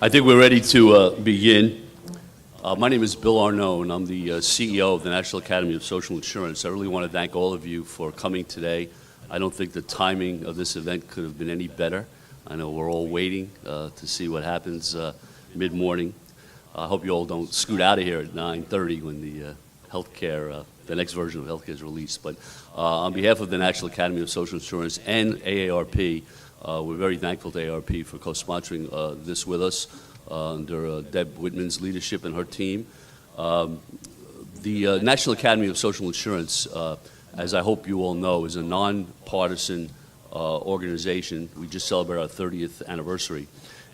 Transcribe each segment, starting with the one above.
I think we're ready to begin. My name is Bill Arnone. I'm the CEO of the National Academy of Social Insurance. I really want to thank all of you for coming today. I don't think the timing of this event could have been any better. I know we're all waiting to see what happens mid-morning. I hope you all don't scoot out of here at 9:30 when the the next version of healthcare is released. But on behalf of the National Academy of Social Insurance and AARP, we're very thankful to AARP for co-sponsoring this with us under Deb Whitman's leadership and her team. The National Academy of Social Insurance, as I hope you all know, is a nonpartisan organization. We just celebrated our 30th anniversary.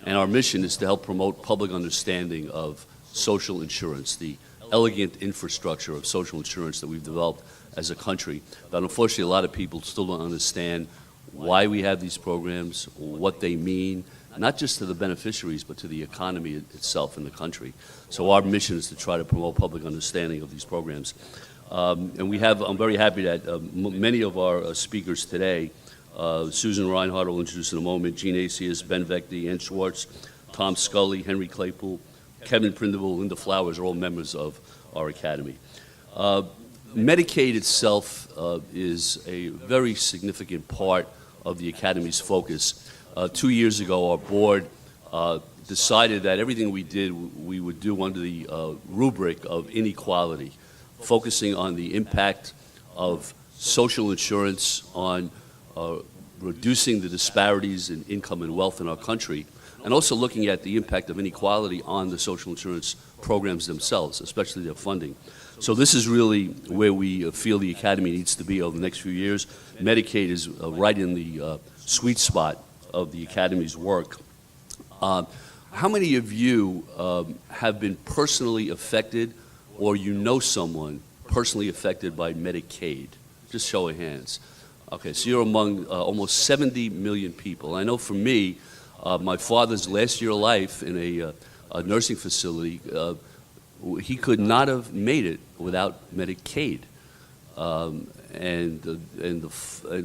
And our mission is to help promote public understanding of social insurance, the elegant infrastructure of social insurance that we've developed as a country. But unfortunately, a lot of people still don't understand why we have these programs, what they mean, not just to the beneficiaries, but to the economy itself in the country. So our mission is to try to promote public understanding of these programs. And I'm very happy that many of our speakers today, Susan Reinhardt will introduce in a moment, Gene Accius, Veghte, Ann Schwartz, Tom Scully, Henry Claypool, Kevin Prindiville, Linda Flowers are all members of our academy. Medicaid itself is a very significant part of the Academy's focus. 2 years ago, our board decided that everything we did, we would do under the rubric of inequality, focusing on the impact of social insurance on reducing the disparities in income and wealth in our country, and also looking at the impact of inequality on the social insurance programs themselves, especially their funding. So this is really where we feel the Academy needs to be over the next few years. Medicaid is right in the sweet spot of the Academy's work. How many of you have been personally affected, or you know someone personally affected by Medicaid? Just show of hands. Okay, so you're among almost 70 million people. I know for me, my father's last year of life in a nursing facility, he could not have made it without Medicaid, and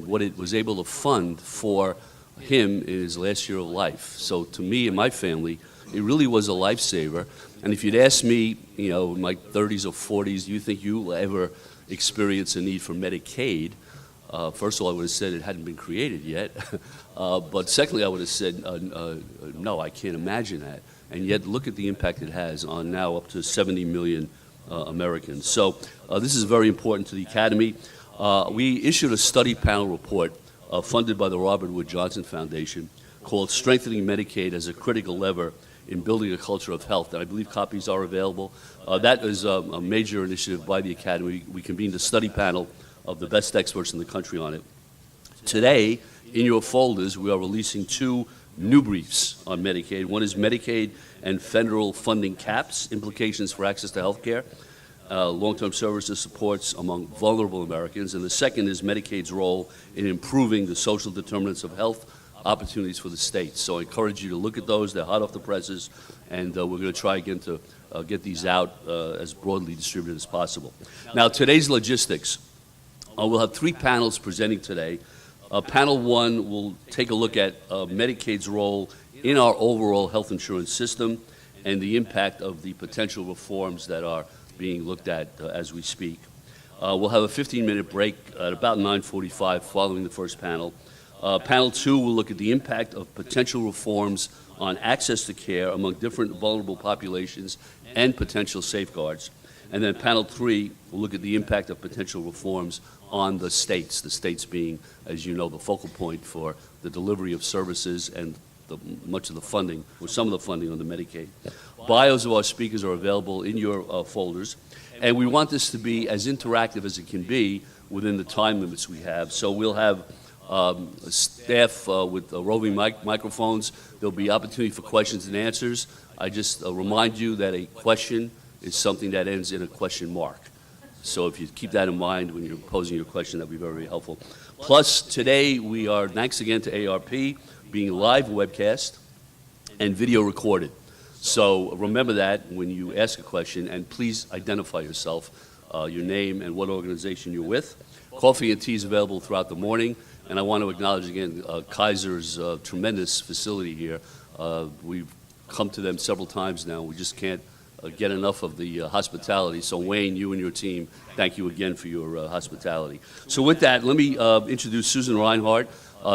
what it was able to fund for him in his last year of life. So to me and my family, it really was a lifesaver. And if you'd asked me, you know, in my 30s or 40s, do you think you will ever experience a need for Medicaid? First of all, I would have said it hadn't been created yet. But secondly, I would have said, no, I can't imagine that. And yet, look at the impact it has on now up to 70 million Americans. So this is very important to the Academy. We issued a study panel report funded by the Robert Wood Johnson Foundation called Strengthening Medicaid as a Critical Lever in Building a Culture of Health. And I believe copies are available. That is a major initiative by the Academy. We convened a study panel of the best experts in the country on it. Today, in your folders, we are releasing 2 new briefs on Medicaid. One is Medicaid and federal funding caps, implications for access to health care, long-term services supports among vulnerable Americans, and the second is Medicaid's role in improving the social determinants of health opportunities for the states. So I encourage you to look at those. They're hot off the presses, and we're going to try again to get these out as broadly distributed as possible. Now, today's logistics. We'll have 3 panels presenting today. Panel 1 will take a look at Medicaid's role in our overall health insurance system and the impact of the potential reforms that are being looked at as we speak. We'll have a 15-minute break at about 9:45 following the first panel. Panel 2 will look at the impact of potential reforms on access to care among different vulnerable populations and potential safeguards. And then panel 3 will look at the impact of potential reforms on the states being, as you know, the focal point for the delivery of services and much of the funding, or some of the funding on the Medicaid. Bios of our speakers are available in your folders, and we want this to be as interactive as it can be within the time limits we have. So we'll have staff with roving microphones. There'll be opportunity for questions and answers. I just remind you that a question is something that ends in a question mark. So if you keep that in mind when you're posing your question, that'd be very, very helpful. Plus, today we are, thanks again to AARP, being live webcast and video recorded. So remember that when you ask a question, and please identify yourself, your name and what organization you're with. Coffee and tea is available throughout the morning, and I want to acknowledge again Kaiser's tremendous facility here. We've come to them several times now. We just can't get enough of the hospitality. So Wayne, you and your team, thank you again for your hospitality. So with that, let me introduce Susan Reinhardt.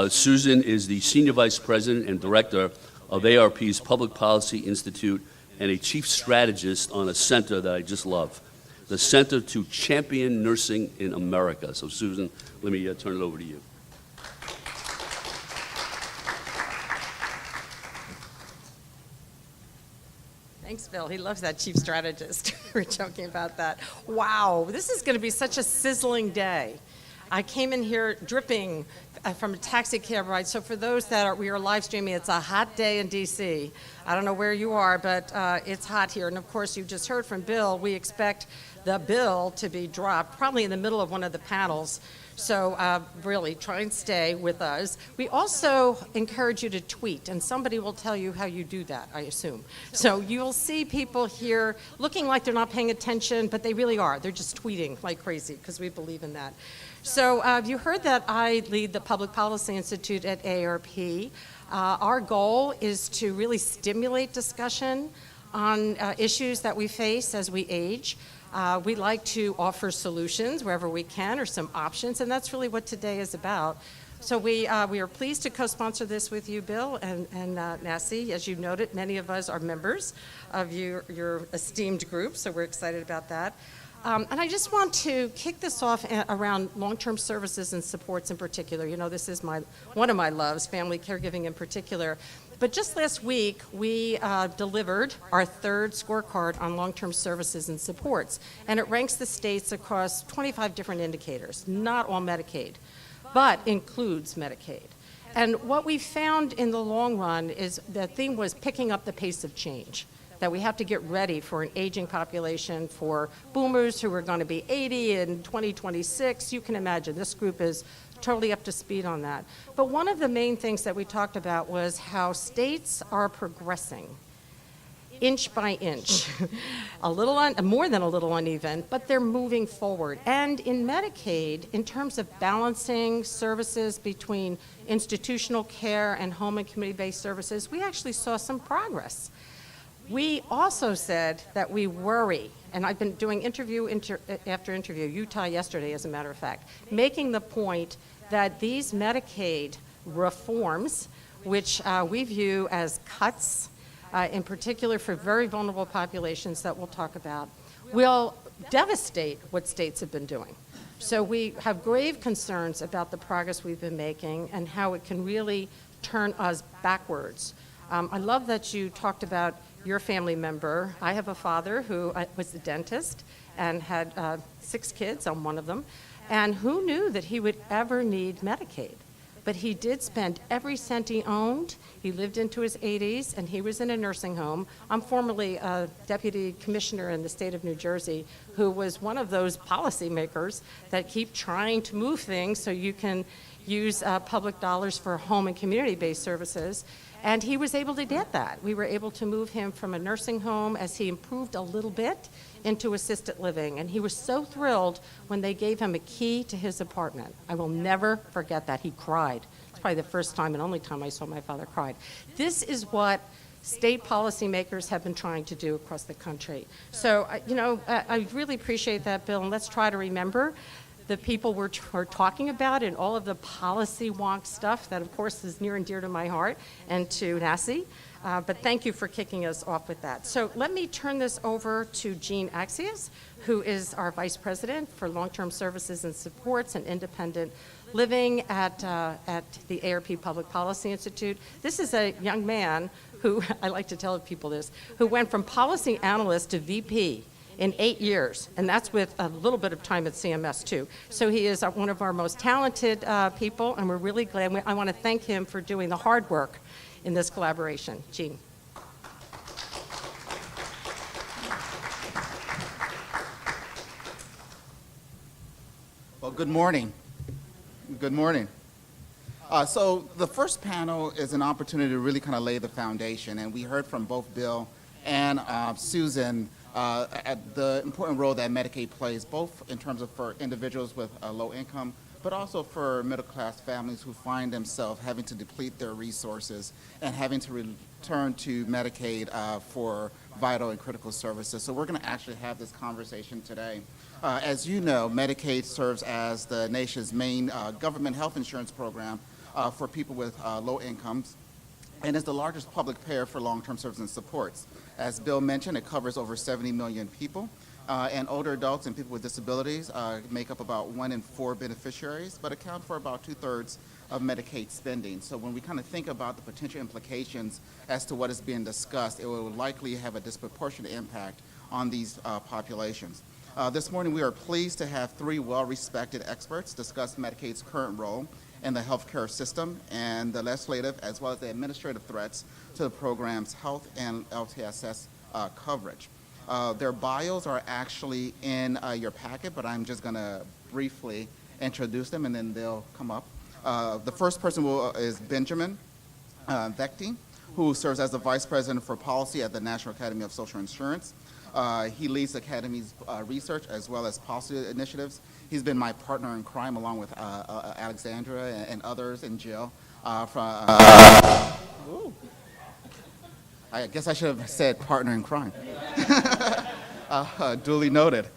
Susan is the Senior Vice President and Director of AARP's Public Policy Institute and a Chief Strategist on a center that I just love, the Center to Champion Nursing in America. So Susan, let me turn it over to you. Thanks, Bill. He loves that chief strategist. We're joking about that. Wow, this is going to be such a sizzling day. I came in here dripping from a taxi cab ride. So for those that we are live streaming, it's a hot day in D.C. I don't know where you are, but it's hot here. And of course, you just heard from Bill. We expect the bill to be dropped probably in the middle of one of the panels. So really, try and stay with us. We also encourage you to tweet, and somebody will tell you how you do that, I assume. So you'll see people here looking like they're not paying attention, but they really are. They're just tweeting like crazy because we believe in that. So you heard that I lead the Public Policy Institute at AARP. Our goal is to really stimulate discussion on issues that we face as we age. We like to offer solutions wherever we can, or some options, and that's really what today is about. So we are pleased to co-sponsor this with you, Bill and Nancy. As you noted, many of us are members of your esteemed group, so we're excited about that. And I just want to kick this off around long-term services and supports in particular. You know, this is one of my loves, family caregiving in particular. But just last week, we delivered our third scorecard on long-term services and supports, and it ranks the states across 25 different indicators, not all Medicaid, but includes Medicaid. And what we found in the long run is the theme was picking up the pace of change, that we have to get ready for an aging population, for boomers who are going to be 80 in 2026. You can imagine this group is totally up to speed on that. But one of the main things that we talked about was how states are progressing inch by inch, more than a little uneven, but they're moving forward. And in Medicaid, in terms of balancing services between institutional care and home and community-based services, we actually saw some progress. We also said that we worry, and I've been doing interview after interview, Utah yesterday as a matter of fact, making the point that these Medicaid reforms, which we view as cuts, in particular for very vulnerable populations that we'll talk about, will devastate what states have been doing. So we have grave concerns about the progress we've been making and how it can really turn us backwards. I love that you talked about your family member. I have a father who was a dentist and had 6 kids, I'm one of them, and who knew that he would ever need Medicaid? But he did spend every cent he owned. He lived into his 80s, and he was in a nursing home. I'm formerly a deputy commissioner in the state of New Jersey, who was one of those policymakers that keep trying to move things so you can use public dollars for home and community-based services. And he was able to get that. We were able to move him from a nursing home as he improved a little bit into assisted living. And he was so thrilled when they gave him a key to his apartment. I will never forget that. He cried. It's probably the first time and only time I saw my father cry. This is what state policymakers have been trying to do across the country. So, I really appreciate that, Bill. And let's try to remember the people we're talking about and all of the policy wonk stuff that, of course, is near and dear to my heart and to Nancy. But thank you for kicking us off with that. So let me turn this over to Jean Accius, who is our Vice President for Long-Term Services and Supports and Independent Living at the AARP Public Policy Institute. This is a young man who, I like to tell people this, who went from policy analyst to VP in 8 years, and that's with a little bit of time at CMS too. So he is one of our most talented people, and we're really glad. I want to thank him for doing the hard work in this collaboration. Jean. Well, good morning. Good morning. So the first panel is an opportunity to really kind of lay the foundation, and we heard from both Bill and Susan at the important role that Medicaid plays, both in terms of for individuals with low income, but also for middle-class families who find themselves having to deplete their resources and having to return to Medicaid for vital and critical services. So we're going to actually have this conversation today. As you know, Medicaid serves as the nation's main government health insurance program for people with low incomes, and is the largest public payer for long-term services and supports. As Bill mentioned, it covers over 70 million people. And older adults and people with disabilities make up about 1 in 4 beneficiaries, but account for about 2/3 of Medicaid spending. So when we kind of think about the potential implications as to what is being discussed, it will likely have a disproportionate impact on these populations. This morning, we are pleased to have 3 well-respected experts discuss Medicaid's current role in the healthcare system and the legislative as well as the administrative threats to the program's health and LTSS coverage. Their bios are actually in your packet, but I'm just going to briefly introduce them and then they'll come up. The first person is Benjamin Veghte, who serves as the Vice President for Policy at the National Academy of Social Insurance. He leads the Academy's research as well as policy initiatives. He's been my partner in crime along with Alexandra and others in jail. I guess I should have said partner in crime. Duly noted.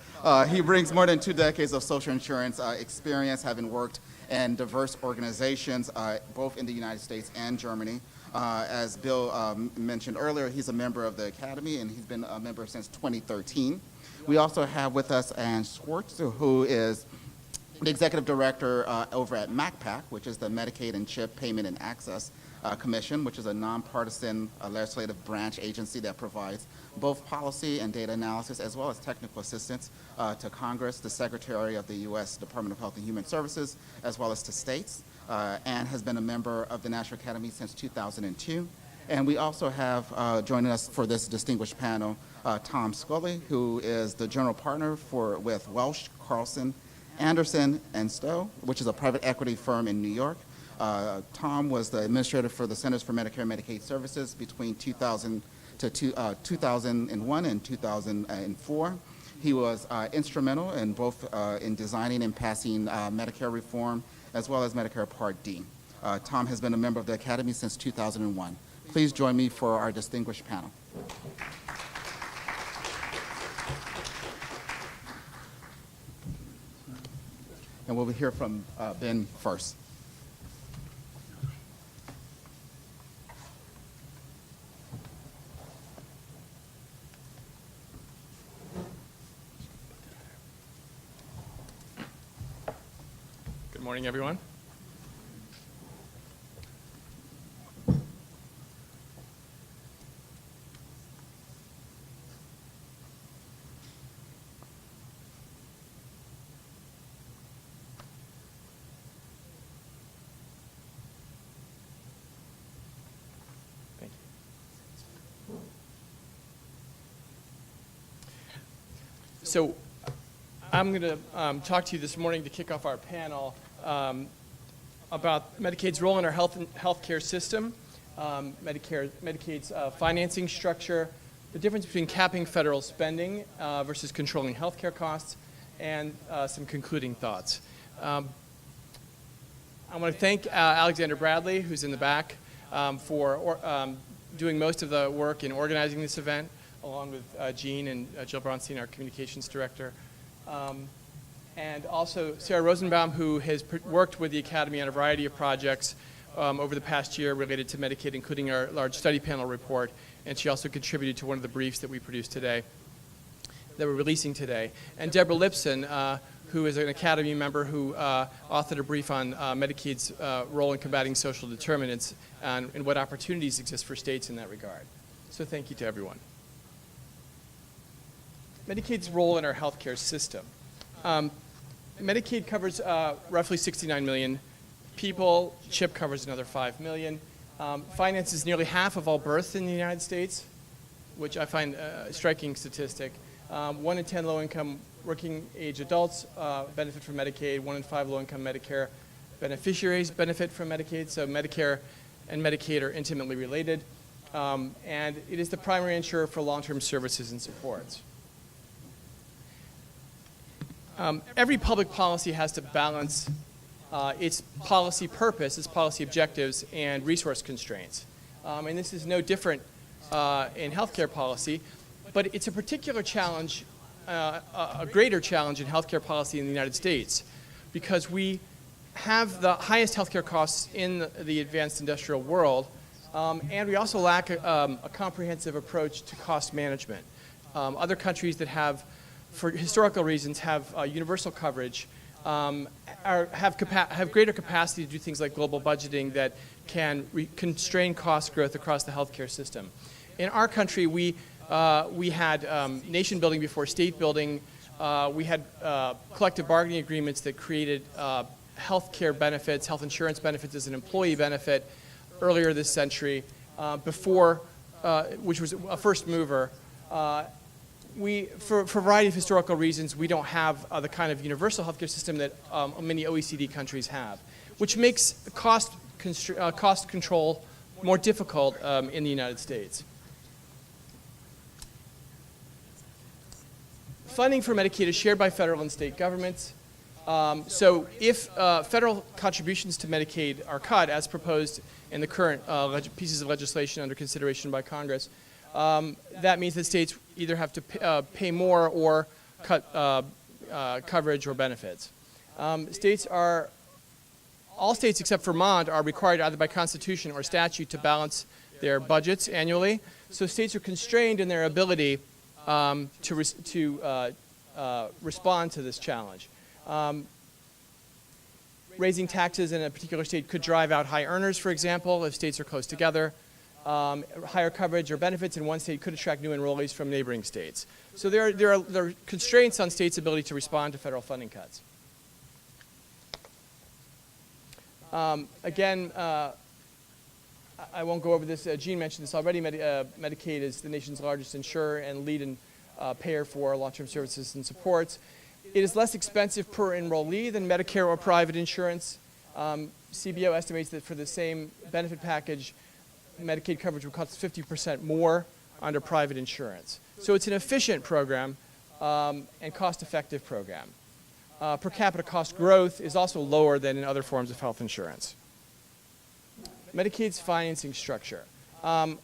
He brings more than 2 decades of social insurance experience, having worked in diverse organizations, both in the United States and Germany. As Bill mentioned earlier, he's a member of the Academy, and he's been a member since 2013. We also have with us Ann Schwartz, who is the Executive Director over at MACPAC, which is the Medicaid and CHIP Payment and Access Commission, which is a nonpartisan legislative branch agency that provides both policy and data analysis as well as technical assistance to Congress, the Secretary of the U.S. Department of Health and Human Services, as well as to states, and has been a member of the National Academy since 2002. And we also have joining us for this distinguished panel, Tom Scully, who is the general partner with Welsh, Carson, Anderson, and Stowe, which is a private equity firm in New York. Tom was the administrator for the Centers for Medicare and Medicaid Services between 2001 and 2004. He was instrumental in both in designing and passing Medicare reform as well as Medicare Part D. Tom has been a member of the Academy since 2001. Please join me for our distinguished panel. And we'll hear from Ben first. Good morning, everyone. Thank you. So I'm going to talk to you this morning to kick off our panel about Medicaid's role in our healthcare system, Medicaid's financing structure, the difference between capping federal spending versus controlling healthcare costs, and some concluding thoughts. I want to thank Alexander Bradley, who's in the back, for doing most of the work in organizing this event, along with Jean and Jill Bronstein, our communications director. And also Sarah Rosenbaum, who has worked with the Academy on a variety of projects over the past year related to Medicaid, including our large study panel report. And she also contributed to one of the briefs that we produced today, that we're releasing today. And Deborah Lipson, who is an Academy member who authored a brief on Medicaid's role in combating social determinants and what opportunities exist for states in that regard. So thank you to everyone. Medicaid's role in our healthcare system. Medicaid covers roughly 69 million people. CHIP covers another 5 million. Finances nearly half of all births in the United States, which I find a striking statistic. 1 in 10 low-income working-age adults benefit from Medicaid. 1 in 5 low-income Medicare beneficiaries benefit from Medicaid. So Medicare and Medicaid are intimately related. And it is the primary insurer for long-term services and supports. every public policy has to balance its policy purpose, its policy objectives, and resource constraints. And this is no different in healthcare policy, but it's a particular challenge, a greater challenge in healthcare policy in the United States, because we have the highest healthcare costs in the advanced industrial world, and we also lack a comprehensive approach to cost management. Other countries that have, for historical reasons, have universal coverage have greater capacity to do things like global budgeting that can constrain cost growth across the healthcare system. In our country, we had nation building before state building. We had collective bargaining agreements that created healthcare benefits, health insurance benefits as an employee benefit earlier this century, which was a first mover. For a variety of historical reasons, we don't have the kind of universal healthcare system that many OECD countries have, which makes cost control more difficult in the United States. Funding for Medicaid is shared by federal and state governments. So if federal contributions to Medicaid are cut, as proposed in the current pieces of legislation under consideration by Congress, that means that states either have to pay more or cut coverage or benefits. All states except Vermont are required either by Constitution or statute to balance their budgets annually. So states are constrained in their ability to respond to this challenge. Raising taxes in a particular state could drive out high earners, for example, if states are close together. Higher coverage or benefits in one state could attract new enrollees from neighboring states. So there are constraints on states' ability to respond to federal funding cuts. Again, I won't go over this. Jean mentioned this already. Medicaid is the nation's largest insurer and lead in payer for long-term services and supports. It is less expensive per enrollee than Medicare or private insurance. CBO estimates that for the same benefit package, Medicaid coverage would cost 50% more under private insurance. So it's an efficient program and cost-effective program. Per capita cost growth is also lower than in other forms of health insurance. Medicaid's financing structure. I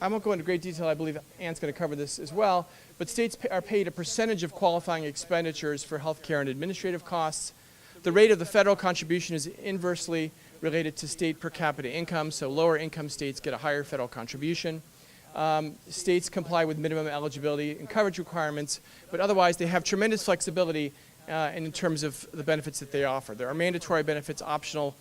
won't go into great detail. I believe Ann's going to cover this as well. But states are paid a percentage of qualifying expenditures for health care and administrative costs. The rate of the federal contribution is inversely related to state per capita income, so lower income states get a higher federal contribution. States comply with minimum eligibility and coverage requirements, but otherwise they have tremendous flexibility in terms of the benefits that they offer. There are mandatory benefits, optional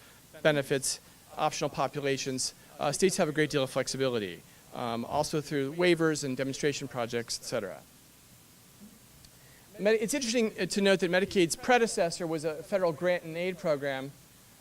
populations. States have a great deal of flexibility, also through waivers and demonstration projects, et cetera. It's interesting to note that Medicaid's predecessor was a federal grant and aid program.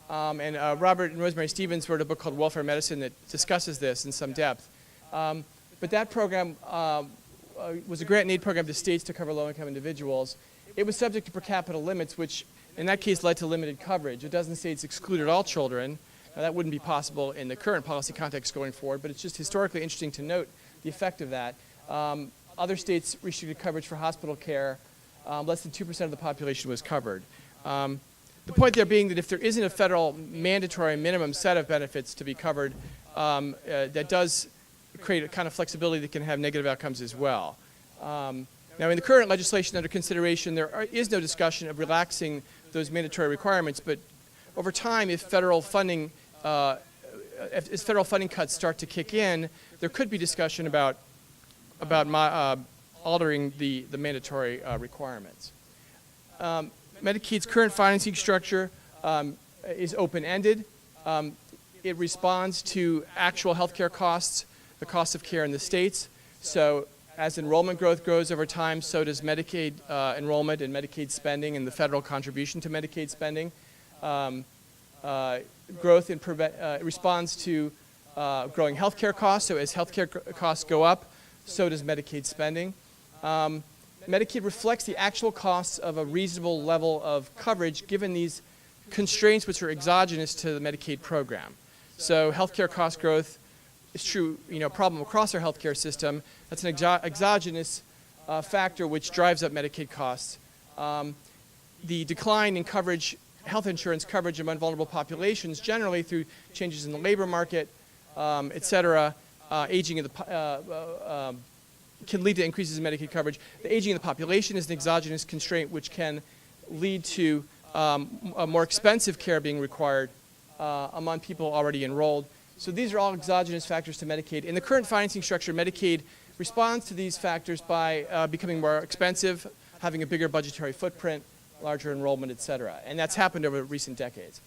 And Robert and Rosemary Stevens wrote a book called Welfare Medicine that discusses this in some depth. But that program was a grant and aid program to states to cover low-income individuals. It was subject to per capita limits, which in that case led to limited coverage. A dozen states excluded all children. Now, that wouldn't be possible in the current policy context going forward, but it's just historically interesting to note the effect of that. Other states restricted coverage for hospital care. Less than 2% of the population was covered. The point there being that if there isn't a federal mandatory minimum set of benefits to be covered, that does create a kind of flexibility that can have negative outcomes as well. Now, in the current legislation under consideration, there is no discussion of relaxing those mandatory requirements, but over time, if federal funding cuts start to kick in, there could be discussion about altering the mandatory requirements. Medicaid's current financing structure is open-ended. It responds to actual healthcare costs, the cost of care in the states. So as enrollment growth grows over time, so does Medicaid enrollment and Medicaid spending and the federal contribution to Medicaid spending. Growth responds to growing healthcare costs. So as healthcare costs go up, so does Medicaid spending. Medicaid reflects the actual costs of a reasonable level of coverage given these constraints which are exogenous to the Medicaid program. So healthcare cost growth is true, problem across our healthcare system. That's an exogenous factor which drives up Medicaid costs. the decline in coverage, health insurance coverage among vulnerable populations, generally through changes in the labor market, et cetera, aging of the can lead to increases in Medicaid coverage. The aging of the population is an exogenous constraint which can lead to a more expensive care being required among people already enrolled. So these are all exogenous factors to Medicaid. In the current financing structure, Medicaid responds to these factors by becoming more expensive, having a bigger budgetary footprint, larger enrollment, et cetera. And that's happened over recent decades.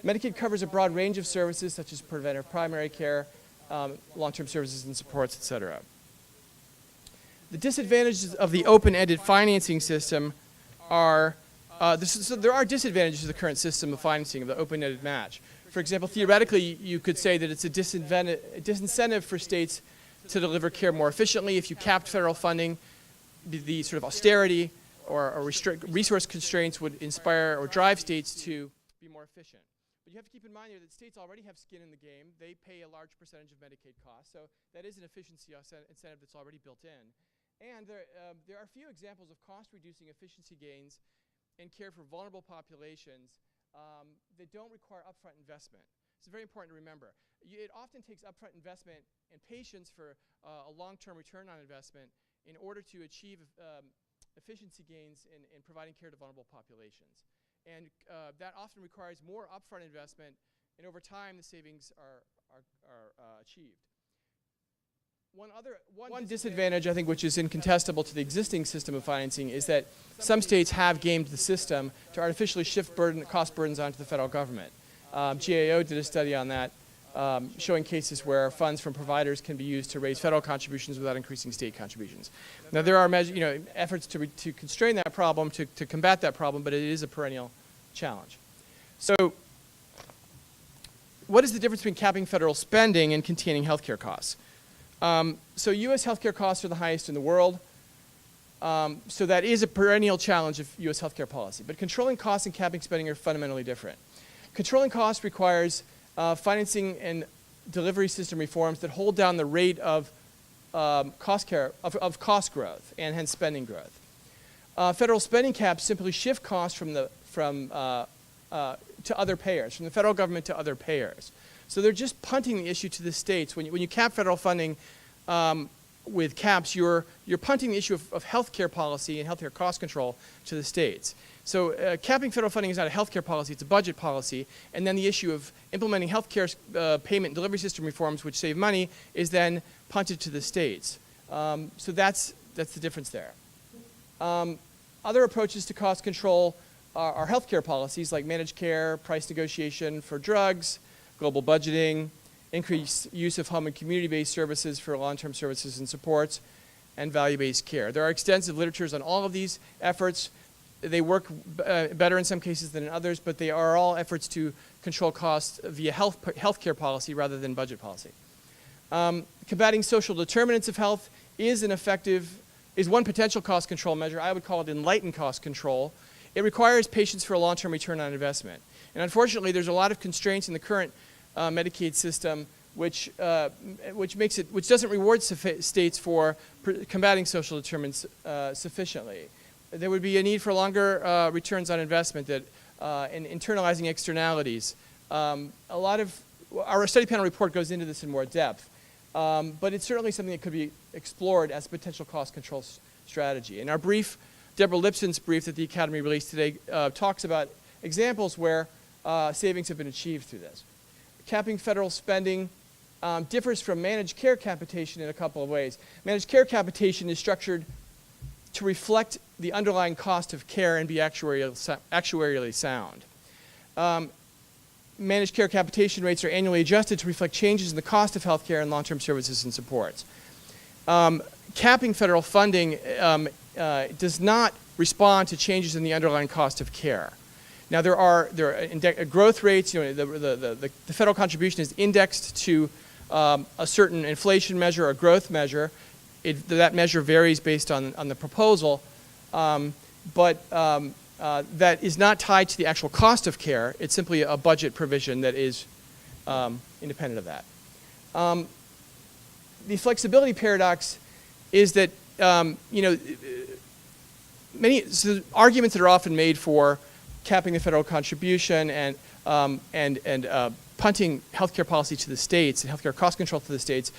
Medicaid covers a broad range of services such as preventive primary care, long-term services and supports, et cetera. The disadvantages of the open-ended financing system are, so there are disadvantages to the current system of financing of the open-ended match. For example, theoretically, you could say that it's a disincentive for states to deliver care more efficiently. If you capped federal funding, the sort of austerity or resource constraints would inspire or drive states to be more efficient. But you have to keep in mind here that states already have skin in the game. They pay a large percentage of Medicaid costs, so that is an efficiency incentive that's already built in. And there are few examples of cost-reducing efficiency gains in care for vulnerable populations that don't require upfront investment. It's very important to remember. It often takes upfront investment in patients for a long-term return on investment in order to achieve efficiency gains in providing care to vulnerable populations. And that often requires more upfront investment, and over time the savings are achieved. One disadvantage, I think, which is incontestable to the existing system of financing is that some states have gamed the system to artificially shift cost burdens onto the federal government. GAO did a study on that, showing cases where funds from providers can be used to raise federal contributions without increasing state contributions. Now, there are efforts to constrain that problem, to combat that problem, but it is a perennial challenge. So what is the difference between capping federal spending and containing healthcare costs? So U.S. healthcare costs are the highest in the world. So that is a perennial challenge of U.S. healthcare policy. But controlling costs and capping spending are fundamentally different. Controlling costs requires financing and delivery system reforms that hold down the rate of cost growth and hence spending growth. Federal spending caps simply shift costs to other payers, from the federal government to other payers. So they're just punting the issue to the states. When you cap federal funding with caps, you're punting the issue of healthcare policy and healthcare cost control to the states. So capping federal funding is not a healthcare policy, it's a budget policy. And then the issue of implementing healthcare payment and delivery system reforms which save money is then punted to the states. So that's the difference there. Other approaches to cost control are healthcare policies like managed care, price negotiation for drugs, global budgeting, increased use of home and community-based services for long-term services and supports, and value-based care. There are extensive literatures on all of these efforts. They work better in some cases than in others, but they are all efforts to control costs via healthcare policy rather than budget policy. Combating social determinants of health is one potential cost control measure. I would call it enlightened cost control. It requires patience for a long-term return on investment. And unfortunately, there's a lot of constraints in the current Medicaid system which doesn't reward states for combating social determinants sufficiently. There would be a need for longer returns on investment and internalizing externalities. Our study panel report goes into this in more depth, but it's certainly something that could be explored as a potential cost control strategy. In our brief, Deborah Lipson's brief that the Academy released today talks about examples where savings have been achieved through this. Capping federal spending differs from managed care capitation in a couple of ways. Managed care capitation is structured to reflect the underlying cost of care and be actuarially sound. Managed care capitation rates are annually adjusted to reflect changes in the cost of health care and long-term services and supports. Capping federal funding does not respond to changes in the underlying cost of care. Now there are growth rates. The federal contribution is indexed to a certain inflation measure or growth measure. That measure varies based on the proposal, but that is not tied to the actual cost of care. It's simply a budget provision that is independent of that. The flexibility paradox is that so arguments that are often made for capping the federal contribution and punting healthcare policy to the states and healthcare cost control to the states.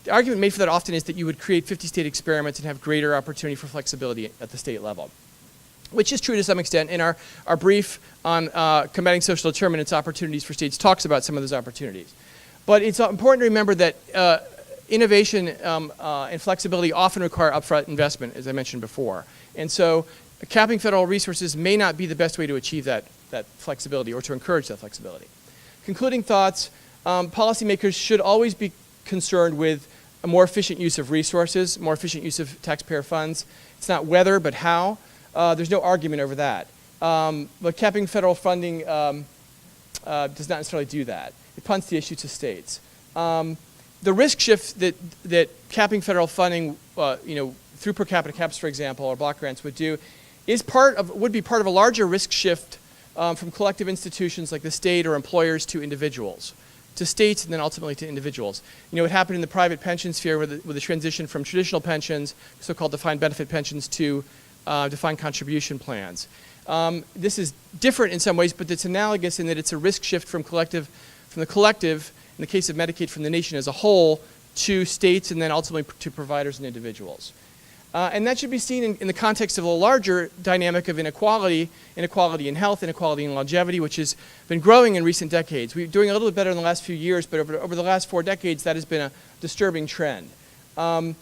The argument made for that often is that you would create 50-state experiments and have greater opportunity for flexibility at the state level, which is true to some extent. In our brief on combating social determinants, opportunities for states talks about some of those opportunities. But it's important to remember that innovation and flexibility often require upfront investment, as I mentioned before. And so capping federal resources may not be the best way to achieve that flexibility or to encourage that flexibility. Concluding thoughts, policymakers should always be concerned with a more efficient use of resources, more efficient use of taxpayer funds. It's not whether, but how. There's no argument over that. But capping federal funding does not necessarily do that. It punts the issue to states. The risk shift that capping federal funding, through per capita caps, for example, or block grants would do, would be part of a larger risk shift from collective institutions like the state or employers to individuals, to states and then ultimately to individuals. It happened in the private pension sphere with the transition from traditional pensions, so-called defined benefit pensions, to defined contribution plans. This is different in some ways, but it's analogous in that it's a risk shift from the collective, in the case of Medicaid, from the nation as a whole, to states and then ultimately to providers and individuals. And that should be seen in the context of a larger dynamic of inequality in health, inequality in longevity, which has been growing in recent decades. We're doing a little bit better in the last few years, but over the last 4 decades, that has been a disturbing trend. Medicaid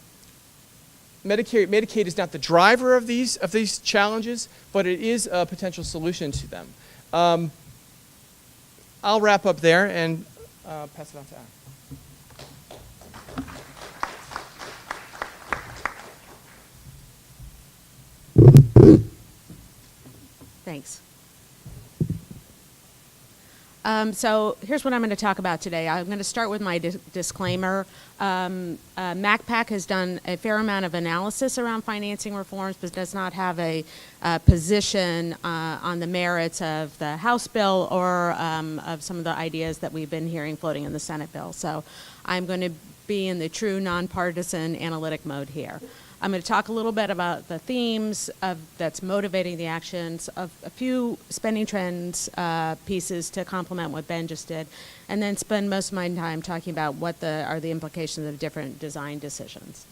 is not the driver of these challenges, but it is a potential solution to them. I'll wrap up there and pass it on to Anne. Thanks. So here's what I'm going to talk about today. I'm going to start with my disclaimer. MACPAC has done a fair amount of analysis around financing reforms, but does not have a position on the merits of the House bill or of some of the ideas that we've been hearing floating in the Senate bill. So I'm going to be in the true nonpartisan analytic mode here. I'm going to talk a little bit about the themes that's motivating the actions of a few spending trends pieces to complement what Ben just did, and then spend most of my time talking about what are the implications of different design decisions.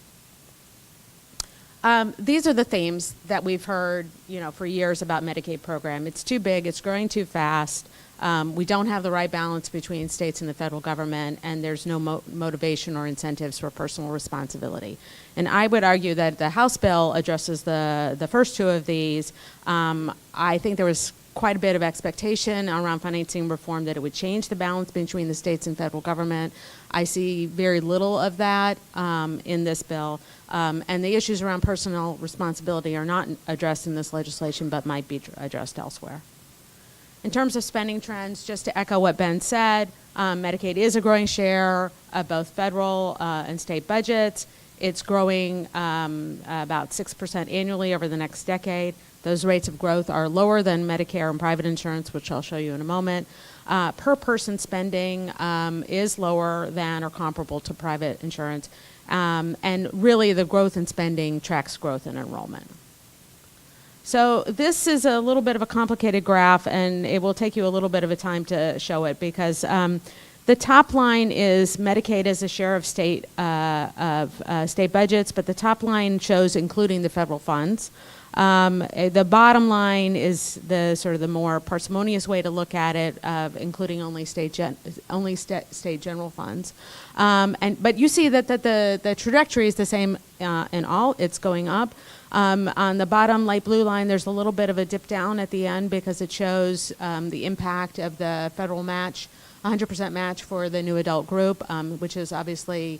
These are the themes that we've heard, for years about Medicaid program. It's too big. It's growing too fast. We don't have the right balance between states and the federal government, and there's no motivation or incentives for personal responsibility. And I would argue that the House bill addresses the first two of these. I think there was quite a bit of expectation around financing reform that it would change the balance between the states and federal government. I see very little of that in this bill. And the issues around personal responsibility are not addressed in this legislation, but might be addressed elsewhere. In terms of spending trends, just to echo what Ben said, Medicaid is a growing share of both federal and state budgets. It's growing about 6% annually over the next decade. Those rates of growth are lower than Medicare and private insurance, which I'll show you in a moment. Per person spending is lower than or comparable to private insurance. And really the growth in spending tracks growth in enrollment. So this is a little bit of a complicated graph, and it will take you a little bit of a time to show it because the top line is Medicaid as a share of state budgets, but the top line shows including the federal funds. The bottom line is the sort of the more parsimonious way to look at it, including only state general funds. But you see that the trajectory is the same in all. It's going up. On the bottom light blue line, there's a little bit of a dip down at the end because it shows the impact of the federal match, 100% match for the new adult group, which has obviously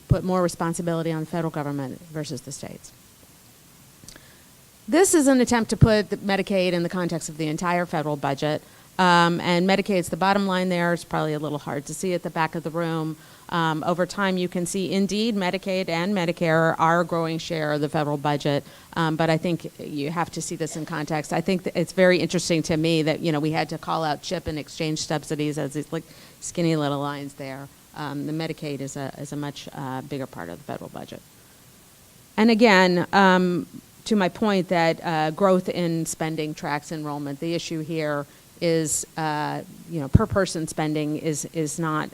put more responsibility on the federal government versus the states. This is an attempt to put Medicaid in the context of the entire federal budget. And Medicaid's the bottom line there. It's probably a little hard to see at the back of the room. Over time, you can see, indeed, Medicaid and Medicare are a growing share of the federal budget. But I think you have to see this in context. I think that it's very interesting to me that, we had to call out CHIP and exchange subsidies as these like skinny little lines there. The Medicaid is a much bigger part of the federal budget. And again, to my point that growth in spending tracks enrollment. The issue here is, per person spending is not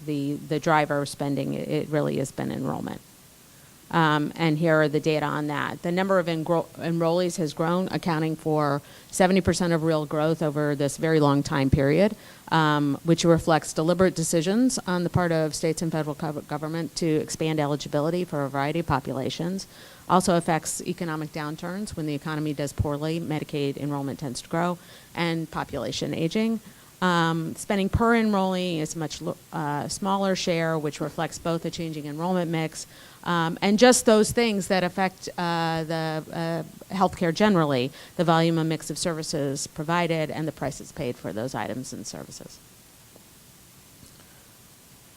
the driver of spending. It really has been enrollment. And here are the data on that. The number of enrollees has grown, accounting for 70% of real growth over this very long time period, which reflects deliberate decisions on the part of states and federal government to expand eligibility for a variety of populations. Also affects economic downturns. When the economy does poorly, Medicaid enrollment tends to grow, and population aging. Spending per enrollee is a much smaller share, which reflects both a changing enrollment mix and just those things that affect the healthcare generally, the volume and mix of services provided and the prices paid for those items and services.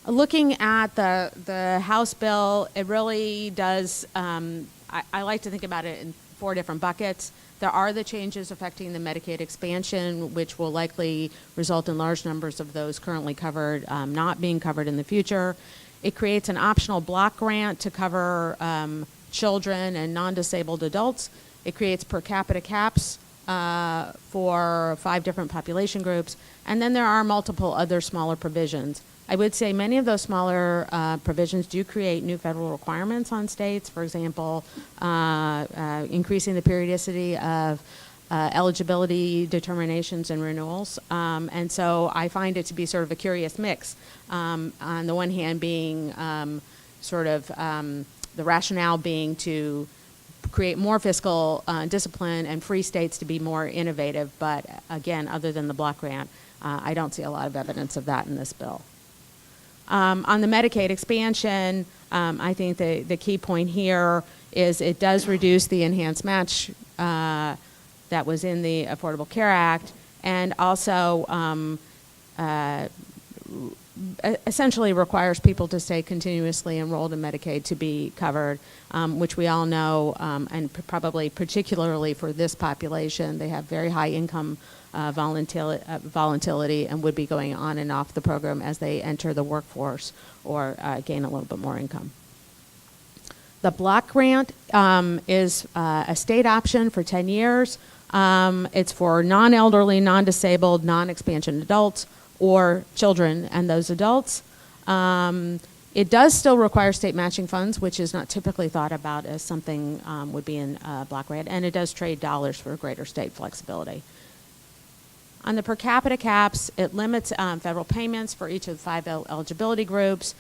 Looking at the House bill, it really does, I like to think about it in 4 different buckets. There are the changes affecting the Medicaid expansion, which will likely result in large numbers of those currently covered not being covered in the future. It creates an optional block grant to cover children and non-disabled adults. It creates per capita caps for 5 different population groups. And then there are multiple other smaller provisions. I would say many of those smaller provisions do create new federal requirements on states. For example, increasing the periodicity of eligibility determinations and renewals. And so I find it to be sort of a curious mix. On the one hand being the rationale being to create more fiscal discipline and free states to be more innovative. But again, other than the block grant, I don't see a lot of evidence of that in this bill. On the Medicaid expansion, I think the key point here is it does reduce the enhanced match that was in the Affordable Care Act, and also essentially requires people to stay continuously enrolled in Medicaid to be covered, which we all know, and probably particularly for this population, they have very high income volatility and would be going on and off the program as they enter the workforce or gain a little bit more income. The block grant is a state option for 10 years. It's for non-elderly, non-disabled, non-expansion adults or children and those adults. It does still require state matching funds, which is not typically thought about as something would be in block grant, and it does trade dollars for greater state flexibility. On the per capita caps, it limits federal payments for each of the 5 eligibility groups.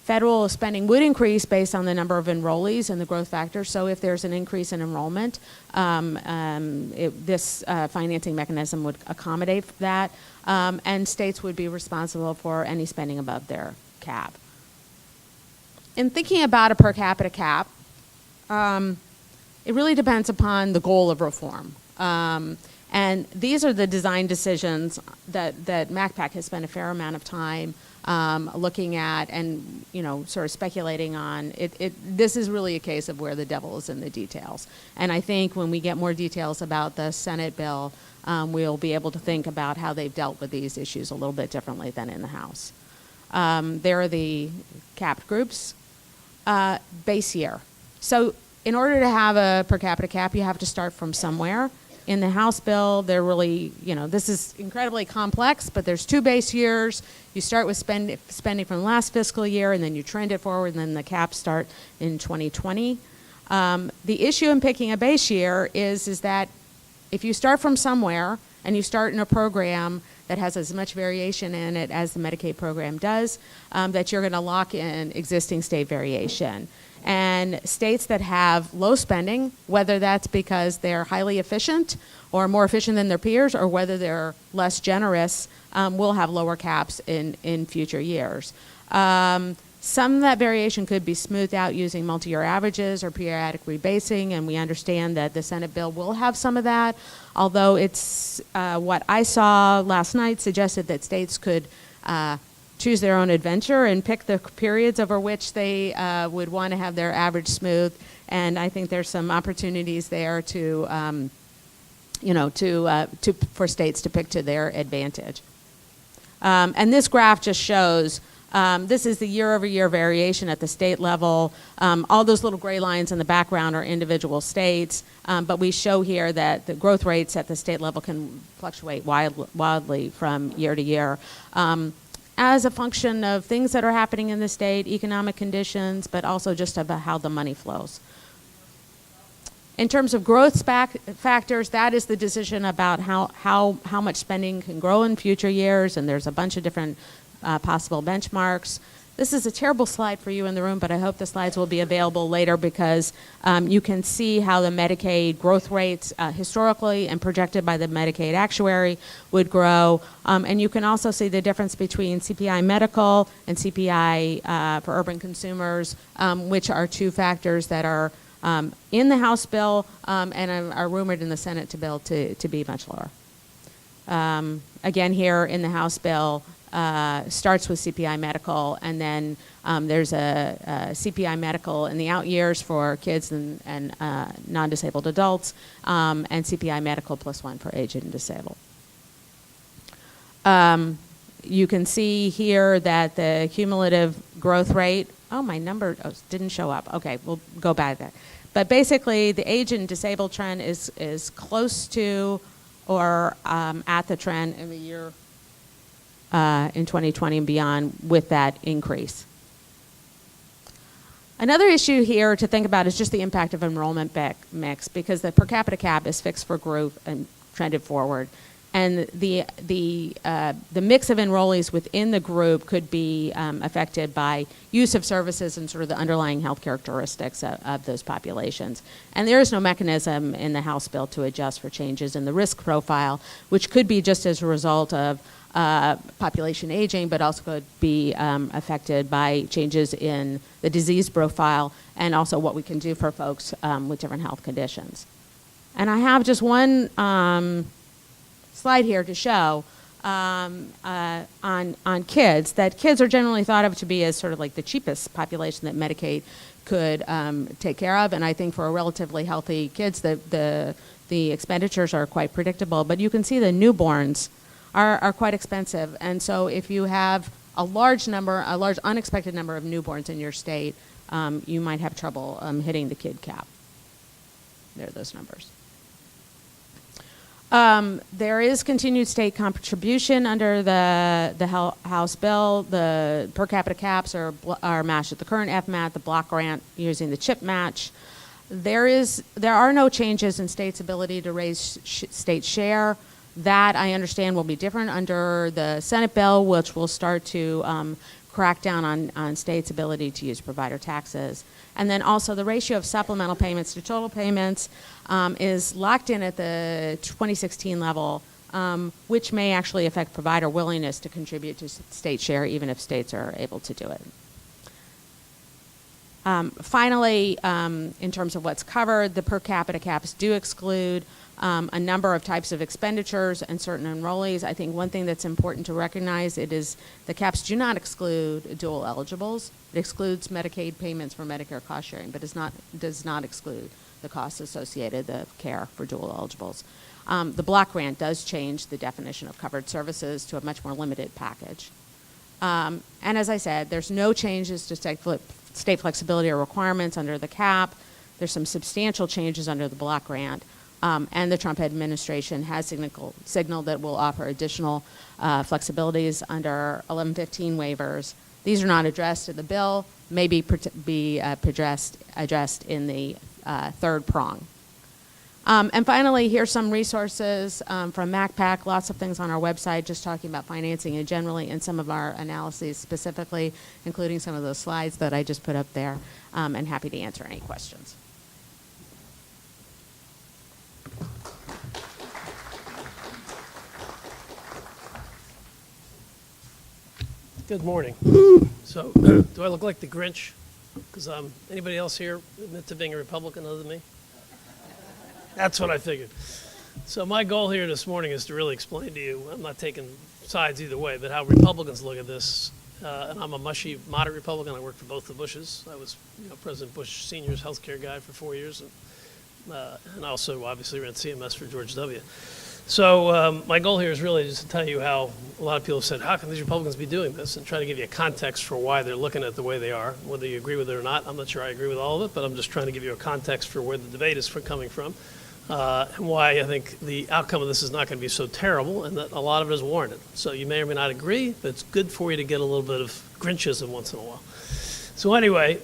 Federal spending would increase based on the number of enrollees and the growth factor. So if there's an increase in enrollment, this financing mechanism would accommodate that, and states would be responsible for any spending above their cap. In thinking about a per capita cap, it really depends upon the goal of reform. And these are the design decisions that MACPAC has spent a fair amount of time looking at and, sort of speculating on. This is really a case of where the devil is in the details. And I think when we get more details about the Senate bill, we'll be able to think about how they've dealt with these issues a little bit differently than in the House. There are the capped groups. Base year. So in order to have a per capita cap, you have to start from somewhere. In the House bill, they're really, this is incredibly complex, but there's 2 base years. You start with spending from last fiscal year, and then you trend it forward, and then the caps start in 2020. The issue in picking a base year is that if you start from somewhere and you start in a program that has as much variation in it as the Medicaid program does, that you're going to lock in existing state variation. And states that have low spending, whether that's because they're highly efficient or more efficient than their peers, or whether they're less generous, will have lower caps in future years. Some of that variation could be smoothed out using multi-year averages or periodic rebasing, and we understand that the Senate bill will have some of that, although it's what I saw last night suggested that states could choose their own adventure and pick the periods over which they would want to have their average smooth. And I think there's some opportunities there to, for states to pick to their advantage. And this graph just shows This is the year-over-year variation at the state level. All those little gray lines in the background are individual states, but we show here that the growth rates at the state level can fluctuate wildly from year to year as a function of things that are happening in the state, economic conditions, but also just about how the money flows. In terms of growth factors, that is the decision about how much spending can grow in future years, and there's a bunch of different possible benchmarks. This is a terrible slide for you in the room, but I hope the slides will be available later because you can see how the Medicaid growth rates historically and projected by the Medicaid actuary would grow. And you can also see the difference between CPI medical and CPI for urban consumers, which are two factors that are in the House bill and are rumored in the Senate bill to be much lower. Again, here in the House bill, starts with CPI medical, and then there's a CPI medical in the out years for kids and non-disabled adults, and CPI medical +1 for aged and disabled. You can see here that the cumulative growth rate, my number didn't show up. Okay, we'll go back there. But basically, the aged and disabled trend is close to or at the trend in the year in 2020 and beyond with that increase. Another issue here to think about is just the impact of enrollment mix, because the per capita cap is fixed for group and trended forward. And the mix of enrollees within the group could be affected by use of services and sort of the underlying health characteristics of those populations. And there is no mechanism in the House bill to adjust for changes in the risk profile, which could be just as a result of population aging, but also could be affected by changes in the disease profile and also what we can do for folks with different health conditions. And I have just one slide here to show on kids, that kids are generally thought of to be as sort of like the cheapest population that Medicaid could take care of. And I think for a relatively healthy kids, the expenditures are quite predictable. But you can see the newborns are quite expensive. And so if you have a large unexpected number of newborns in your state, you might have trouble hitting the kid cap. There are those numbers. There is continued state contribution under the House bill. The per capita caps are matched at the current FMAT, the block grant using the CHIP match. There are no changes in states' ability to raise state share. That, I understand, will be different under the Senate bill, which will start to crack down on states' ability to use provider taxes. And then also the ratio of supplemental payments to total payments is locked in at the 2016 level, which may actually affect provider willingness to contribute to state share, even if states are able to do it. Finally, in terms of what's covered, the per capita caps do exclude a number of types of expenditures and certain enrollees. I think one thing that's important to recognize is the caps do not exclude dual eligibles. It excludes Medicaid payments for Medicare cost sharing, but does not exclude the costs associated with care for dual eligibles. The block grant does change the definition of covered services to a much more limited package. And as I said, there's no changes to state flexibility or requirements under the cap. There's some substantial changes under the block grant. And the Trump administration has signaled that we'll offer additional flexibilities under 1115 waivers. These are not addressed in the bill, may be addressed in the third prong. And finally, here's some resources from MACPAC, lots of things on our website just talking about financing and generally, and some of our analyses specifically, including some of those slides that I just put up there, and happy to answer any questions. Good morning. So, do I look like the Grinch? Because anybody else here admit to being a Republican other than me? That's what I figured. So my goal here this morning is to really explain to you, I'm not taking sides either way, but how Republicans look at this. And I'm a mushy, moderate Republican. I worked for both the Bushes. I was President Bush Sr.'s health care guy for 4 years, and also obviously ran CMS for George W. So my goal here is really just to tell you how a lot of people have said, how can these Republicans be doing this? And try to give you a context for why they're looking at the way they are. Whether you agree with it or not, I'm not sure I agree with all of it, but I'm just trying to give you a context for where the debate is coming from. And why I think the outcome of this is not going to be so terrible, and that a lot of it is warranted. So you may or may not agree, but it's good for you to get a little bit of Grinchism once in a while. So anyway,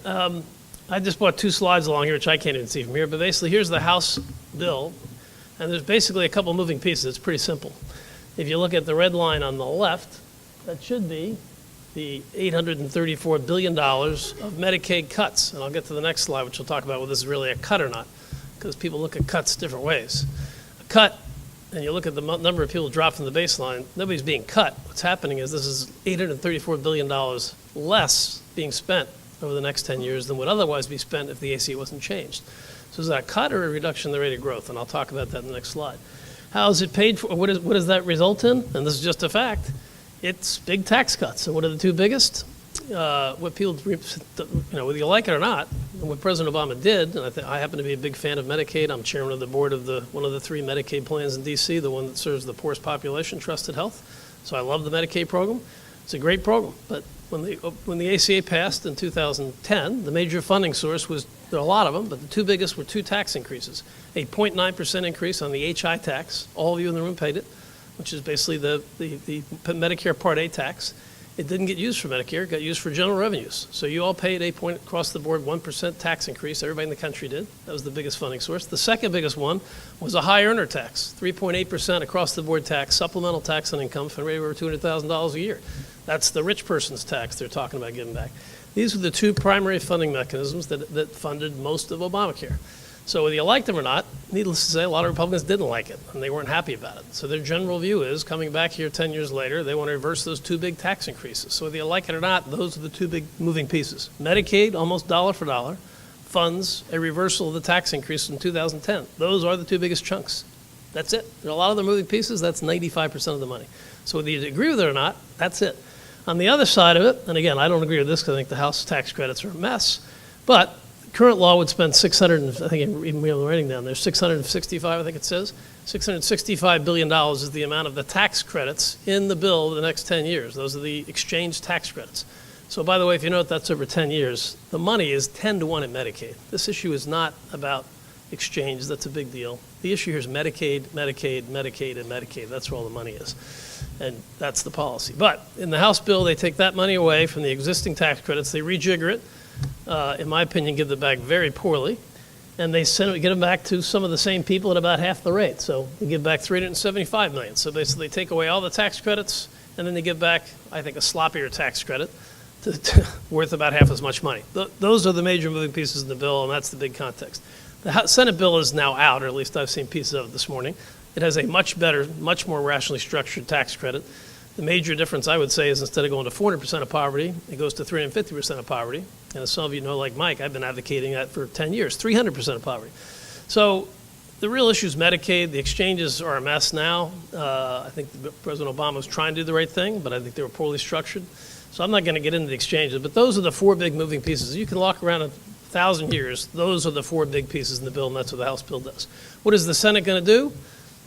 I just brought 2 slides along here, which I can't even see from here, but basically here's the House bill, and there's basically a couple moving pieces. It's pretty simple. If you look at the red line on the left, that should be the $834 billion of Medicaid cuts. And I'll get to the next slide, which will talk about whether this is really a cut or not, because people look at cuts different ways. A cut, and you look at the number of people dropped from the baseline, nobody's being cut. What's happening is this is $834 billion less being spent over the next 10 years than would otherwise be spent if the ACA wasn't changed. So is that a cut or a reduction in the rate of growth? And I'll talk about that in the next slide. How is it paid for? What does that result in? And this is just a fact. It's big tax cuts. So what are the 2 biggest? What people, whether you like it or not, what President Obama did, and I happen to be a big fan of Medicaid. I'm chairman of the board of one of the 3 Medicaid plans in D.C., the one that serves the poorest population, Trusted Health. So I love the Medicaid program. It's a great program. But when the ACA passed in 2010, the major funding source was, there are a lot of them, but the 2 biggest were 2 tax increases. A 0.9% increase on the HI tax. All of you in the room paid it, which is basically the Medicare Part A tax. It didn't get used for Medicare, it got used for general revenues. So you all paid across the board 1% tax increase. Everybody in the country did. That was the biggest funding source. The second biggest one was a high earner tax, 3.8% across the board tax, supplemental tax on income for anybody over $200,000 a year. That's the rich person's tax they're talking about giving back. These were the 2 primary funding mechanisms that funded most of Obamacare. So whether you liked them or not, needless to say, a lot of Republicans didn't like it, and they weren't happy about it. So their general view is, coming back here 10 years later, they want to reverse those 2 big tax increases. So whether you like it or not, those are the 2 big moving pieces. Medicaid, almost dollar for dollar, funds a reversal of the tax increase in 2010. Those are the 2 biggest chunks. That's it. There are a lot of other moving pieces. That's 95% of the money. So whether you agree with it or not, that's it. On the other side of it, and again, I don't agree with this because I think the House tax credits are a mess, but current law would spend even we have the rating down there, 665, I think it says. $665 billion is the amount of the tax credits in the bill the next 10 years. Those are the exchange tax credits. So by the way, if you note that's over 10 years, the money is 10 to 1 in Medicaid. This issue is not about exchange. That's a big deal. The issue here is Medicaid, Medicaid, Medicaid, and Medicaid. That's where all the money is. And that's the policy. But in the House bill, they take that money away from the existing tax credits. They rejigger it. In my opinion, give them back very poorly. And they get them back to some of the same people at about half the rate. So they give back $375 million. So basically they take away all the tax credits, and then they give back, I think, a sloppier tax credit worth about half as much money. Those are the major moving pieces in the bill, and that's the big context. The Senate bill is now out, or at least I've seen pieces of it this morning. It has a much better, much more rationally structured tax credit. The major difference, I would say, is instead of going to 400% of poverty, it goes to 350% of poverty. And as some of you know, like Mike, I've been advocating that for 10 years, 300% of poverty. So the real issue is Medicaid. The exchanges are a mess now. I think President Obama was trying to do the right thing, but I think they were poorly structured. So I'm not going to get into the exchanges, but those are the 4 big moving pieces. You can walk around 1,000 years. Those are the 4 big pieces in the bill, and that's what the House bill does. What is the Senate going to do?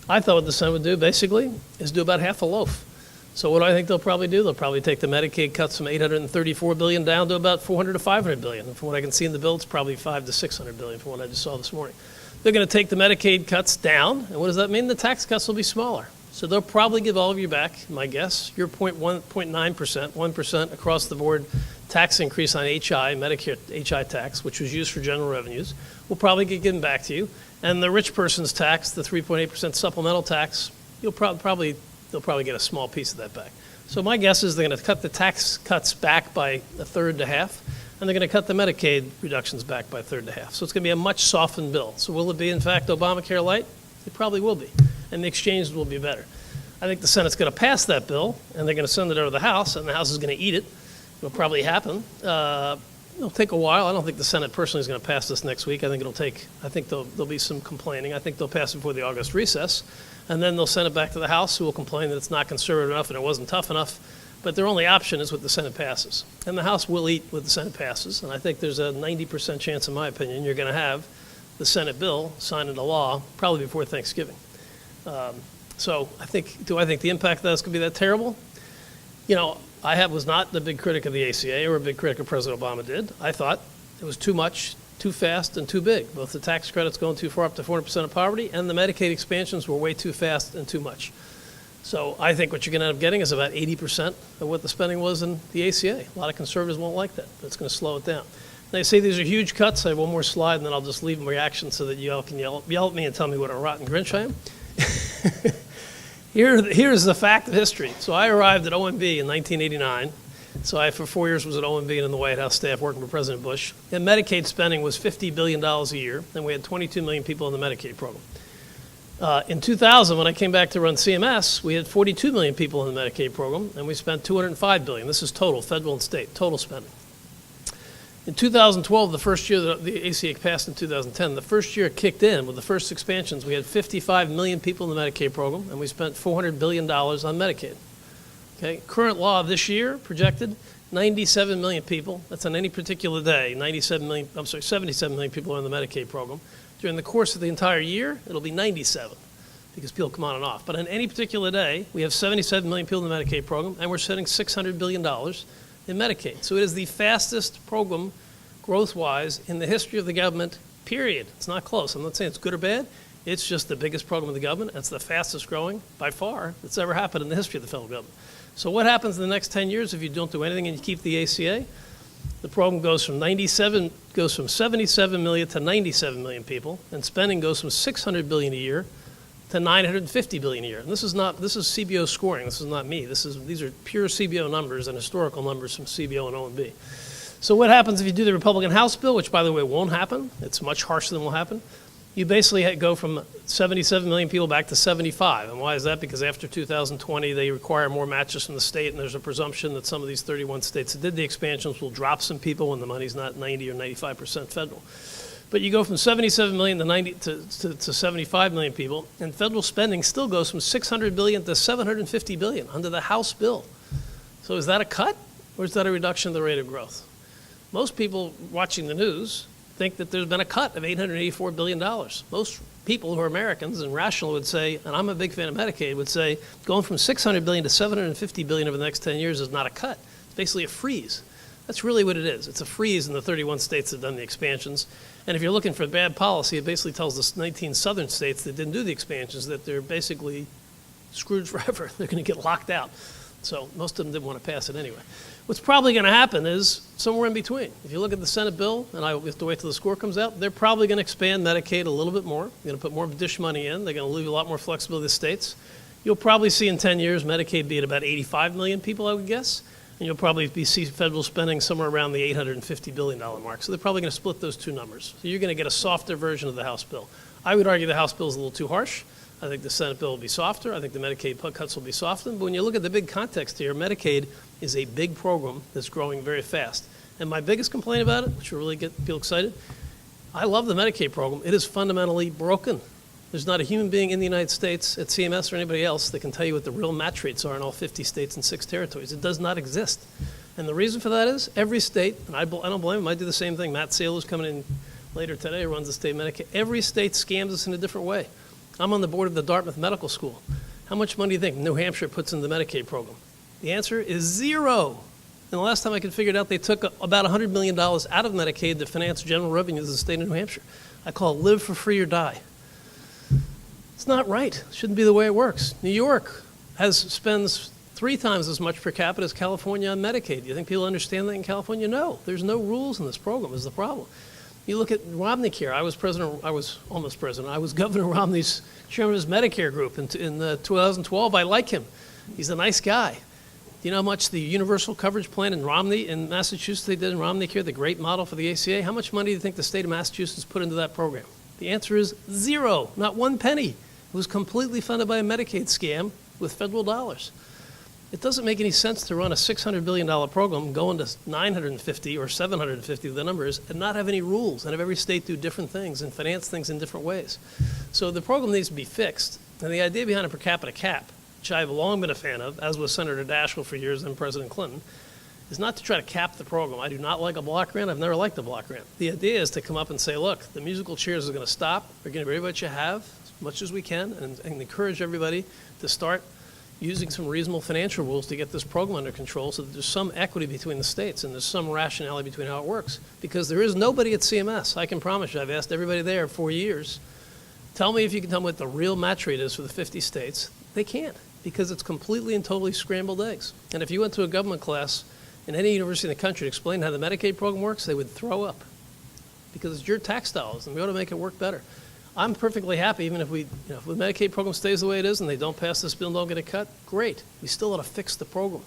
I thought what the Senate would do, basically, is do about half a loaf. So what do I think they'll probably do? They'll probably take the Medicaid cuts from $834 billion down to about $400 to $500 billion. And from what I can see in the bill, it's probably $500 to $600 billion from what I just saw this morning. They're going to take the Medicaid cuts down, and what does that mean? The tax cuts will be smaller. So they'll probably give all of you back, my guess, your 0.9%, 1% across the board tax increase on HI, Medicare HI tax, which was used for general revenues, will probably get given back to you. And the rich person's tax, the 3.8% supplemental tax, they'll probably get a small piece of that back. So my guess is they're going to cut the tax cuts back by a third to half, and they're going to cut the Medicaid reductions back by a third to half. So it's going to be a much softened bill. So will it be, in fact, Obamacare light? It probably will be, and the exchanges will be better. I think the Senate's going to pass that bill, and they're going to send it over to the House, and the House is going to eat it. It'll probably happen. It'll take a while. I don't think the Senate personally is going to pass this next week. I think there'll be some complaining. I think they'll pass it before the August recess, and then they'll send it back to the House, who will complain that it's not conservative enough and it wasn't tough enough. But their only option is what the Senate passes. And the House will eat what the Senate passes, and I think there's a 90% chance, in my opinion, you're going to have the Senate bill signed into law probably before Thanksgiving. So do I think the impact of that is going to be that terrible? You know, was not the big critic of the ACA or a big critic of President Obama did. I thought it was too much, too fast, and too big. Both the tax credits going too far up to 400% of poverty and the Medicaid expansions were way too fast and too much. So I think what you're going to end up getting is about 80% of what the spending was in the ACA. A lot of conservatives won't like that, but it's going to slow it down. They say these are huge cuts. I have one more slide, and then I'll just leave them reaction so that you all can yell at me and tell me what a rotten Grinch I am. Here's the fact of history. So I arrived at OMB in 1989. So I, for 4 years, was at OMB and in the White House staff working for President Bush. And Medicaid spending was $50 billion a year, and we had 22 million people in the Medicaid program. In 2000, when I came back to run CMS, we had 42 million people in the Medicaid program, and we spent $205 billion. This is total, federal and state, total spending. In 2012, the first year that the ACA passed in 2010, the first year it kicked in with the first expansions, we had 55 million people in the Medicaid program, and we spent $400 billion on Medicaid. Okay, current law of this year projected 97 million people. That's on any particular day. 77 million people are in the Medicaid program. During the course of the entire year, it'll be 97 because people come on and off. But on any particular day, we have 77 million people in the Medicaid program, and we're spending $600 billion in Medicaid. So it is the fastest program growth-wise in the history of the government, period. It's not close. I'm not saying it's good or bad. It's just the biggest program of the government. It's the fastest growing, by far, that's ever happened in the history of the federal government. So what happens in the next 10 years if you don't do anything and you keep the ACA? The program goes from 77 million to 97 million people, and spending goes from $600 billion a year to $950 billion a year. And this is CBO scoring. This is not me. These are pure CBO numbers and historical numbers from CBO and OMB. So what happens if you do the Republican House bill, which, by the way, won't happen? It's much harsher than will happen. You basically go from 77 million people back to 75. And why is that? Because after 2020, they require more matches from the state, and there's a presumption that some of these 31 states that did the expansions will drop some people when the money's not 90 or 95% federal. But you go from 77 million to 75 million people, and federal spending still goes from 600 billion to 750 billion under the House bill. So is that a cut, or is that a reduction of the rate of growth? Most people watching the news think that there's been a cut of $884 billion. Most people who are Americans and rational would say, and I'm a big fan of Medicaid, would say going from $600 billion to $750 billion over the next 10 years is not a cut. It's basically a freeze. That's really what it is. It's a freeze in the 31 states that have done the expansions. And if you're looking for bad policy, it basically tells the 19 southern states that didn't do the expansions that they're basically screwed forever. They're going to get locked out. So most of them didn't want to pass it anyway. What's probably going to happen is somewhere in between. If you look at the Senate bill, and I have to wait till the score comes out, they're probably going to expand Medicaid a little bit more. They're going to put more dish money in. They're going to leave a lot more flexibility to states. You'll probably see in 10 years Medicaid be at about 85 million people, I would guess. And you'll probably see federal spending somewhere around the $850 billion mark. So they're probably going to split those two numbers. So you're going to get a softer version of the House bill. I would argue the House bill is a little too harsh. I think the Senate bill will be softer. I think the Medicaid cuts will be softened. But when you look at the big context here, Medicaid is a big program that's growing very fast. And my biggest complaint about it, which will really get people excited, I love the Medicaid program. It is fundamentally broken. There's not a human being in the United States at CMS or anybody else that can tell you what the real match rates are in all 50 states and 6 territories. It does not exist. And the reason for that is every state, and I don't blame them, I do the same thing. Matt Saylor's coming in later today, runs the state Medicaid. Every state scams us in a different way. I'm on the board of the Dartmouth Medical School. How much money do you think New Hampshire puts in the Medicaid program? The answer is zero. And the last time I could figure it out, they took about $100 million out of Medicaid to finance general revenues of the state of New Hampshire. I call it live for free or die. It's not right. It shouldn't be the way it works. New York spends 3 times as much per capita as California on Medicaid. Do you think people understand that in California? No. There's no rules in this program is the problem. You look at Romney Care. I was almost president. I was Governor Romney's chairman of his Medicare group in 2012. I like him. He's a nice guy. Do you know how much the universal coverage plan in Romney in Massachusetts they did in Romney Care, the great model for the ACA? How much money do you think the state of Massachusetts put into that program? The answer is zero, not 1 penny. It was completely funded by a Medicaid scam with federal dollars. It doesn't make any sense to run a $600 billion program, go into 950 or 750, the number is, and not have any rules, and have every state do different things and finance things in different ways. So the program needs to be fixed. And the idea behind a per capita cap, which I've long been a fan of, as was Senator Daschle for years and President Clinton, is not to try to cap the program. I do not like a block grant. I've never liked a block grant. The idea is to come up and say, look, the musical chairs are going to stop. We're going to be what you have, much as we can and encourage everybody to start using some reasonable financial rules to get this program under control so that there's some equity between the states and there's some rationality between how it works. Because there is nobody at CMS, I can promise you, I've asked everybody there for years, tell me if you can tell me what the real match rate is for the 50 states. They can't, because it's completely and totally scrambled eggs. And if you went to a government class in any university in the country to explain how the Medicaid program works, they would throw up. Because it's your tax dollars, and we ought to make it work better. I'm perfectly happy, even if if the Medicaid program stays the way it is and they don't pass this bill and don't get a cut, great. We still ought to fix the program.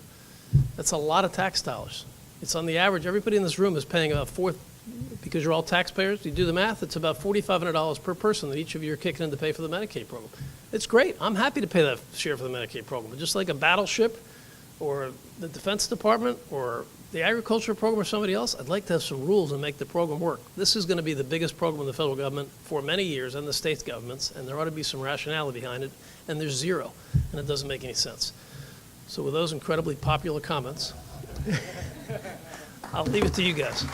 That's a lot of tax dollars. It's on the average, everybody in this room is paying about because you're all taxpayers, you do the math, it's about $4,500 per person that each of you are kicking in to pay for the Medicaid program. It's great. I'm happy to pay that share for the Medicaid program. But just like a battleship or the Defense Department or the agriculture program or somebody else, I'd like to have some rules and make the program work. This is going to be the biggest program in the federal government for many years, and the state governments, and there ought to be some rationality behind it, and there's zero, and it doesn't make any sense. So with those incredibly popular comments, I'll leave it to you guys.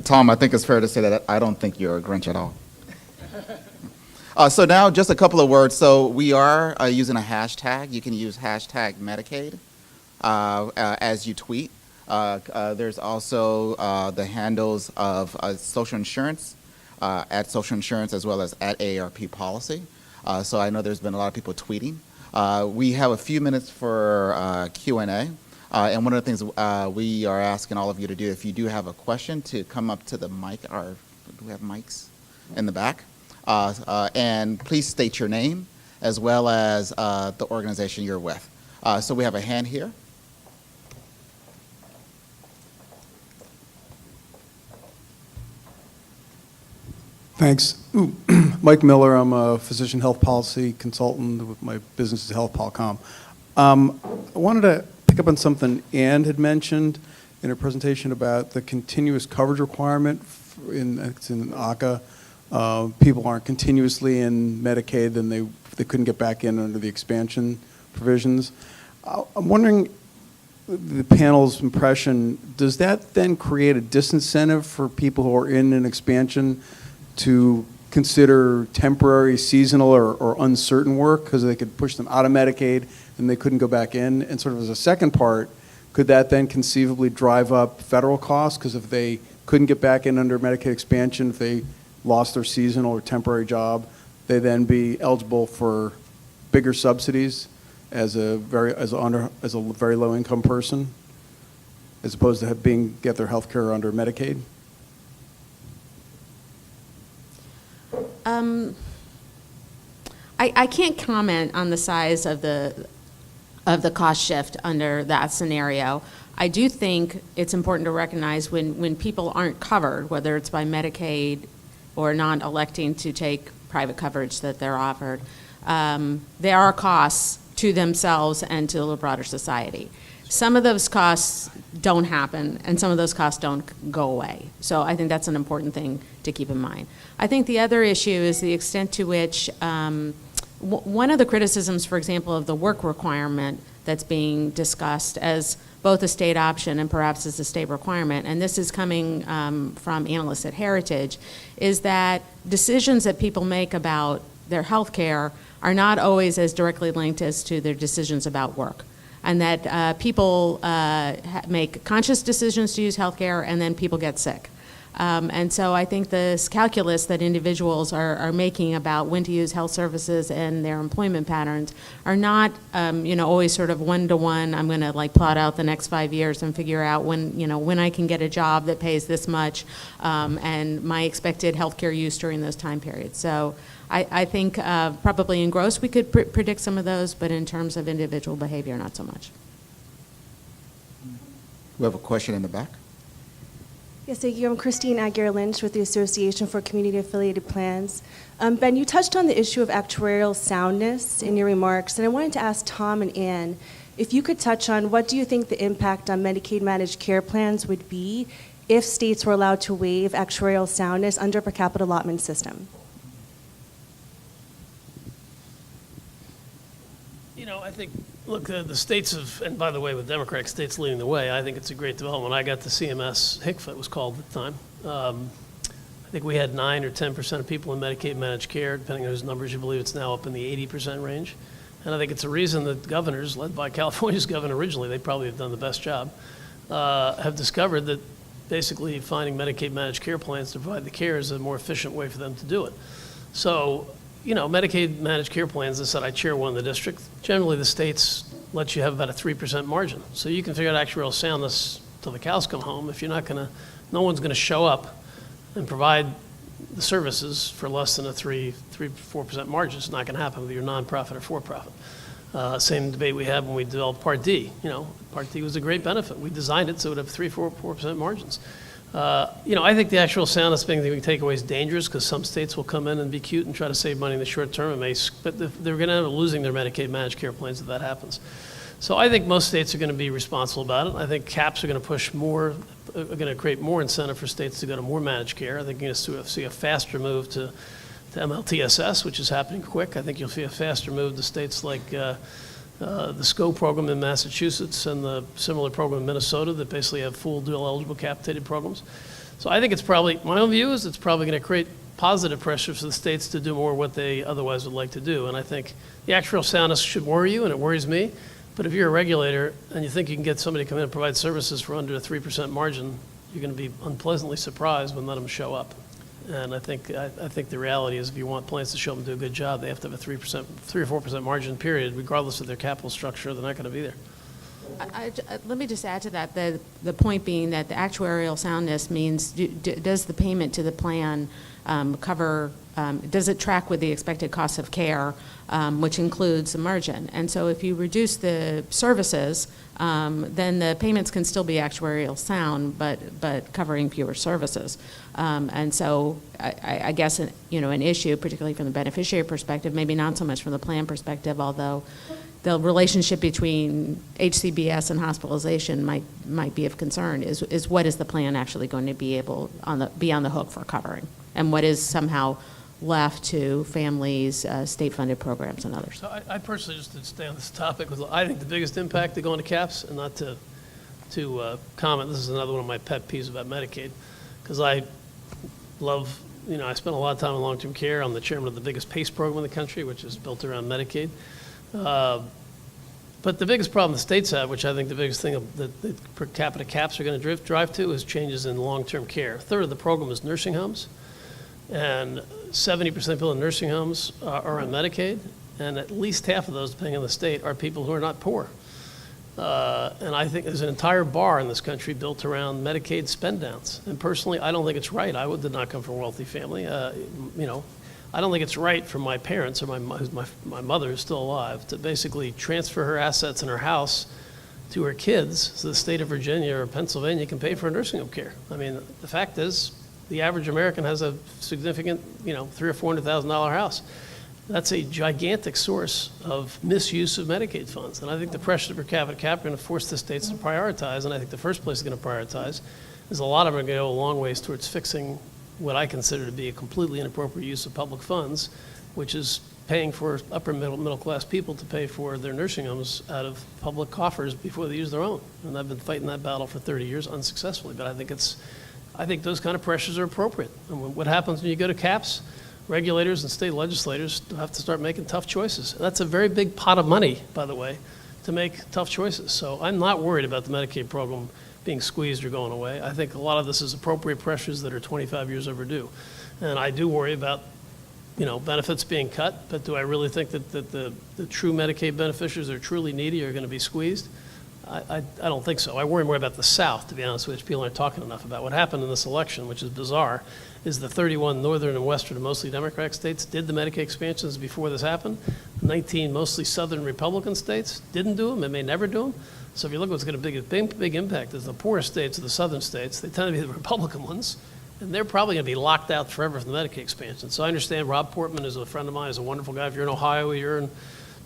Tom, I think it's fair to say that I don't think you're a Grinch at all. So now just a couple of words. So we are using a hashtag. You can use hashtag Medicaid as you tweet. There's also the handles of social insurance, at social insurance, as well as at AARP policy. So I know there's been a lot of people tweeting. We have a few minutes for Q&A. And one of the things we are asking all of you to do, if you do have a question, to come up to the mic. Do we have mics in the back? And please state your name as well as the organization you're with. So we have a hand here. Thanks. Mike Miller, I'm a physician health policy consultant with my business is Health.com. I wanted to pick up on something Ann had mentioned in her presentation about the continuous coverage requirement it's in ACA. People aren't continuously in Medicaid, then they couldn't get back in under the expansion provisions. I'm wondering, the panel's impression, does that then create a disincentive for people who are in an expansion to consider temporary, seasonal, or uncertain work because they could push them out of Medicaid and they couldn't go back in? And sort of as a second part, could that then conceivably drive up federal costs? Because if they couldn't get back in under Medicaid expansion, if they lost their seasonal or temporary job, they then be eligible for bigger subsidies as a very low income person, as opposed to get their health care under Medicaid? I can't comment on the size of the cost shift under that scenario. I do think it's important to recognize when people aren't covered, whether it's by Medicaid or not electing to take private coverage that they're offered, there are costs to themselves and to the broader society. Some of those costs don't happen, and some of those costs don't go away. So I think that's an important thing to keep in mind. I think the other issue is the extent to which one of the criticisms, for example, of the work requirement that's being discussed as both a state option and perhaps as a state requirement, and this is coming from analysts at Heritage, is that decisions that people make about their health care are not always as directly linked as to their decisions about work. And that people make conscious decisions to use health care, and then people get sick. And so I think this calculus that individuals are making about when to use health services and their employment patterns are not, always sort of one-to-one. I'm going to plot out the next 5 years and figure out when I can get a job that pays this much, and my expected health care use during those time periods. So I think probably in gross we could predict some of those, but in terms of individual behavior, not so much. We have a question in the back. Yes, thank you. I'm Christine Aguirre-Lynch with the Association for Community Affiliated Plans. Ben, you touched on the issue of actuarial soundness in your remarks, and I wanted to ask Tom and Ann if you could touch on what do you think the impact on Medicaid managed care plans would be if states were allowed to waive actuarial soundness under a per capita allotment system? I think Look, the states have, and by the way, with Democratic states leading the way, I think it's a great development. I got the CMS, HICFA it was called at the time. I think we had 9 or 10% of people in Medicaid managed care, depending on whose numbers you believe. It's now up in the 80% range. And I think it's a reason that governors, led by California's governor originally, they probably have done the best job, have discovered that basically finding Medicaid managed care plans to provide the care is a more efficient way for them to do it. So, you know, Medicaid managed care plans, as I said, I chair one in the district. Generally, the states let you have about a 3% margin. So you can figure out actuarial soundness till the cows come home. If you're not going to, no one's going to show up and provide the services for less than a 4% margin. It's not going to happen whether you're nonprofit or for-profit. Same debate we had when we developed Part D. You know, Part D was a great benefit. We designed it so it would have 3-4% margins. You know, I think the actual soundness thing that we take away is dangerous because some states will come in and be cute and try to save money in the short term, but they're going to end up losing their Medicaid managed care plans if that happens. So I think most states are going to be responsible about it. I think caps are going to push more, are going to create more incentive for states to go to more managed care. I think you're going to see a faster move to MLTSS, which is happening quick. I think you'll see a faster move to states like the Stowe program in Massachusetts and the similar program in Minnesota that basically have full dual eligible capitated programs. So I think it's probably, my own view is it's probably going to create positive pressure for the states to do more what they otherwise would like to do. And I think the actuarial soundness should worry you, and it worries me. But if you're a regulator and you think you can get somebody to come in and provide services for under a 3% margin, you're going to be unpleasantly surprised when let them show up. And I think the reality is if you want plans to show up and do a good job, they have to have a 3 or 4% margin period, regardless of their capital structure. They're not going to be there. Let me just add to that, the point being that the actuarial soundness means, does the payment to the plan cover, does it track with the expected cost of care, which includes the margin? And so if you reduce the services, then the payments can still be actuarial sound, but covering fewer services. And so I guess, you know, an issue, particularly from the beneficiary perspective, maybe not so much from the plan perspective, although the relationship between HCBS and hospitalization might be of concern, is what is the plan actually going to be able be on the hook for covering, and what is somehow left to families, state-funded programs, and others. So I personally, just to stay on this topic, I think the biggest impact to going to caps, and not to comment, this is another one of my pet peeves about Medicaid, because I love, you know, I spent a lot of time in long-term care. I'm the chairman of the biggest PACE program in the country, which is built around Medicaid. But the biggest problem the states have, which I think the biggest thing that the per capita caps are going to drive to, is changes in long-term care. A third of the program is nursing homes, and 70% of people in nursing homes are on Medicaid, and at least half of those, depending on the state, are people who are not poor. And I think there's an entire bar in this country built around Medicaid spend downs. And personally, I don't think it's right. I did not come from a wealthy family. You know, I don't think it's right for my parents or my mother, who's still alive, to basically transfer her assets in her house to her kids so the state of Virginia or Pennsylvania can pay for nursing home care. I mean, the fact is, the average American has a significant, you know, $300,000 or $400,000 house. That's a gigantic source of misuse of Medicaid funds. And I think the pressure per capita cap are going to force the states to prioritize. And I think the first place they're going to prioritize is a lot of them are going to go a long ways towards fixing what I consider to be a completely inappropriate use of public funds, which is paying for upper middle class people to pay for their nursing homes out of public coffers before they use their own. And I've been fighting that battle for 30 years unsuccessfully. But I think those kind of pressures are appropriate. And what happens when you go to caps? Regulators and state legislators have to start making tough choices. And that's a very big pot of money, by the way, to make tough choices. So I'm not worried about the Medicaid program being squeezed or going away. I think a lot of this is appropriate pressures that are 25 years overdue. And I do worry about, you know, benefits being cut, but do I really think that the true Medicaid beneficiaries that are truly needy are going to be squeezed? I don't think so. I worry more about the South, to be honest with you. People aren't talking enough about what happened in this election, which is bizarre, is the 31 northern and western and mostly Democratic states did the Medicaid expansions before this happened. 19 mostly southern Republican states didn't do them and may never do them. So if you look at what's going to be a big impact is the poorest states are the southern states. They tend to be the Republican ones, and they're probably going to be locked out forever from the Medicaid expansion. So I understand Rob Portman is a friend of mine, is a wonderful guy. If you're in Ohio, you're in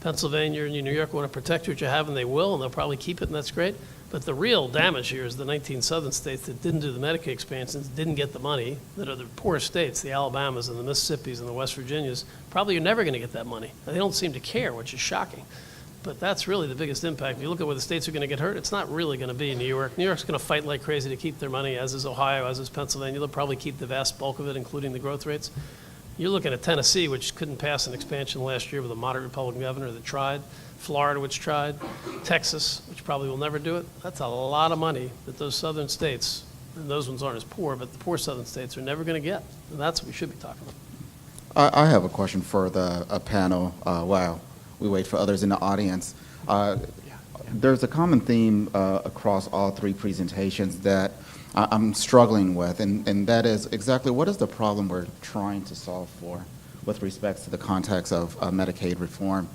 Pennsylvania and New York want to protect what you have, and they will, and they'll probably keep it, and that's great. But the real damage here is the 19 southern states that didn't do the Medicaid expansions, didn't get the money, that are the poorest states, the Alabamas and the Mississippis and the West Virginias. Probably you're never going to get that money. And they don't seem to care, which is shocking. But that's really the biggest impact. If you look at where the states are going to get hurt, it's not really going to be New York. New York's going to fight like crazy to keep their money, as is Ohio, as is Pennsylvania. They'll probably keep the vast bulk of it, including the growth rates. You're looking at Tennessee, which couldn't pass an expansion last year with a moderate Republican governor that tried. Florida, which tried. Texas, which probably will never do it. That's a lot of money that those southern states, and those ones aren't as poor, but the poor southern states are never going to get. And that's what we should be talking about. I have a question for the panel while we wait for others in the audience. There's a common theme across all three presentations that I'm struggling with, and that is exactly what is the problem we're trying to solve for with respect to the context of Medicaid reform.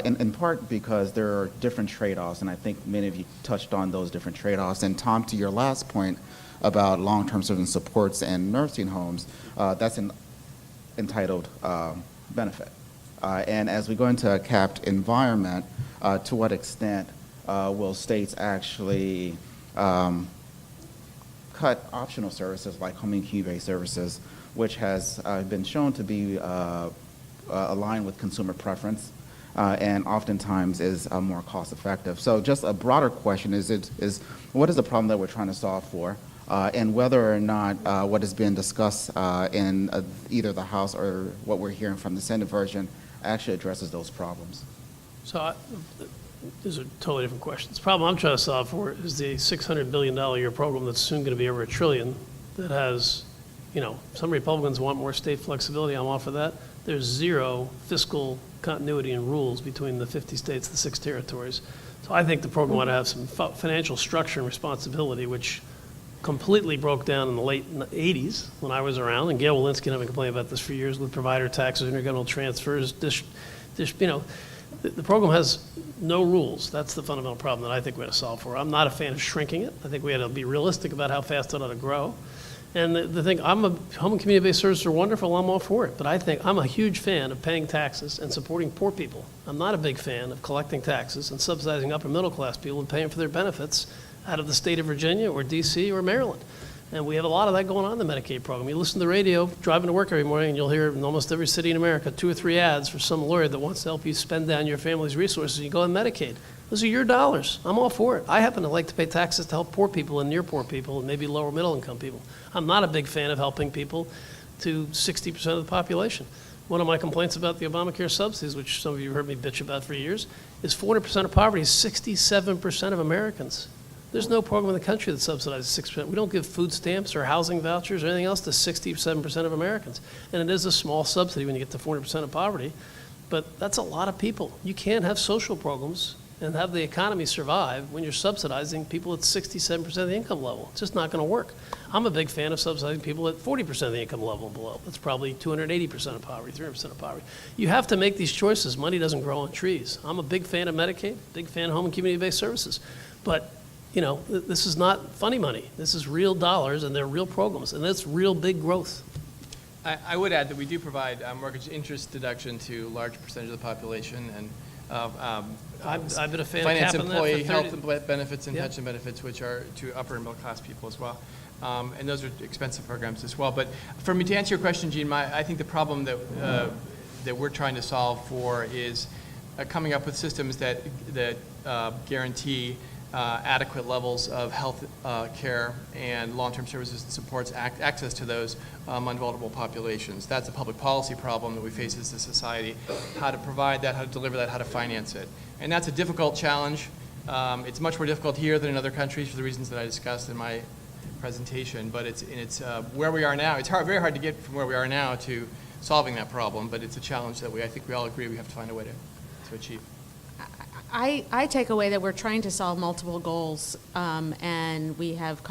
In part because there are different trade-offs, and I think many of you touched on those different trade-offs. And Tom, to your last point about long-term service supports and nursing homes, that's an entitled benefit. And as we go into a capped environment, to what extent will states actually cut optional services like home and community-based services, which has been shown to be aligned with consumer preference and oftentimes is more cost-effective. So just a broader question is what is the problem that we're trying to solve for? And whether or not what is being discussed in either the House or what we're hearing from the Senate version actually addresses those problems. So these are totally different questions. The problem I'm trying to solve for is the $600 billion a year program that's soon going to be over $1 trillion that has, some Republicans want more state flexibility. I'm all for that. There's zero fiscal continuity and rules between the 50 states, the 6 territories. So I think the program ought to have some financial structure and responsibility, which completely broke down in the late 80s when I was around, and Gail Walensky and I have been complaining about this for years with provider taxes, intergovernmental transfers. The program has no rules. That's the fundamental problem that I think we have to solve for. I'm not a fan of shrinking it. I think we had to be realistic about how fast it ought to grow. And the thing, home and community-based services are wonderful. I'm all for it. But I think I'm a huge fan of paying taxes and supporting poor people. I'm not a big fan of collecting taxes and subsidizing upper middle class people and paying for their benefits out of the state of Virginia or D.C. or Maryland. And we have a lot of that going on in the Medicaid program. You listen to the radio, driving to work every morning, and you'll hear in almost every city in America 2 or 3 ads for some lawyer that wants to help you spend down your family's resources. You go on Medicaid. Those are your dollars. I'm all for it. I happen to like to pay taxes to help poor people and near poor people and maybe lower middle income people. I'm not a big fan of helping people to 60% of the population. One of my complaints about the Obamacare subsidies, which some of you heard me bitch about for years, is 400% of poverty is 67% of Americans. There's no program in the country that subsidizes 6%. We don't give food stamps or housing vouchers or anything else to 67% of Americans. And it is a small subsidy when you get to 400% of poverty, but that's a lot of people. You can't have social programs and have the economy survive when you're subsidizing people at 67% of the income level. It's just not going to work. I'm a big fan of subsidizing people at 40% of the income level and below. That's probably 280% of poverty, 300% of poverty. You have to make these choices. Money doesn't grow on trees. I'm a big fan of Medicaid, big fan of home and community-based services. But this is not funny money. This is real dollars, and they're real programs, and that's real big growth. I would add that we do provide mortgage interest deduction to a large percentage of the population, and I've been a fan finance of capping employee that for 30. health benefits and Yeah. pension benefits, which are to upper and middle class people as well. And those are expensive programs as well. But for me, to answer your question, Gene, I think the problem that we're trying to solve for is coming up with systems that guarantee adequate levels of health care and long-term services and supports access to those on vulnerable populations. That's a public policy problem that we face as a society, how to provide that, how to deliver that, how to finance it. And that's a difficult challenge. It's much more difficult here than in other countries for the reasons that I discussed in my presentation, but it's where we are now. It's very hard to get from where we are now to solving that problem, but it's a challenge that I think we all agree we have to find a way to achieve. I take away that we're trying to solve multiple goals, and we have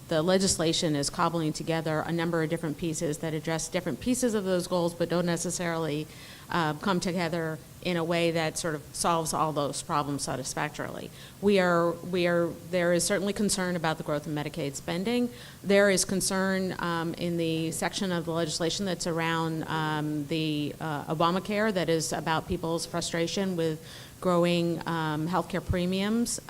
the legislation is cobbling together a number of different pieces that address different pieces of those goals, but don't necessarily come together in a way that sort of solves all those problems satisfactorily. There is certainly concern about the growth of Medicaid spending. There is concern in the section of the legislation that's around the Obamacare that is about people's frustration with growing healthcare premiums,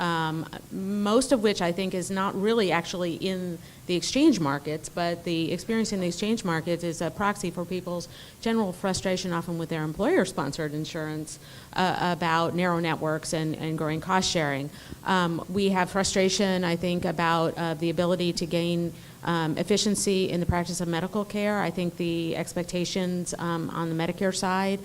most of which I think is not really actually in the exchange markets, but the experience in the exchange markets is a proxy for people's general frustration often with their employer-sponsored insurance concerns about narrow networks and growing cost sharing. We have frustration, I think, about the ability to gain efficiency in the practice of medical care. I think the expectations on the Medicare side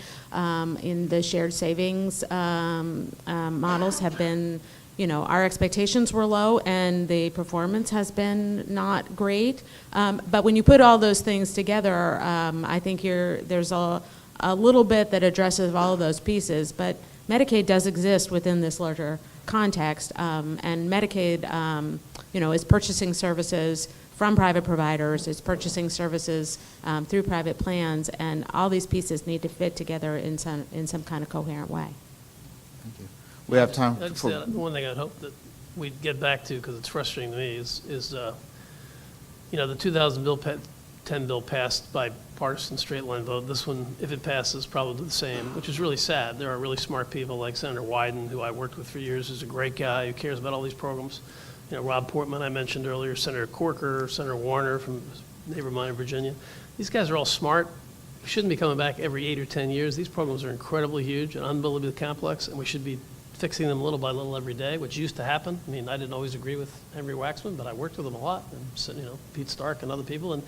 in the shared savings models have been, our expectations were low and the performance has been not great. But when you put all those things together, I think there's a little bit that addresses all of those pieces. But Medicaid does exist within this larger context, and Medicaid, is purchasing services from private providers, it's purchasing services through private plans, and all these pieces need to fit together in some kind of coherent way. Thank you. We have time I'd for... say one thing I'd hope that we'd get back to, because it's frustrating to me, is the 2010 bill passed by partisan straight line vote. This one, if it passes, probably the same, which is really sad. There are really smart people like Senator Wyden, who I worked with for years, who's a great guy who cares about all these programs. Rob Portman, I mentioned earlier, Senator Corker, Senator Warner from neighbor of mine in Virginia. These guys are all smart. We shouldn't be coming back every 8 or 10 years. These programs are incredibly huge and unbelievably complex, and we should be fixing them little by little every day, which used to happen. I mean, I didn't always agree with Henry Waxman, but I worked with him a lot, and Pete Stark and other people. And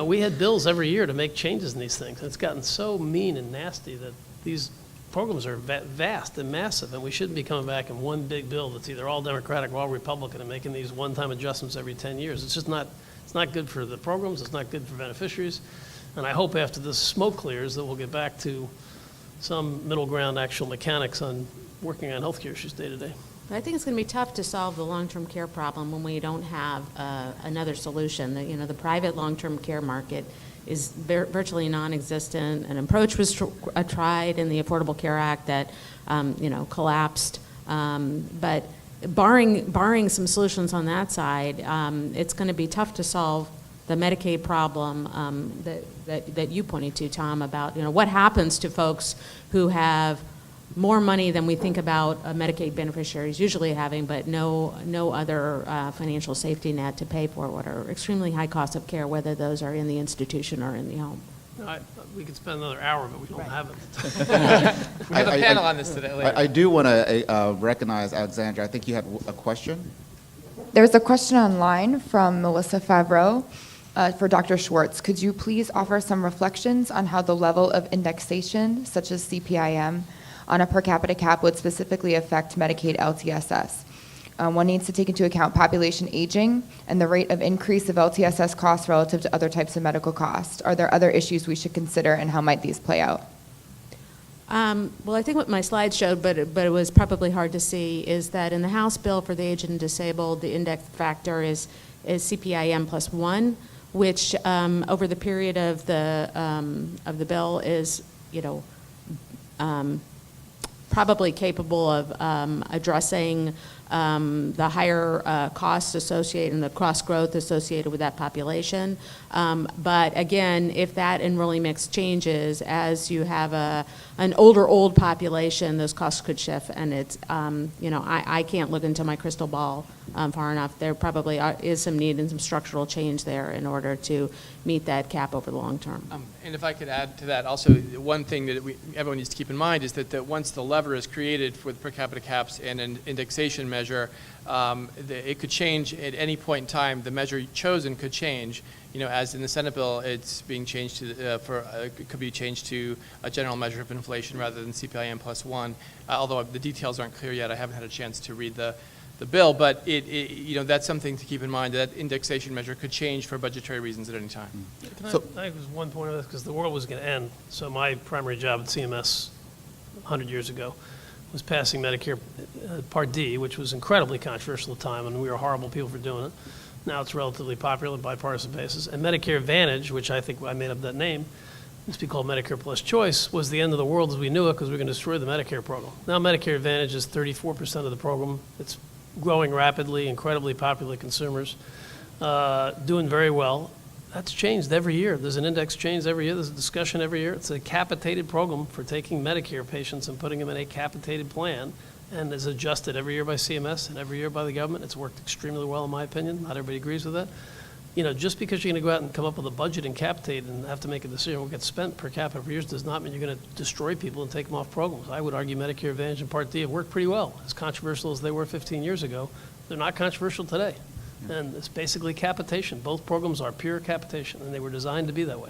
we had bills every year to make changes in these things. And it's gotten so mean and nasty that these programs are vast and massive, and we shouldn't be coming back in one big bill that's either all Democratic or all Republican and making these one-time adjustments every 10 years. It's just not, it's not good for the programs, it's not good for beneficiaries, and I hope after this smoke clears that we'll get back to some middle ground actual mechanics on working on healthcare issues day to day. But I think it's going to be tough to solve the long-term care problem when we don't have another solution. The private long-term care market is virtually non-existent. An approach was tried in the Affordable Care Act that, collapsed. But barring some solutions on that side, it's going to be tough to solve the Medicaid problem that you pointed to, Tom, about what happens to folks who have more money than we think about Medicaid beneficiaries usually having, but no other financial safety net to pay for what are extremely high costs of care, whether those are in the institution or in the home. We could spend another hour, but we don't have it. We have a panel on this today later. I do want to recognize Alexandra. I think you had a question. There's a question online from Melissa Favreau for Dr. Schwartz. Could you please offer some reflections on how the level of indexation, such as CPIM, on a per capita cap would specifically affect Medicaid LTSS? One needs to take into account population aging and the rate of increase of LTSS costs relative to other types of medical costs. Are there other issues we should consider, and how might these play out? Well, I think what my slides showed, but it was probably hard to see, is that in the House bill for the aged and disabled, the index factor is CPIM plus 1, which over the period of the bill is, probably capable of addressing the higher costs associated and the cost growth associated with that population. But again, if that enrollee mix changes as you have an old population, those costs could shift. And it's, I can't look into my crystal ball far enough. There probably is some need and some structural change there in order to meet that cap over the long term. And if I could add to that, also one thing that everyone needs to keep in mind is that once the lever is created with per capita caps and an indexation measure, it could change at any point in time. The measure chosen could change. As in the Senate bill, it's being changed to it could be changed to a general measure of inflation rather than CPIM plus 1. Although the details aren't clear yet, I haven't had a chance to read the bill, but that's something to keep in mind. That indexation measure could change for budgetary reasons at any time. Can I was one point of this, because the world was going to end. So my primary job at CMS 100 years ago was passing Medicare Part D, which was incredibly controversial at the time, and we were horrible people for doing it. Now it's relatively popular on a bipartisan basis. And Medicare Advantage, which I think I made up that name, used to be called Medicare Plus Choice, was the end of the world as we knew it, because we were going to destroy the Medicare program. Now Medicare Advantage is 34% of the program. It's growing rapidly, incredibly popular with consumers, doing very well. That's changed every year. There's an index change every year. There's a discussion every year. It's a capitated program for taking Medicare patients and putting them in a capitated plan, and is adjusted every year by CMS and every year by the government. It's worked extremely well, in my opinion. Not everybody agrees with that. just because you're going to go out and come up with a budget and capitate and have to make a decision what gets spent per capita per year does not mean you're going to destroy people and take them off programs. I would argue Medicare Advantage and Part D have worked pretty well. As controversial as they were 15 years ago, they're not controversial today. And it's basically capitation. Both programs are pure capitation, and they were designed to be that way.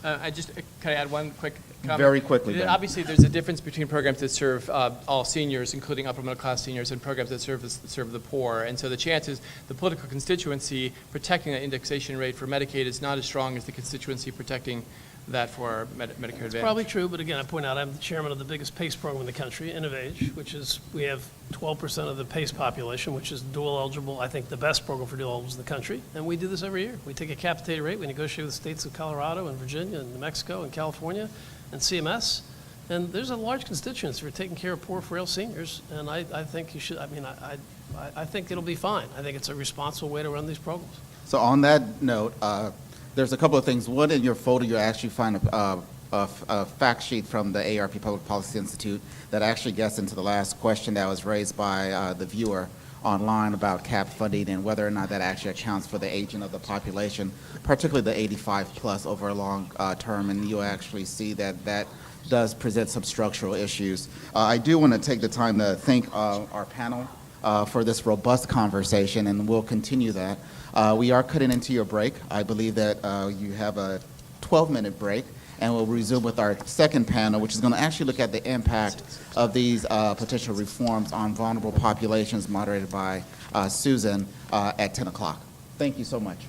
Can I add one quick comment? Very quickly, Ben. Obviously, there's a difference between programs that serve all seniors, including upper middle class seniors, and programs that serve the poor. And so the chances, the political constituency protecting that indexation rate for Medicaid is not as strong as the constituency protecting that for Medicare Advantage. Probably true, but again, I point out I'm the chairman of the biggest PACE program in the country, InnovAge, which is, we have 12% of the PACE population, which is dual eligible, I think the best program for dual eligibles in the country, and we do this every year. We take a capitated rate, we negotiate with the states of Colorado and Virginia and New Mexico and California and CMS, and there's a large constituency for taking care of poor, frail seniors, and I think you should, I think it'll be fine. I think it's a responsible way to run these programs. So on that note, there's a couple of things. One, in your folder, you actually find a fact sheet from the AARP Public Policy Institute that actually gets into the last question that was raised by the viewer online about cap funding and whether or not that actually accounts for the aging of the population, particularly the 85 plus over a long term. And you'll actually see that that does present some structural issues. I do want to take the time to thank our panel for this robust conversation, and we'll continue that. We are cutting into your break. I believe that you have a 12-minute break, and we'll resume with our second panel, which is going to actually look at the impact of these potential reforms on vulnerable populations, moderated by Susan at 10 o'clock. Thank you so much.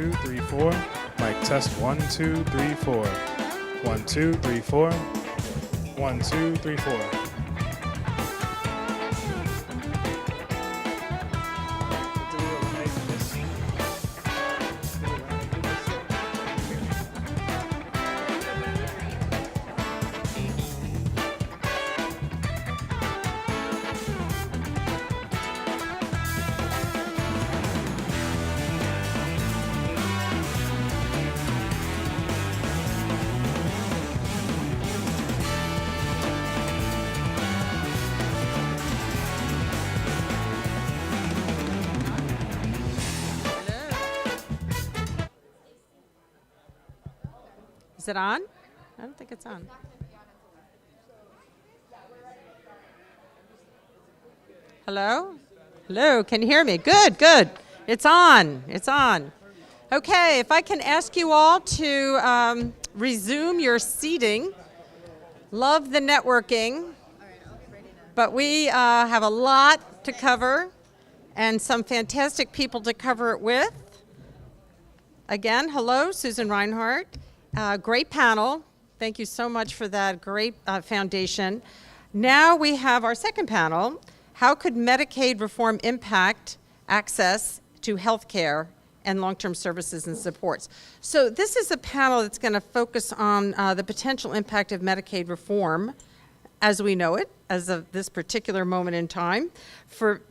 2, 3, 4. Mic test 1, 2, 3, 4. 1, 2, 3, 4. 1, 2, 3, 4. Is it on? I don't think it's on. Hello? Hello, can you hear me? Good, good. It's on, it's on. Okay, if I can ask you all to resume your seating. Love the networking, but we have a lot to cover and some fantastic people to cover it with. Again, hello, Susan Reinhardt. Great panel. Thank you so much for that great foundation. Now we have our second panel. How could Medicaid reform impact access to health care and long-term services and supports? So this is a panel that's going to focus on the potential impact of Medicaid reform as we know it, as of this particular moment in time, for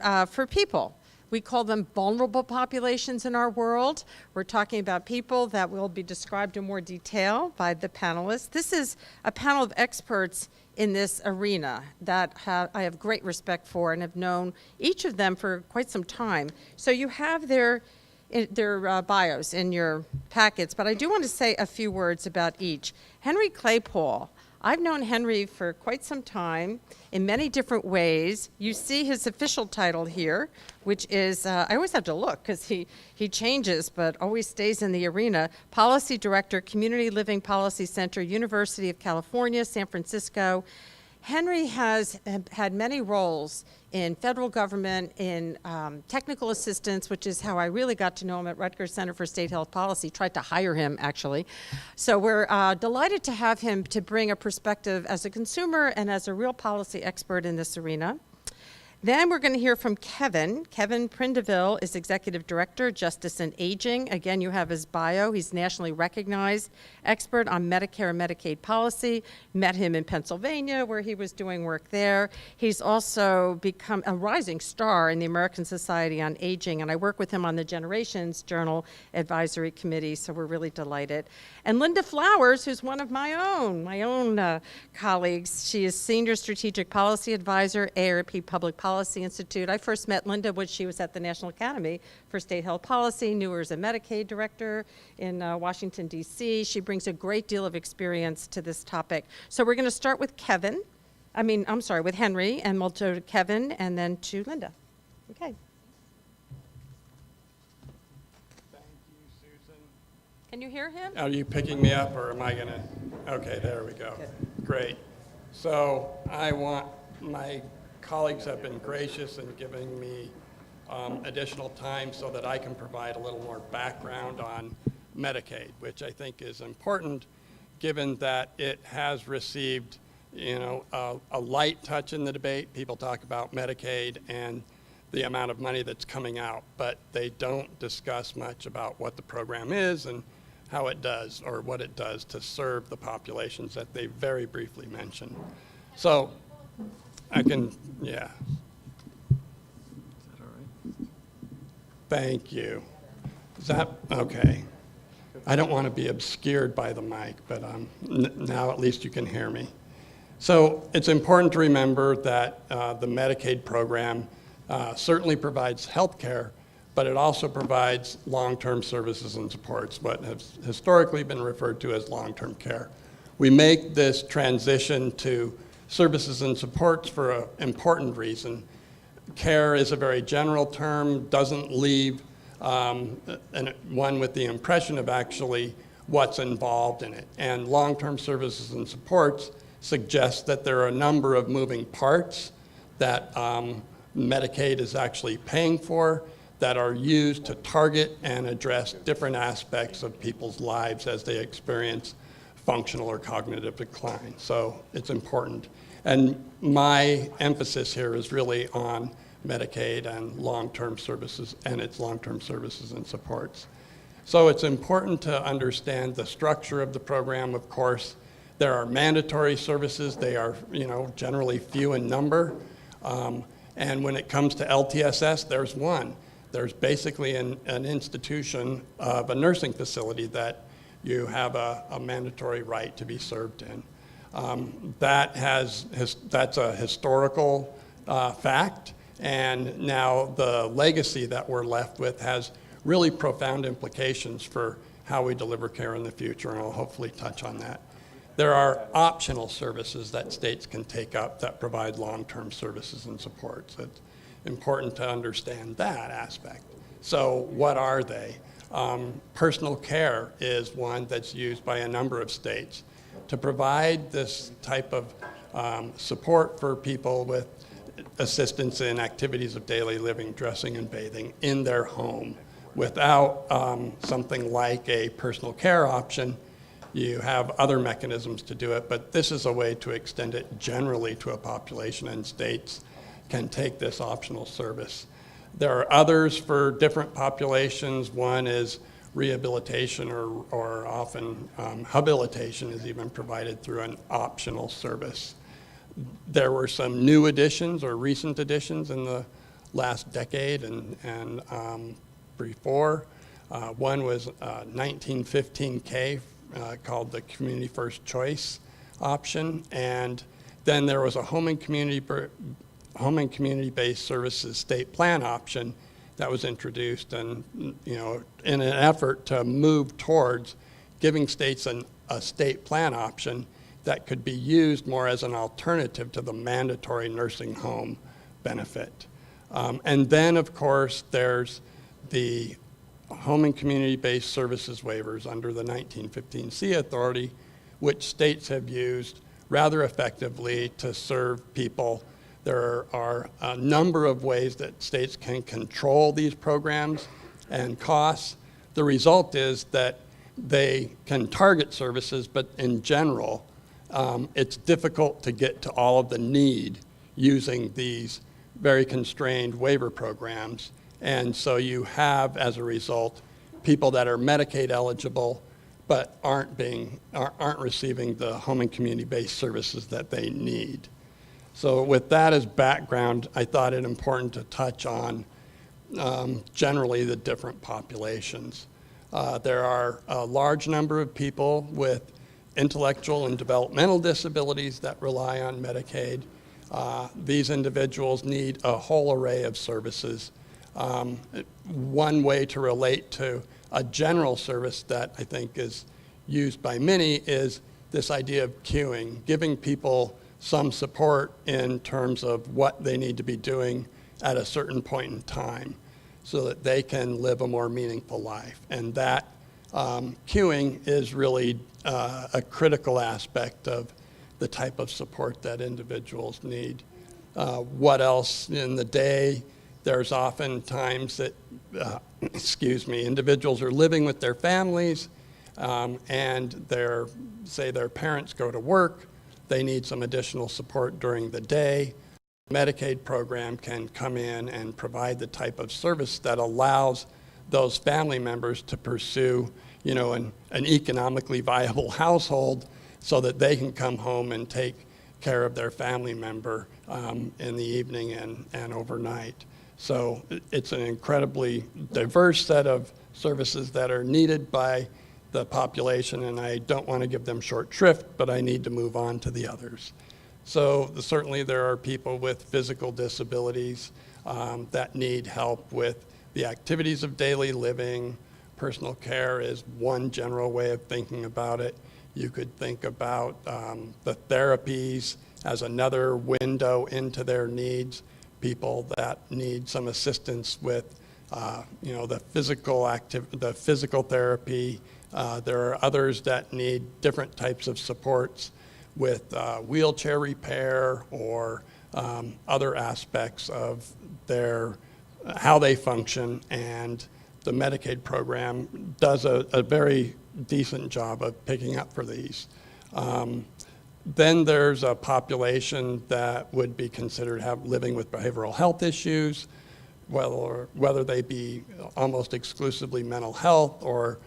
people. We call them vulnerable populations in our world. We're talking about people that will be described in more detail by the panelists. This is a panel of experts in this arena that I have great respect for and have known each of them for quite some time. So you have their bios in your packets, but I do want to say a few words about each. Henry Claypool. I've known Henry for quite some time in many different ways. You see his official title here, which is, I always have to look because he changes, but always stays in the arena. Policy Director, Community Living Policy Center, University of California, San Francisco. Henry has had many roles in federal government, in technical assistance, which is how I really got to know him at Rutgers Center for State Health Policy, tried to hire him, actually. So we're delighted to have him to bring a perspective as a consumer and as a real policy expert in this arena. Then we're going to hear from Kevin. Kevin Prindiville is Executive Director, Justice and Aging. Again, you have his bio. He's nationally recognized expert on Medicare and Medicaid policy. Met him in Pennsylvania, where he was doing work there. He's also become a rising star in the American Society on Aging, and I work with him on the Generations Journal Advisory Committee, so we're really delighted. And Linda Flowers, who's one of my own colleagues. She is Senior Strategic Policy Advisor, AARP Public Policy Institute. I first met Linda when she was at the National Academy for State Health Policy, knew her as a Medicaid director in Washington, D.C. She brings a great deal of experience to this topic. So we're going to start with with Henry, and we'll go to Kevin and then to Linda. Okay. Thank you, Susan. Can you hear him? Are you picking me up, or am I going to? Okay, there we go. Good. Great. So my colleagues have been gracious in giving me additional time so that I can provide a little more background on Medicaid, which I think is important given that it has received, a light touch in the debate. People talk about Medicaid and the amount of money that's coming out, but they don't discuss much about what the program is and how it does, or what it does to serve the populations that they very briefly mentioned. So I can, yeah. Is that all right? Thank you. Is that, okay. I don't want to be obscured by the mic, but now at least you can hear me. So it's important to remember that the Medicaid program certainly provides health care, but it also provides long-term services and supports, what has historically been referred to as long-term care. We make this transition to services and supports for an important reason. Care is a very general term, doesn't leave one with the impression of actually what's involved in it. And long-term services and supports suggest that there are a number of moving parts that Medicaid is actually paying for, that are used to target and address different aspects of people's lives as they experience functional or cognitive decline. So it's important. And my emphasis here is really on Medicaid and long-term services and its long-term services and supports. So it's important to understand the structure of the program. Of course, there are mandatory services. They are, generally few in number. And when it comes to LTSS, there's one. There's basically an institution of a nursing facility that you have a mandatory right to be served in. That's a historical fact, and now the legacy that we're left with has really profound implications for how we deliver care in the future, and I'll hopefully touch on that. There are optional services that states can take up that provide long-term services and supports. It's important to understand that aspect. So what are they? Personal care is one that's used by a number of states to provide this type of support for people with assistance in activities of daily living, dressing and bathing in their home. Without something like a personal care option, you have other mechanisms to do it, but this is a way to extend it generally to a population, and states can take this optional service. There are others for different populations. One is rehabilitation, or often habilitation is even provided through an optional service. There were some new additions or recent additions in the last decade and before. One was 1915K called the Community First Choice option, and then there was a home and community-based services state plan option that was introduced, and in an effort to move towards giving states a state plan option that could be used more as an alternative to the mandatory nursing home benefit. And then, of course, there's the home and community-based services waivers under the 1915C authority, which states have used rather effectively to serve people. There are a number of ways that states can control these programs and costs. The result is that they can target services, but in general, it's difficult to get to all of the need using these very constrained waiver programs. And so you have, as a result, people that are Medicaid eligible but aren't receiving the home and community-based services that they need. So with that as background, I thought it important to touch on generally the different populations. There are a large number of people with intellectual and developmental disabilities that rely on Medicaid. These individuals need a whole array of services. One way to relate to a general service that I think is used by many is this idea of queuing, giving people some support in terms of what they need to be doing at a certain point in time so that they can live a more meaningful life. And that queuing is really a critical aspect of the type of support that individuals need. What else in the day? There's often times that, individuals are living with their families and say their parents go to work. They need some additional support during the day. The Medicaid program can come in and provide the type of service that allows those family members to pursue, an economically viable household so that they can come home and take care of their family member in the evening and overnight. So it's an incredibly diverse set of services that are needed by the population, and I don't want to give them short shrift, but I need to move on to the others. So certainly there are people with physical disabilities that need help with the activities of daily living. Personal care is one general way of thinking about it. You could think about the therapies as another window into their needs. People that need some assistance with, the physical therapy. There are others that need different types of supports with wheelchair repair or other aspects of their how they function, and the Medicaid program does a very decent job of picking up for these. Then there's a population that would be considered living with behavioral health issues, whether they be almost exclusively mental health or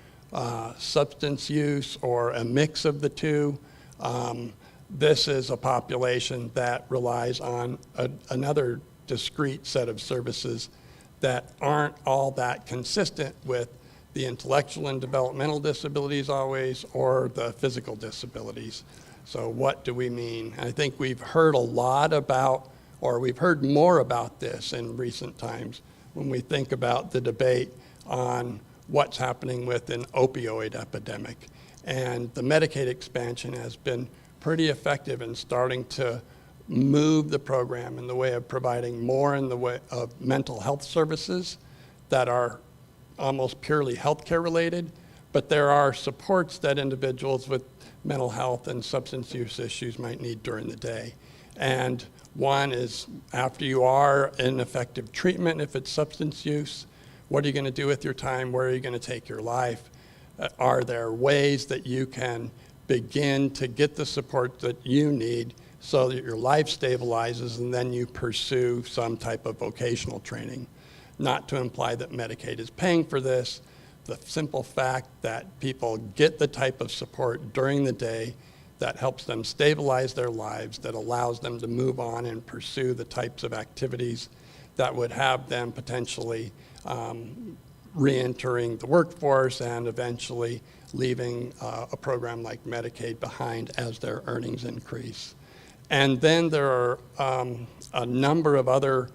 substance use or a mix of the two. This is a population that relies on another discrete set of services that aren't all that consistent with the intellectual and developmental disabilities always, or the physical disabilities. So what do we mean? I think we've heard a lot about, or we've heard more about this in recent times when we think about the debate on what's happening with an opioid epidemic. And the Medicaid expansion has been pretty effective in starting to move the program in the way of providing more in the way of mental health services that are almost purely healthcare related, but there are supports that individuals with mental health and substance use issues might need during the day. And one is, after you are in effective treatment, if it's substance use, what are you going to do with your time? Where are you going to take your life? Are there ways that you can begin to get the support that you need so that your life stabilizes, and then you pursue some type of vocational training? Not to imply that Medicaid is paying for this, the simple fact that people get the type of support during the day that helps them stabilize their lives, that allows them to move on and pursue the types of activities that would have them potentially re-entering the workforce and eventually leaving a program like Medicaid behind as their earnings increase. And then there are a number of other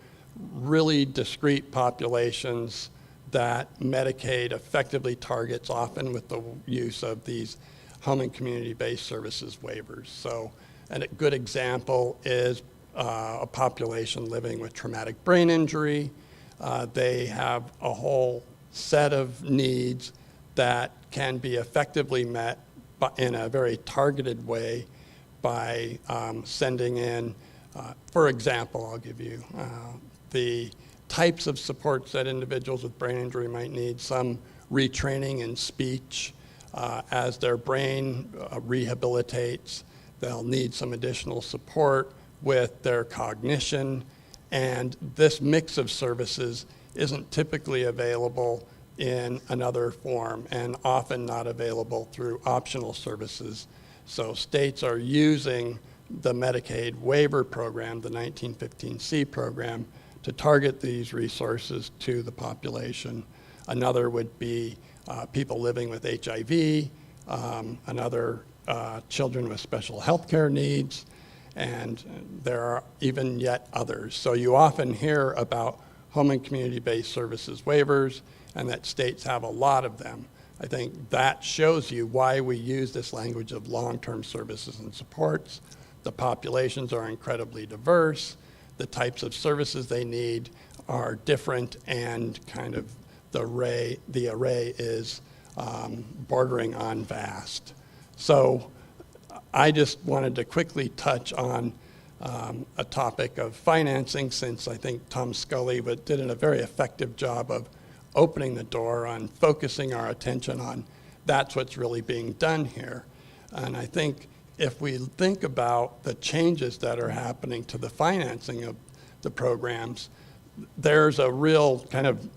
really discrete populations that Medicaid effectively targets, often with the use of these home and community-based services waivers. So, and a good example is a population living with traumatic brain injury. They have a whole set of needs that can be effectively met in a very targeted way by sending in, for example, I'll give you the types of supports that individuals with brain injury might need, some retraining in speech. As their brain rehabilitates, they'll need some additional support with their cognition, and this mix of services isn't typically available in another form and often not available through optional services. So states are using the Medicaid waiver program, the 1915C program, to target these resources to the population. Another would be people living with HIV, another children with special health care needs, and there are even yet others. So you often hear about home and community-based services waivers, and that states have a lot of them. I think that shows you why we use this language of long-term services and supports. The populations are incredibly diverse. The types of services they need are different, and kind of the array is bordering on vast. So I just wanted to quickly touch on a topic of financing, since I think Tom Scully did a very effective job of opening the door on focusing our attention on that's what's really being done here. And I think if we think about the changes that are happening to the financing of the programs, there's a real kind of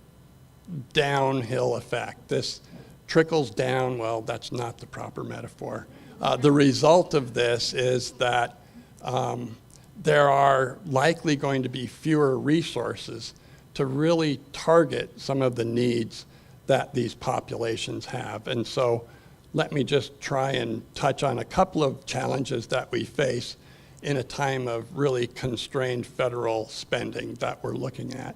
downhill effect. This trickles down, well, that's not the proper metaphor. The result of this is that there are likely going to be fewer resources to really target some of the needs that these populations have. And so let me just try and touch on a couple of challenges that we face in a time of really constrained federal spending that we're looking at.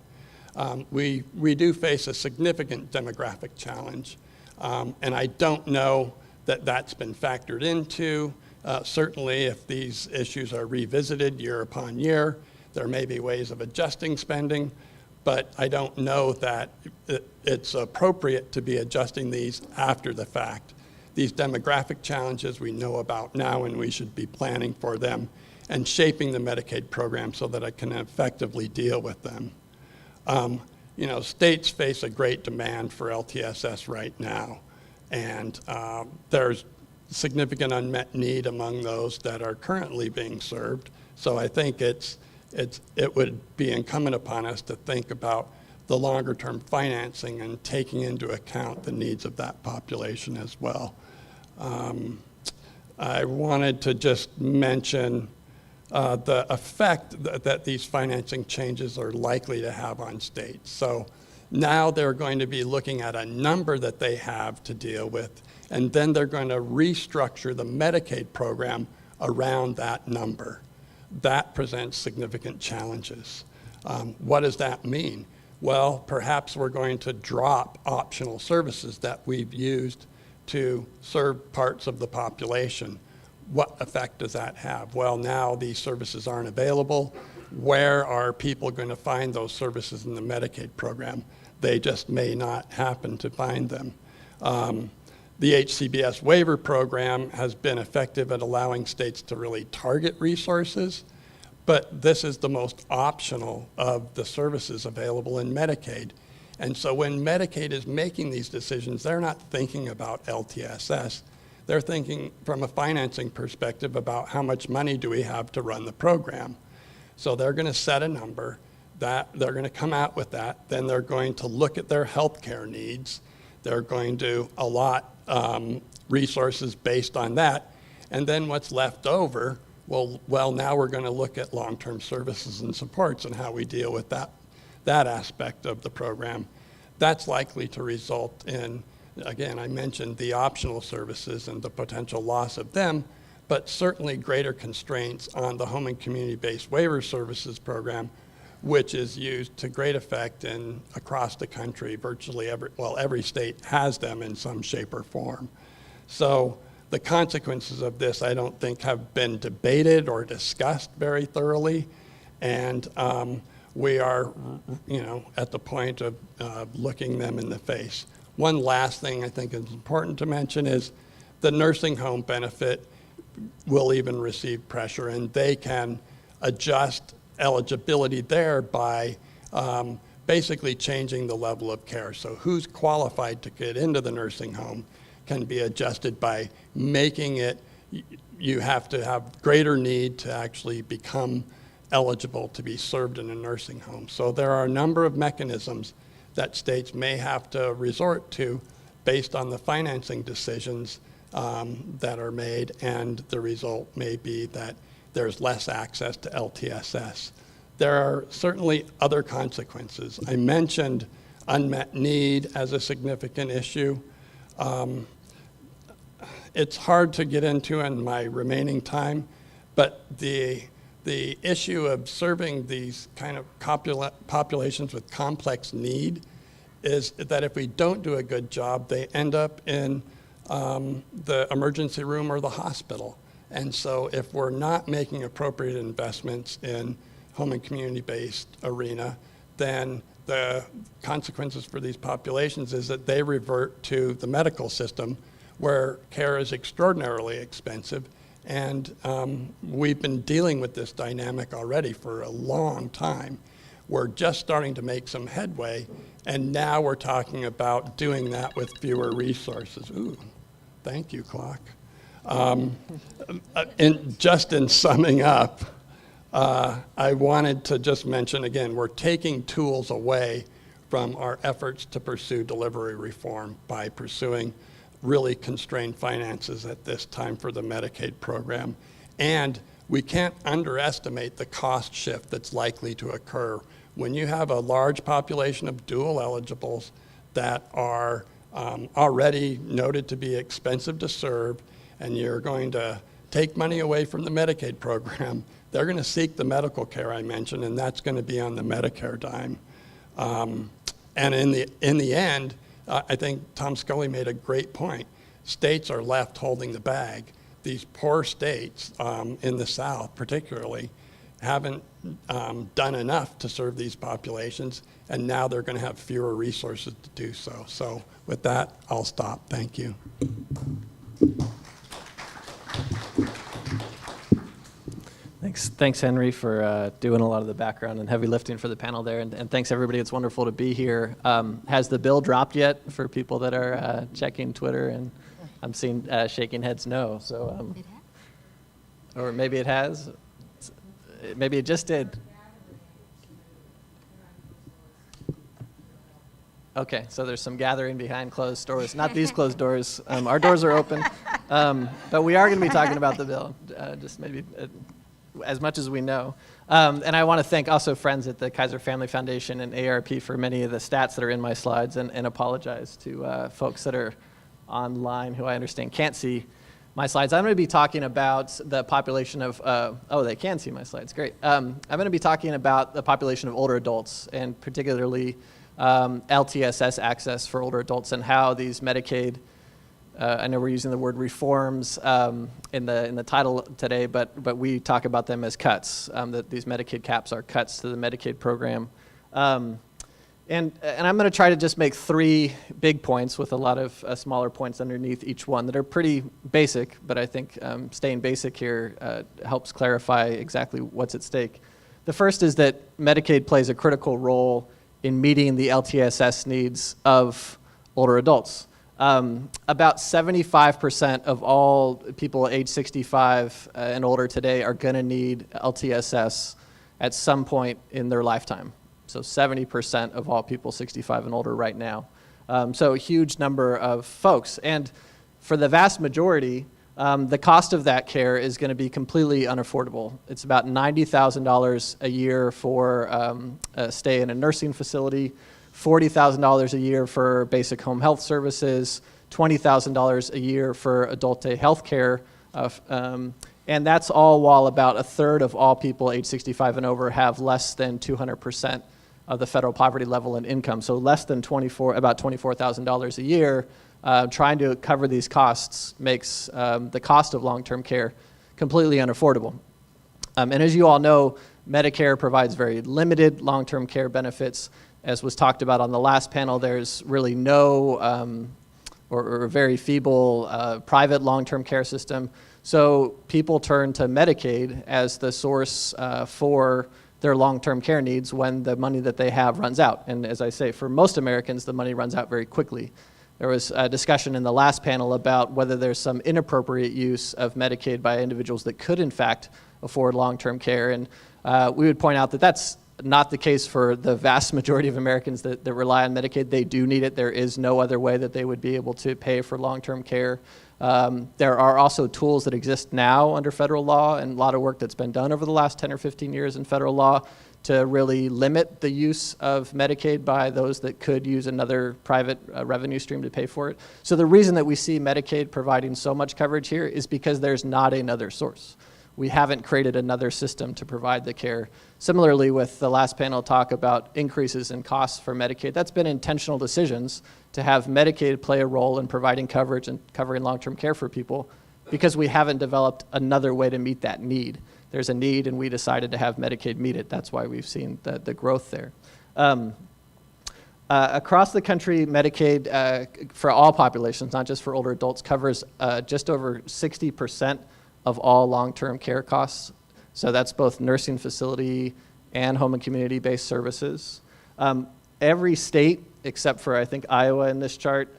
We do face a significant demographic challenge, and I don't know that that's been factored into. Certainly, if these issues are revisited year upon year, there may be ways of adjusting spending, but I don't know that it's appropriate to be adjusting these after the fact. These demographic challenges we know about now, and we should be planning for them and shaping the Medicaid program so that it can effectively deal with them. states face a great demand for LTSS right now, and there's significant unmet need among those that are currently being served. So I think it would be incumbent upon us to think about the longer-term financing and taking into account the needs of that population as well. I wanted to just mention the effect that these financing changes are likely to have on states. So now they're going to be looking at a number that they have to deal with, and then they're going to restructure the Medicaid program around that number. That presents significant challenges. What does that mean? Well, perhaps we're going to drop optional services that we've used to serve parts of the population. What effect does that have? Well, now these services aren't available. Where are people going to find those services in the Medicaid program? They just may not happen to find them. The HCBS waiver program has been effective at allowing states to really target resources, but this is the most optional of the services available in Medicaid. And so when Medicaid is making these decisions, they're not thinking about LTSS. They're thinking from a financing perspective about how much money do we have to run the program. So they're going to set a number, that they're going to come out with that, then they're going to look at their healthcare needs. They're going to allot resources based on that, and then what's left over, well, now we're going to look at long-term services and supports and how we deal with that aspect of the program. That's likely to result in, again, I mentioned the optional services and the potential loss of them, but certainly greater constraints on the home and community-based waiver services program, which is used to great effect across the country. Virtually every state has them in some shape or form. So the consequences of this, I don't think, have been debated or discussed very thoroughly, and we are, at the point of looking them in the face. One last thing I think is important to mention is the nursing home benefit will even receive pressure, and they can adjust eligibility there by basically changing the level of care. So who's qualified to get into the nursing home can be adjusted by making it, you have to have greater need to actually become eligible to be served in a nursing home. So there are a number of mechanisms that states may have to resort to based on the financing decisions that are made, and the result may be that there's less access to LTSS. There are certainly other consequences. I mentioned unmet need as a significant issue. It's hard to get into in my remaining time, but the issue of serving these kind of populations with complex need is that if we don't do a good job, they end up in the emergency room or the hospital. And so if we're not making appropriate investments in home and community-based arena, then the consequences for these populations is that they revert to the medical system where care is extraordinarily expensive. And we've been dealing with this dynamic already for a long time. We're just starting to make some headway, and now we're talking about doing that with fewer resources. Ooh, thank you, clock. In summing up, I wanted to just mention again, we're taking tools away from our efforts to pursue delivery reform by pursuing really constrained finances at this time for the Medicaid program. And we can't underestimate the cost shift that's likely to occur. When you have a large population of dual eligibles that are already noted to be expensive to serve, and you're going to take money away from the Medicaid program, they're going to seek the medical care I mentioned, and that's going to be on the Medicare dime. And in the end, I think Tom Scully made a great point. States are left holding the bag. These poor states in the South particularly haven't done enough to serve these populations, and now they're going to have fewer resources to do so. So with that, I'll stop. Thank you. Thanks. Thanks, Henry, for doing a lot of the background and heavy lifting for the panel there, and thanks everybody. It's wonderful to be here. Has the bill dropped yet for people that are checking Twitter? And I'm seeing shaking heads no. So, It has. or maybe it has. Maybe it just did. Okay, so there's some gathering behind closed doors. Not these closed doors. Our doors are open. But we are going to be talking about the bill, just maybe as much as we know. And I want to thank also friends at the Kaiser Family Foundation and AARP for many of the stats that are in my slides, and apologize to folks that are online who I understand can't see my slides. I'm going to be talking about the population of, oh, they can see my slides, great. I'm going to be talking about the population of older adults, and particularly LTSS access for older adults, and how these Medicaid, I know we're using the word reforms in the title today, but we talk about them as cuts, that these Medicaid caps are cuts to the Medicaid program. And I'm going to try to just make 3 big points with a lot of smaller points underneath each one that are pretty basic, but I think staying basic here helps clarify exactly what's at stake. The first is that Medicaid plays a critical role in meeting the LTSS needs of older adults. About 75% of all people age 65 and older today are going to need LTSS at some point in their lifetime. So 70% of all people 65 and older right now. So a huge number of folks. And for the vast majority, the cost of that care is going to be completely unaffordable. It's about $90,000 a year for a stay in a nursing facility, $40,000 a year for basic home health services, $20,000 a year for adult day health care, and that's all while about 1/3 of all people age 65 and over have less than 200% of the federal poverty level in income. So less than about $24,000 a year. Trying to cover these costs makes the cost of long-term care completely unaffordable. And as you all know, Medicare provides very limited long-term care benefits. As was talked about on the last panel, there's really no or very feeble private long-term care system. So people turn to Medicaid as the source for their long-term care needs when the money that they have runs out. And as I say, for most Americans, the money runs out very quickly. There was a discussion in the last panel about whether there's some inappropriate use of Medicaid by individuals that could, in fact, afford long-term care. And we would point out that that's not the case for the vast majority of Americans that rely on Medicaid. They do need it. There is no other way that they would be able to pay for long-term care. There are also tools that exist now under federal law, and a lot of work that's been done over the last 10 or 15 years in federal law to really limit the use of Medicaid by those that could use another private revenue stream to pay for it. So the reason that we see Medicaid providing so much coverage here is because there's not another source. We haven't created another system to provide the care. Similarly, with the last panel talk about increases in costs for Medicaid, that's been intentional decisions to have Medicaid play a role in providing coverage and covering long-term care for people, because we haven't developed another way to meet that need. There's a need, and we decided to have Medicaid meet it. That's why we've seen the growth there. Across the country, Medicaid, for all populations, not just for older adults, covers just over 60% of all long-term care costs. So that's both nursing facility and home and community-based services. Every state, except for I think Iowa in this chart,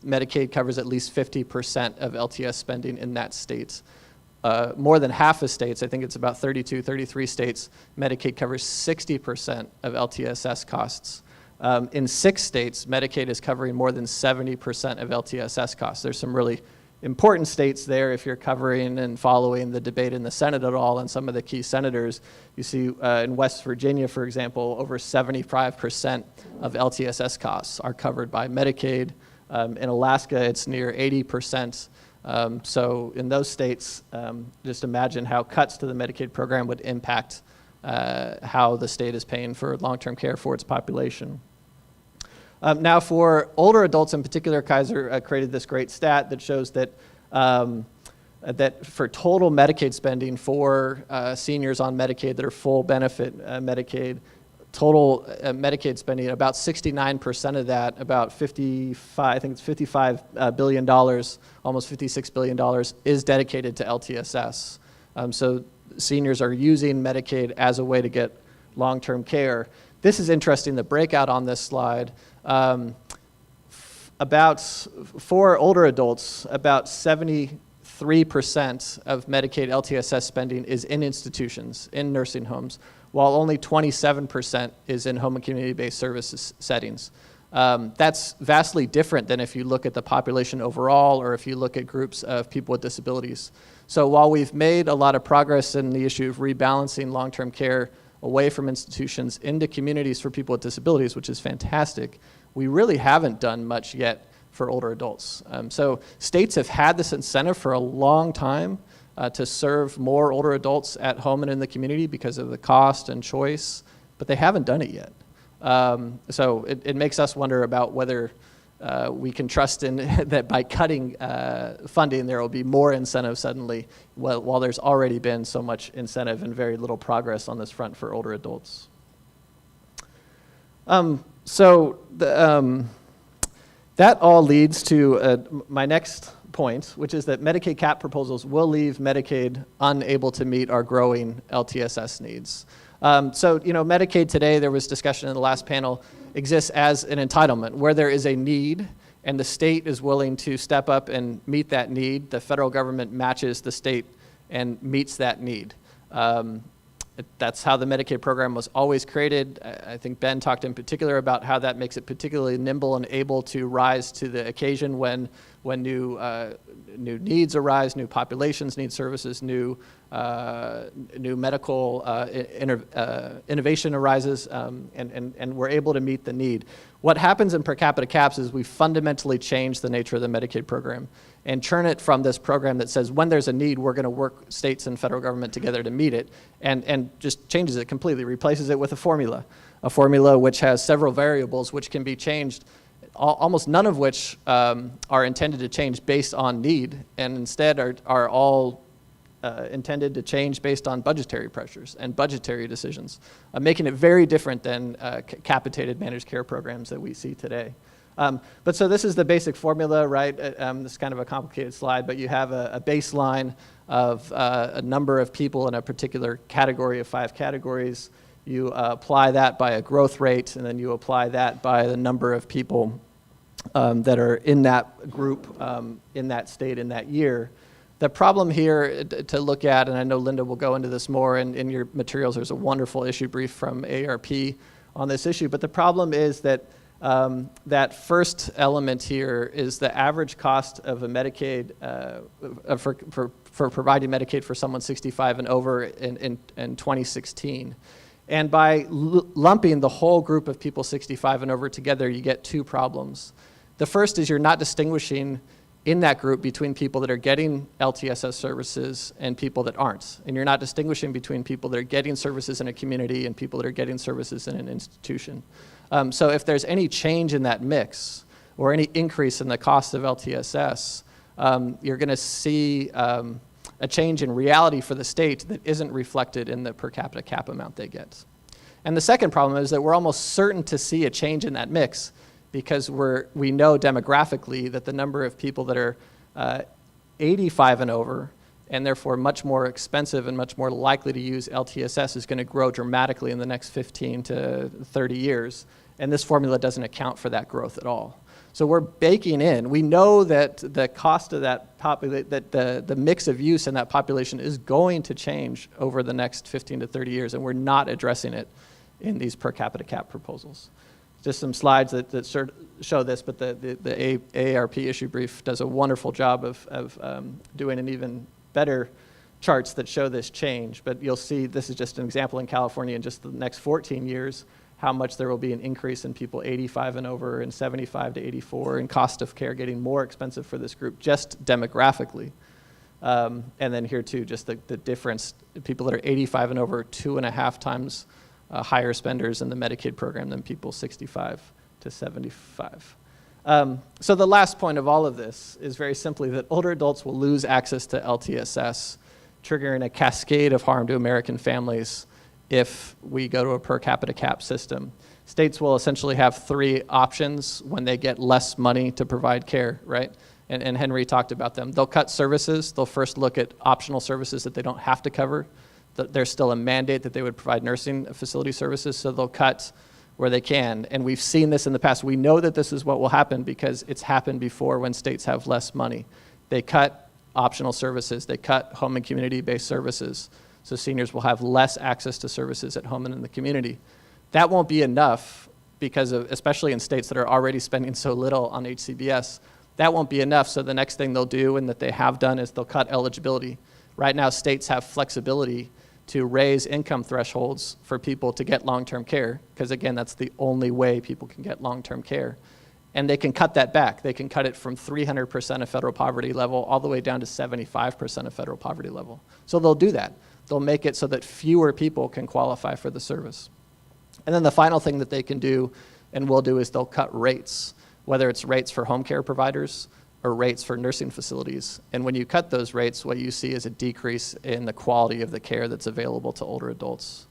Medicaid covers at least 50% of LTS spending in that state. More than half of states, I think it's about 32, 33 states, Medicaid covers 60% of LTSS costs. In 6 states, Medicaid is covering more than 70% of LTSS costs. There's some really important states there if you're covering and following the debate in the Senate at all, and some of the key senators. You see in West Virginia, for example, over 75% of LTSS costs are covered by Medicaid. In Alaska, it's near 80%. So in those states, just imagine how cuts to the Medicaid program would impact how the state is paying for long-term care for its population. Now for older adults in particular, Kaiser created this great stat that shows that that for total Medicaid spending for seniors on Medicaid that are full benefit Medicaid, total Medicaid spending, about 69% of that, about $55 billion, almost $56 billion, is dedicated to LTSS. So seniors are using Medicaid as a way to get long-term care. This is interesting, the breakout on this slide. For older adults, about 73% of Medicaid LTSS spending is in institutions, in nursing homes, while only 27% is in home and community-based services settings. That's vastly different than if you look at the population overall or if you look at groups of people with disabilities. So while we've made a lot of progress in the issue of rebalancing long-term care away from institutions into communities for people with disabilities, which is fantastic, we really haven't done much yet for older adults. So states have had this incentive for a long time to serve more older adults at home and in the community because of the cost and choice, but they haven't done it yet. So it makes us wonder about whether we can trust in that by cutting funding, there will be more incentive suddenly, while there's already been so much incentive and very little progress on this front for older adults. That all leads to my next point, which is that Medicaid cap proposals will leave Medicaid unable to meet our growing LTSS needs. Medicaid today, there was discussion in the last panel, exists as an entitlement where there is a need and the state is willing to step up and meet that need. The federal government matches the state and meets that need. That's how the Medicaid program was always created. I think Ben talked in particular about how that makes it particularly nimble and able to rise to the occasion when new needs arise, new populations need services, new medical innovation arises, and we're able to meet the need. What happens in per capita caps is we fundamentally change the nature of the Medicaid program and turn it from this program that says when there's a need, we're going to work states and federal government together to meet it, and just changes it completely, replaces it with a formula which has several variables which can be changed, almost none of which are intended to change based on need, and instead are all intended to change based on budgetary pressures and budgetary decisions, making it very different than capitated managed care programs that we see today. So this is the basic formula, right? This is kind of a complicated slide, but you have a baseline of a number of people in a particular category of 5 categories. You apply that by a growth rate, and then you apply that by the number of people that are in that group, in that state, in that year. The problem here to look at, and I know Linda will go into this more in your materials, there's a wonderful issue brief from AARP on this issue, but the problem is that that first element here is the average cost of a Medicaid, for providing Medicaid for someone 65 and over in 2016. And by lumping the whole group of people 65 and over together, you get 2 problems. The first is you're not distinguishing in that group between people that are getting LTSS services and people that aren't. And you're not distinguishing between people that are getting services in a community and people that are getting services in an institution. So if there's any change in that mix or any increase in the cost of LTSS, you're going to see a change in reality for the state that isn't reflected in the per capita cap amount they get. And the second problem is that we're almost certain to see a change in that mix because we know demographically that the number of people that are 85 and over and therefore much more expensive and much more likely to use LTSS is going to grow dramatically in the next 15 to 30 years. And this formula doesn't account for that growth at all. So we're baking in. We know that the cost of that the mix of use in that population is going to change over the next 15 to 30 years, and we're not addressing it in these per capita cap proposals. Just some slides that show this, but the AARP issue brief does a wonderful job of doing an even better charts that show this change. But you'll see this is just an example in California in just the next 14 years, how much there will be an increase in people 85 and over and 75 to 84, and cost of care getting more expensive for this group just demographically. And then here too, just the difference, people that are 85 and over, 2.5 times higher spenders in the Medicaid program than people 65 to 75. So the last point of all of this is very simply that older adults will lose access to LTSS, triggering a cascade of harm to American families if we go to a per capita cap system. States will essentially have 3 options when they get less money to provide care, right? And Henry talked about them. They'll cut services. They'll first look at optional services that they don't have to cover. There's still a mandate that they would provide nursing facility services, so they'll cut where they can. And we've seen this in the past. We know that this is what will happen because it's happened before when states have less money. They cut optional services. They cut home and community-based services. So seniors will have less access to services at home and in the community. That won't be enough because of, especially in states that are already spending so little on HCBS, that won't be enough. So the next thing they'll do, and that they have done, is they'll cut eligibility. Right now, states have flexibility to raise income thresholds for people to get long-term care, because again, that's the only way people can get long-term care. And they can cut that back. They can cut it from 300% of federal poverty level all the way down to 75% of federal poverty level. So they'll do that. They'll make it so that fewer people can qualify for the service. And then the final thing that they can do and will do is they'll cut rates, whether it's rates for home care providers or rates for nursing facilities. And when you cut those rates, what you see is a decrease in the quality of the care that's available to older adults.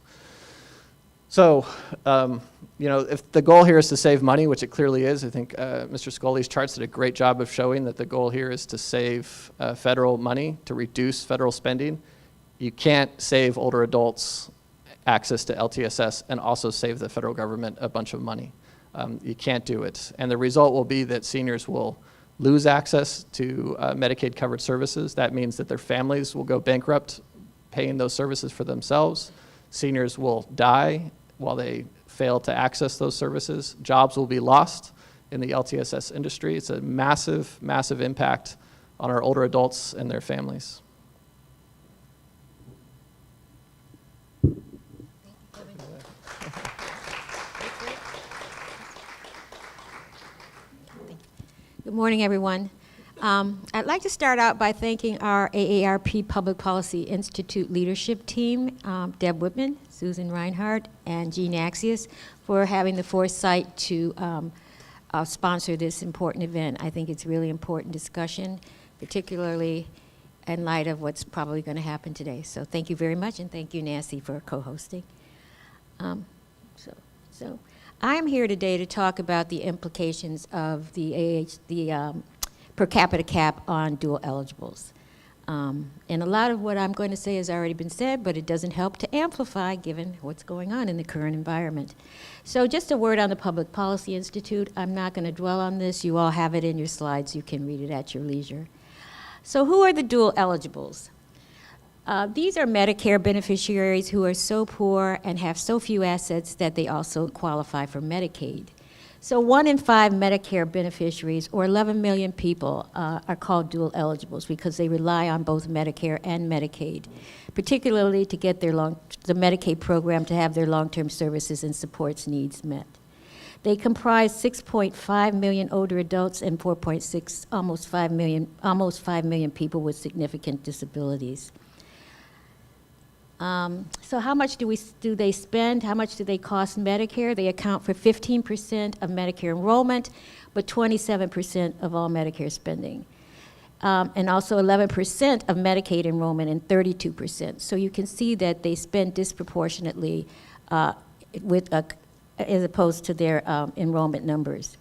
So, if the goal here is to save money, which it clearly is, I think Mr. Scully's charts did a great job of showing that the goal here is to save federal money, to reduce federal spending. You can't save older adults access to LTSS and also save the federal government a bunch of money. You can't do it. And the result will be that seniors will lose access to Medicaid-covered services. That means that their families will go bankrupt paying those services for themselves. Seniors will die while they fail to access those services. Jobs will be lost in the LTSS industry. It's a massive, massive impact on our older adults and their families. Good morning, everyone. I'd like to start out by thanking our AARP Public Policy Institute leadership team, Deb Whitman, Susan Reinhardt, and Jean Accius, for having the foresight to sponsor this important event. I think it's a really important discussion, particularly in light of what's probably going to happen today. So thank you very much, and thank you, Nancy, for co-hosting. So I'm here today to talk about the implications of the per capita cap on dual eligibles. And a lot of what I'm going to say has already been said, but it doesn't help to amplify given what's going on in the current environment. So just a word on the Public Policy Institute. I'm not going to dwell on this. You all have it in your slides. You can read it at your leisure. So who are the dual eligibles? These are Medicare beneficiaries who are so poor and have so few assets that they also qualify for Medicaid. So 1 in 5 Medicare beneficiaries, or 11 million people, are called dual eligibles because they rely on both Medicare and Medicaid, particularly to get the Medicaid program to have their long-term services and supports needs met. They comprise 6.5 million older adults and 4.6, almost 5 million people with significant disabilities. So how much do they spend? How much do they cost Medicare? They account for 15% of Medicare enrollment, but 27% of all Medicare spending. And also 11% of Medicaid enrollment and 32%. So you can see that they spend disproportionately as opposed to their enrollment numbers.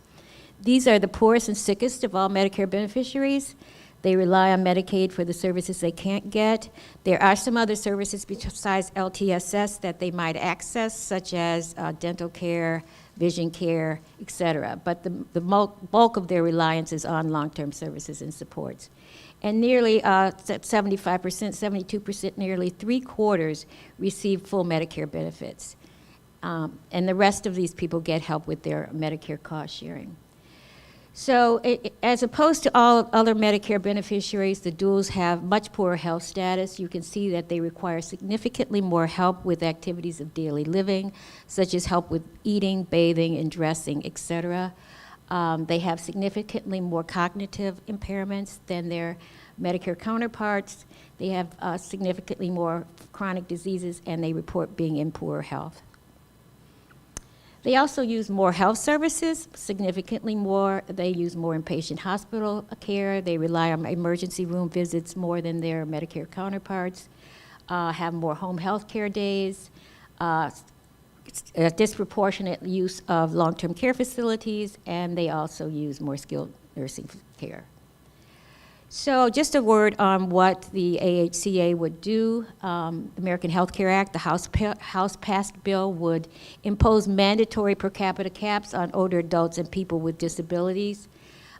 These are the poorest and sickest of all Medicare beneficiaries. They rely on Medicaid for the services they can't get. There are some other services besides LTSS that they might access, such as dental care, vision care, et cetera. But the bulk of their reliance is on long-term services and supports. And nearly 75%, 72%, nearly 3/4 receive full Medicare benefits. And the rest of these people get help with their Medicare cost sharing. So as opposed to all other Medicare beneficiaries, the duals have much poorer health status. You can see that they require significantly more help with activities of daily living, such as help with eating, bathing, and dressing, et cetera. They have significantly more cognitive impairments than their Medicare counterparts. They have significantly more chronic diseases, and they report being in poorer health. They also use more health services, significantly more. They use more inpatient hospital care. They rely on emergency room visits more than their Medicare counterparts, have more home health care days, a disproportionate use of long-term care facilities, and they also use more skilled nursing care. So just a word on what the AHCA would do. The American Health Care Act, the House-passed bill, would impose mandatory per capita caps on older adults and people with disabilities,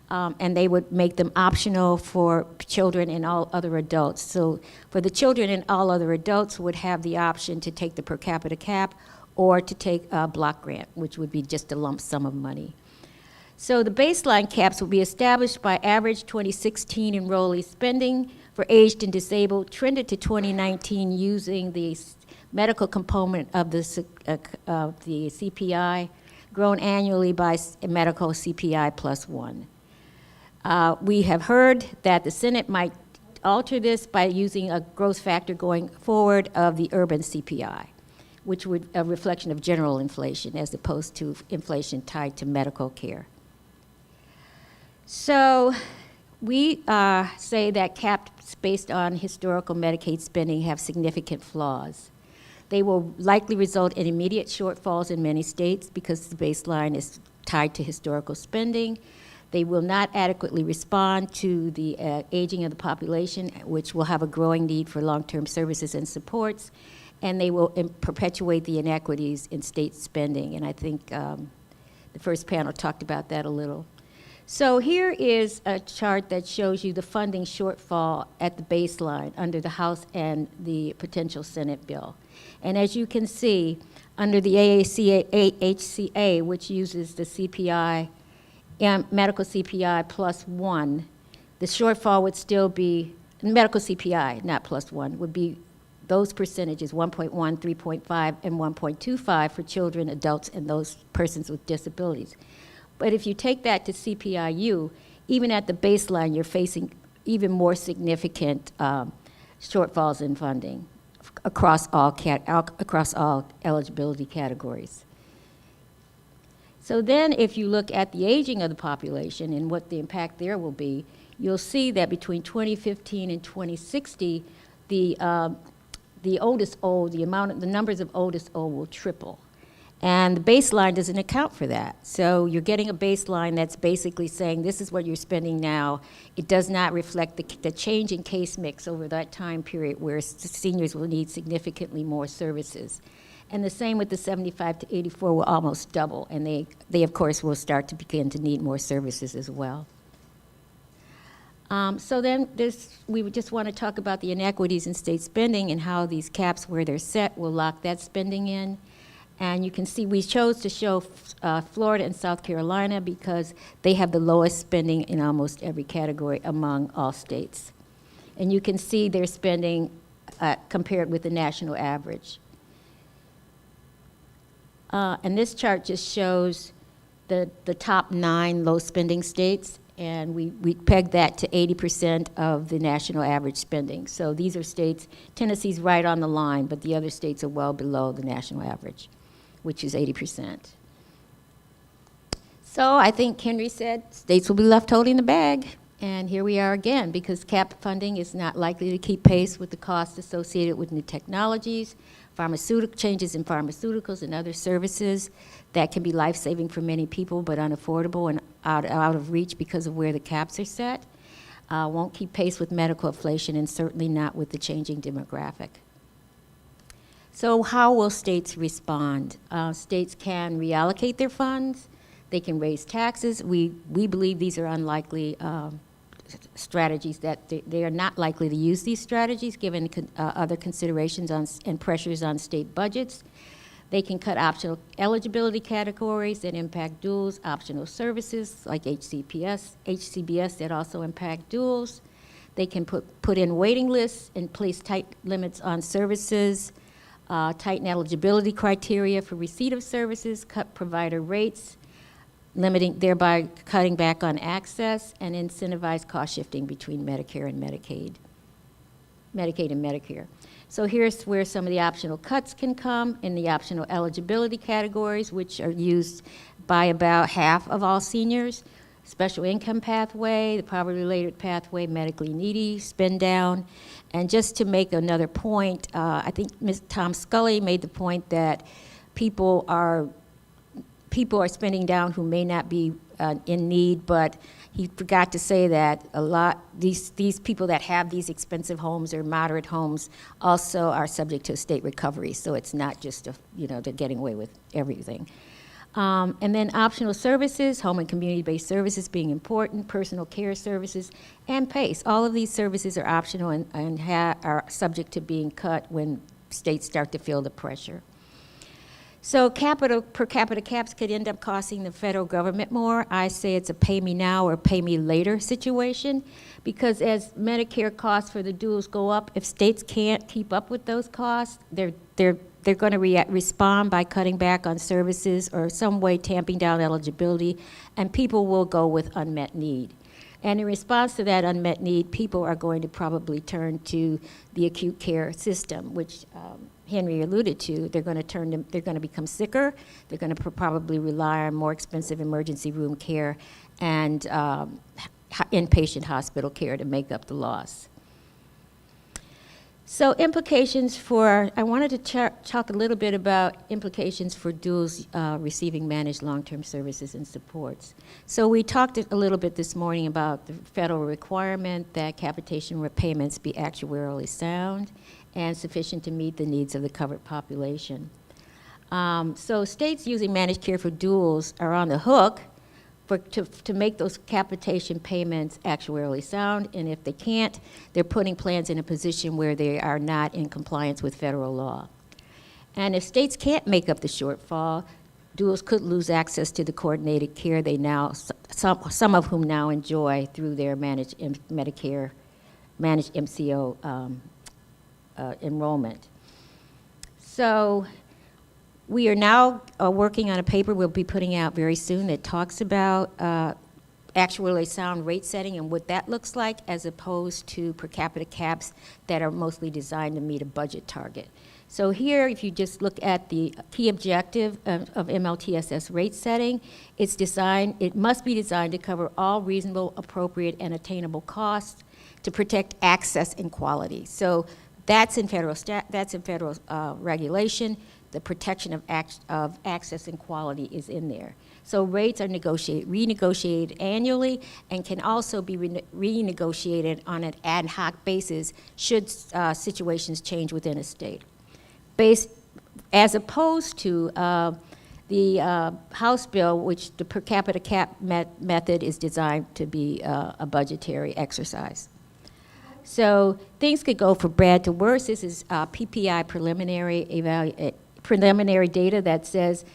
and they would make them optional for children and all other adults. So for the children and all other adults would have the option to take the per capita cap or to take a block grant, which would be just a lump sum of money. So the baseline caps will be established by average 2016 enrollee spending for aged and disabled, trended to 2019 using the medical component of the CPI, grown annually by medical CPI +1. We have heard that the Senate might alter this by using a growth factor going forward of the urban CPI, which would a reflection of general inflation as opposed to inflation tied to medical care. So we say that caps based on historical Medicaid spending have significant flaws. They will likely result in immediate shortfalls in many states because the baseline is tied to historical spending. They will not adequately respond to the aging of the population, which will have a growing need for long-term services and supports, and they will perpetuate the inequities in state spending. And I think the first panel talked about that a little. So here is a chart that shows you the funding shortfall at the baseline under the House and the potential Senate bill. And as you can see, under the AHCA, which uses the CPI, medical CPI +1, the shortfall would still be, medical CPI, not +1, would be those percentages, 1.1, 3.5, and 1.25 for children, adults, and those persons with disabilities. But if you take that to CPIU, even at the baseline, you're facing even more significant shortfalls in funding across all eligibility categories. So then if you look at the aging of the population and what the impact there will be, you'll see that between 2015 and 2060, the numbers of oldest old will triple. And the baseline doesn't account for that. So you're getting a baseline that's basically saying this is what you're spending now. It does not reflect the change in case mix over that time period where seniors will need significantly more services. And the same with the 75 to 84 will almost double. And they of course, will start to begin to need more services as well. So then we would just want to talk about the inequities in state spending and how these caps, where they're set, will lock that spending in. And you can see we chose to show Florida and South Carolina because they have the lowest spending in almost every category among all states. And you can see their spending compared with the national average. And this chart just shows the top 9 low spending states, and we pegged that to 80% of the national average spending. So these are states, Tennessee's right on the line, but the other states are well below the national average, which is 80%. So I think Henry said states will be left holding the bag. And here we are again, because cap funding is not likely to keep pace with the costs associated with new technologies, changes in pharmaceuticals and other services that can be life-saving for many people but unaffordable and out of reach because of where the caps are set. Won't keep pace with medical inflation and certainly not with the changing demographic. So how will states respond? States can reallocate their funds. They can raise taxes. We believe these are unlikely strategies, that they are not likely to use these strategies given other considerations and pressures on state budgets. They can cut optional eligibility categories that impact duals, optional services like HCBS that also impact duals. They can put in waiting lists and place tight limits on services, tighten eligibility criteria for receipt of services, cut provider rates, thereby cutting back on access, and incentivize cost shifting between Medicare and Medicaid and Medicare. So here's where some of the optional cuts can come in the optional eligibility categories, which are used by about half of all seniors. Special income pathway, the poverty-related pathway, medically needy, spend down. And just to make another point, I think Ms. Tom Scully made the point that people are people are spending down who may not be in need, but he forgot to say that a lot, these people that have these expensive homes or moderate homes also are subject to state recovery, so it's not just, they're getting away with everything. And then optional services, home and community-based services being important, personal care services, and PACE. All of these services are optional and are subject to being cut when states start to feel the pressure. So per capita caps could end up costing the federal government more. I say it's a pay me now or pay me later situation, because as Medicare costs for the duals go up, if states can't keep up with those costs, they're going to respond by cutting back on services or some way tamping down eligibility, and people will go with unmet need. And in response to that unmet need, people are going to probably turn to the acute care system, which Henry alluded to. They're going to become sicker. They're going to probably rely on more expensive emergency room care and inpatient hospital care to make up the loss. So implications for, I wanted to talk a little bit about implications for duals receiving managed long-term services and supports. So we talked a little bit this morning about the federal requirement that capitation payments be actuarially sound and sufficient to meet the needs of the covered population. So states using managed care for duals are on the hook to make those capitation payments actuarially sound, and if they can't, they're putting plans in a position where they are not in compliance with federal law. And if states can't make up the shortfall, duals could lose access to the coordinated care they now, some of whom now enjoy through their managed Medicare, managed MCO enrollment. So we are now working on a paper we'll be putting out very soon that talks about actuarially sound rate setting and what that looks like, as opposed to per capita caps that are mostly designed to meet a budget target. So here, if you just look at the key objective of MLTSS rate setting, it must be designed to cover all reasonable, appropriate, and attainable costs to protect access and quality. So that's in federal regulation. The protection of access and quality is in there. So rates are renegotiated annually, and can also be renegotiated on an ad hoc basis should situations change within a state. As opposed to the House bill, which the per capita cap method is designed to be a budgetary exercise. So things could go from bad to worse. This is PPI preliminary data that says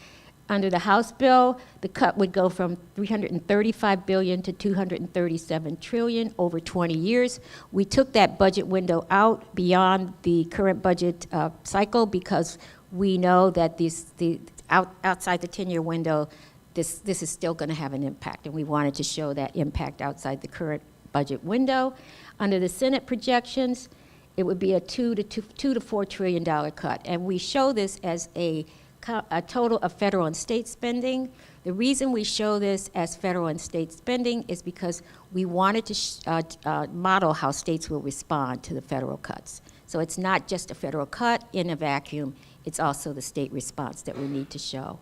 under the House bill, the cut would go from $335 billion to $237 trillion over 20 years. We took that budget window out beyond the current budget cycle because we know that outside the 10-year window, this is still going to have an impact, and we wanted to show that impact outside the current budget window. Under the Senate projections, it would be a $2 to $4 trillion cut, and we show this as a total of federal and state spending. The reason we show this as federal and state spending is because we wanted to model how states will respond to the federal cuts. So it's not just a federal cut in a vacuum, it's also the state response that we need to show.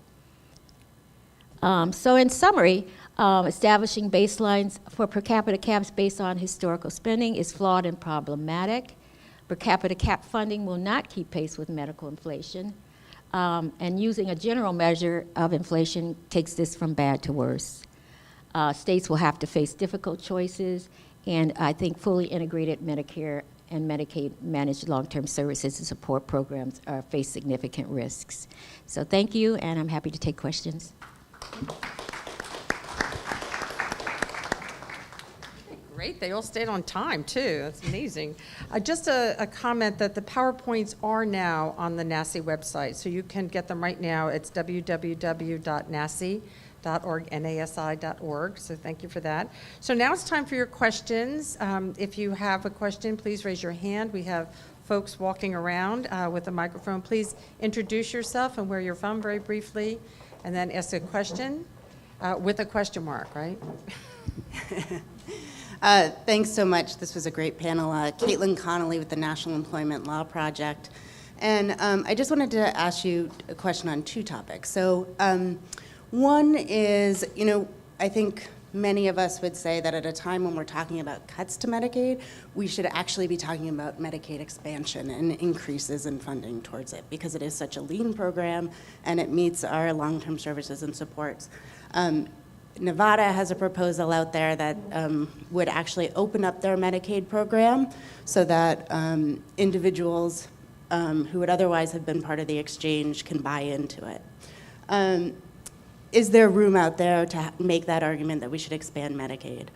So in summary, establishing baselines for per capita caps based on historical spending is flawed and problematic. Per capita cap funding will not keep pace with medical inflation, and using a general measure of inflation takes this from bad to worse. States will have to face difficult choices, and I think fully integrated Medicare and Medicaid managed long-term services and support programs face significant risks. So thank you, and I'm happy to take questions. Great, they all stayed on time too. That's amazing. Just a comment that the PowerPoints are now on the NACI website, so you can get them right now. It's www.nasi.org, nasi.org, so thank you for that. So now it's time for your questions. If you have a question, please raise your hand. We have folks walking around with a microphone. Please introduce yourself and where you're from very briefly, and then ask a question with a question mark, right? Thanks so much. This was a great panel. Caitlin Connolly with the National Employment Law Project. And I just wanted to ask you a question on two topics. So One is, I think many of us would say that at a time when we're talking about cuts to Medicaid, we should actually be talking about Medicaid expansion and increases in funding towards it, because it is such a lean program and it meets our long-term services and supports. Nevada has a proposal out there that would actually open up their Medicaid program so that individuals who would otherwise have been part of the exchange can buy into it. Is there room out there to make that argument that we should expand Medicaid?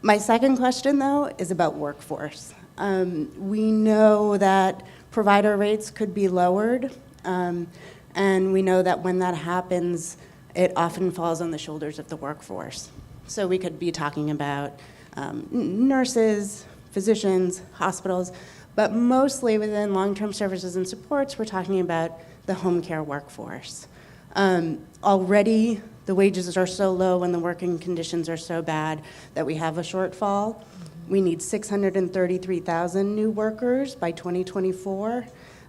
My second question, though, is about workforce. We know that provider rates could be lowered, and we know that when that happens, it often falls on the shoulders of the workforce. So we could be talking about nurses, physicians, hospitals, but mostly within long-term services and supports, we're talking about the home care workforce. Already, the wages are so low and the working conditions are so bad that we have a shortfall. We need 633,000 new workers by 2024.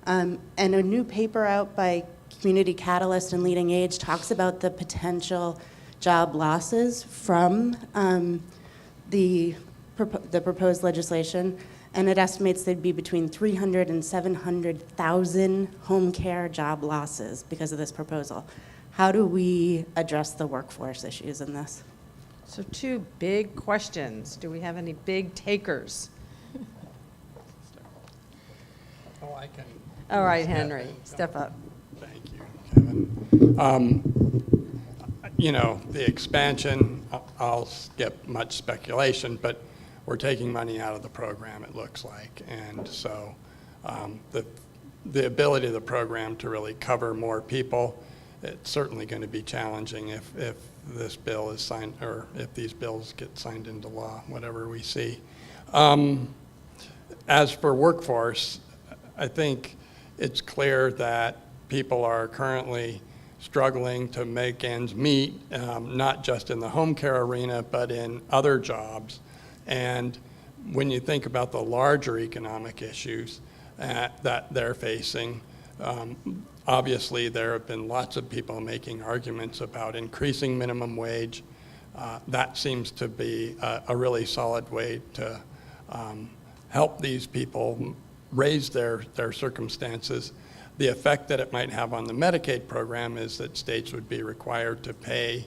And a new paper out by Community Catalyst and Leading Age talks about the potential job losses from the proposed legislation, and it estimates there'd be between 300,000 and 700,000 home care job losses because of this proposal. How do we address the workforce issues in this? So 2 big questions. Do we have any big takers? Oh, I can. All right, Henry, step up. Thank you, Kevin. The expansion, I'll skip much speculation, but we're taking money out of the program, it looks like. And so the ability of the program to really cover more people, it's certainly going to be challenging if this bill is signed, or if these bills get signed into law, whatever we see. As for workforce, I think it's clear that people are currently struggling to make ends meet, not just in the home care arena, but in other jobs. And when you think about the larger economic issues that they're facing, obviously there have been lots of people making arguments about increasing minimum wage. That seems to be a really solid way to help these people raise their circumstances. The effect that it might have on the Medicaid program is that states would be required to pay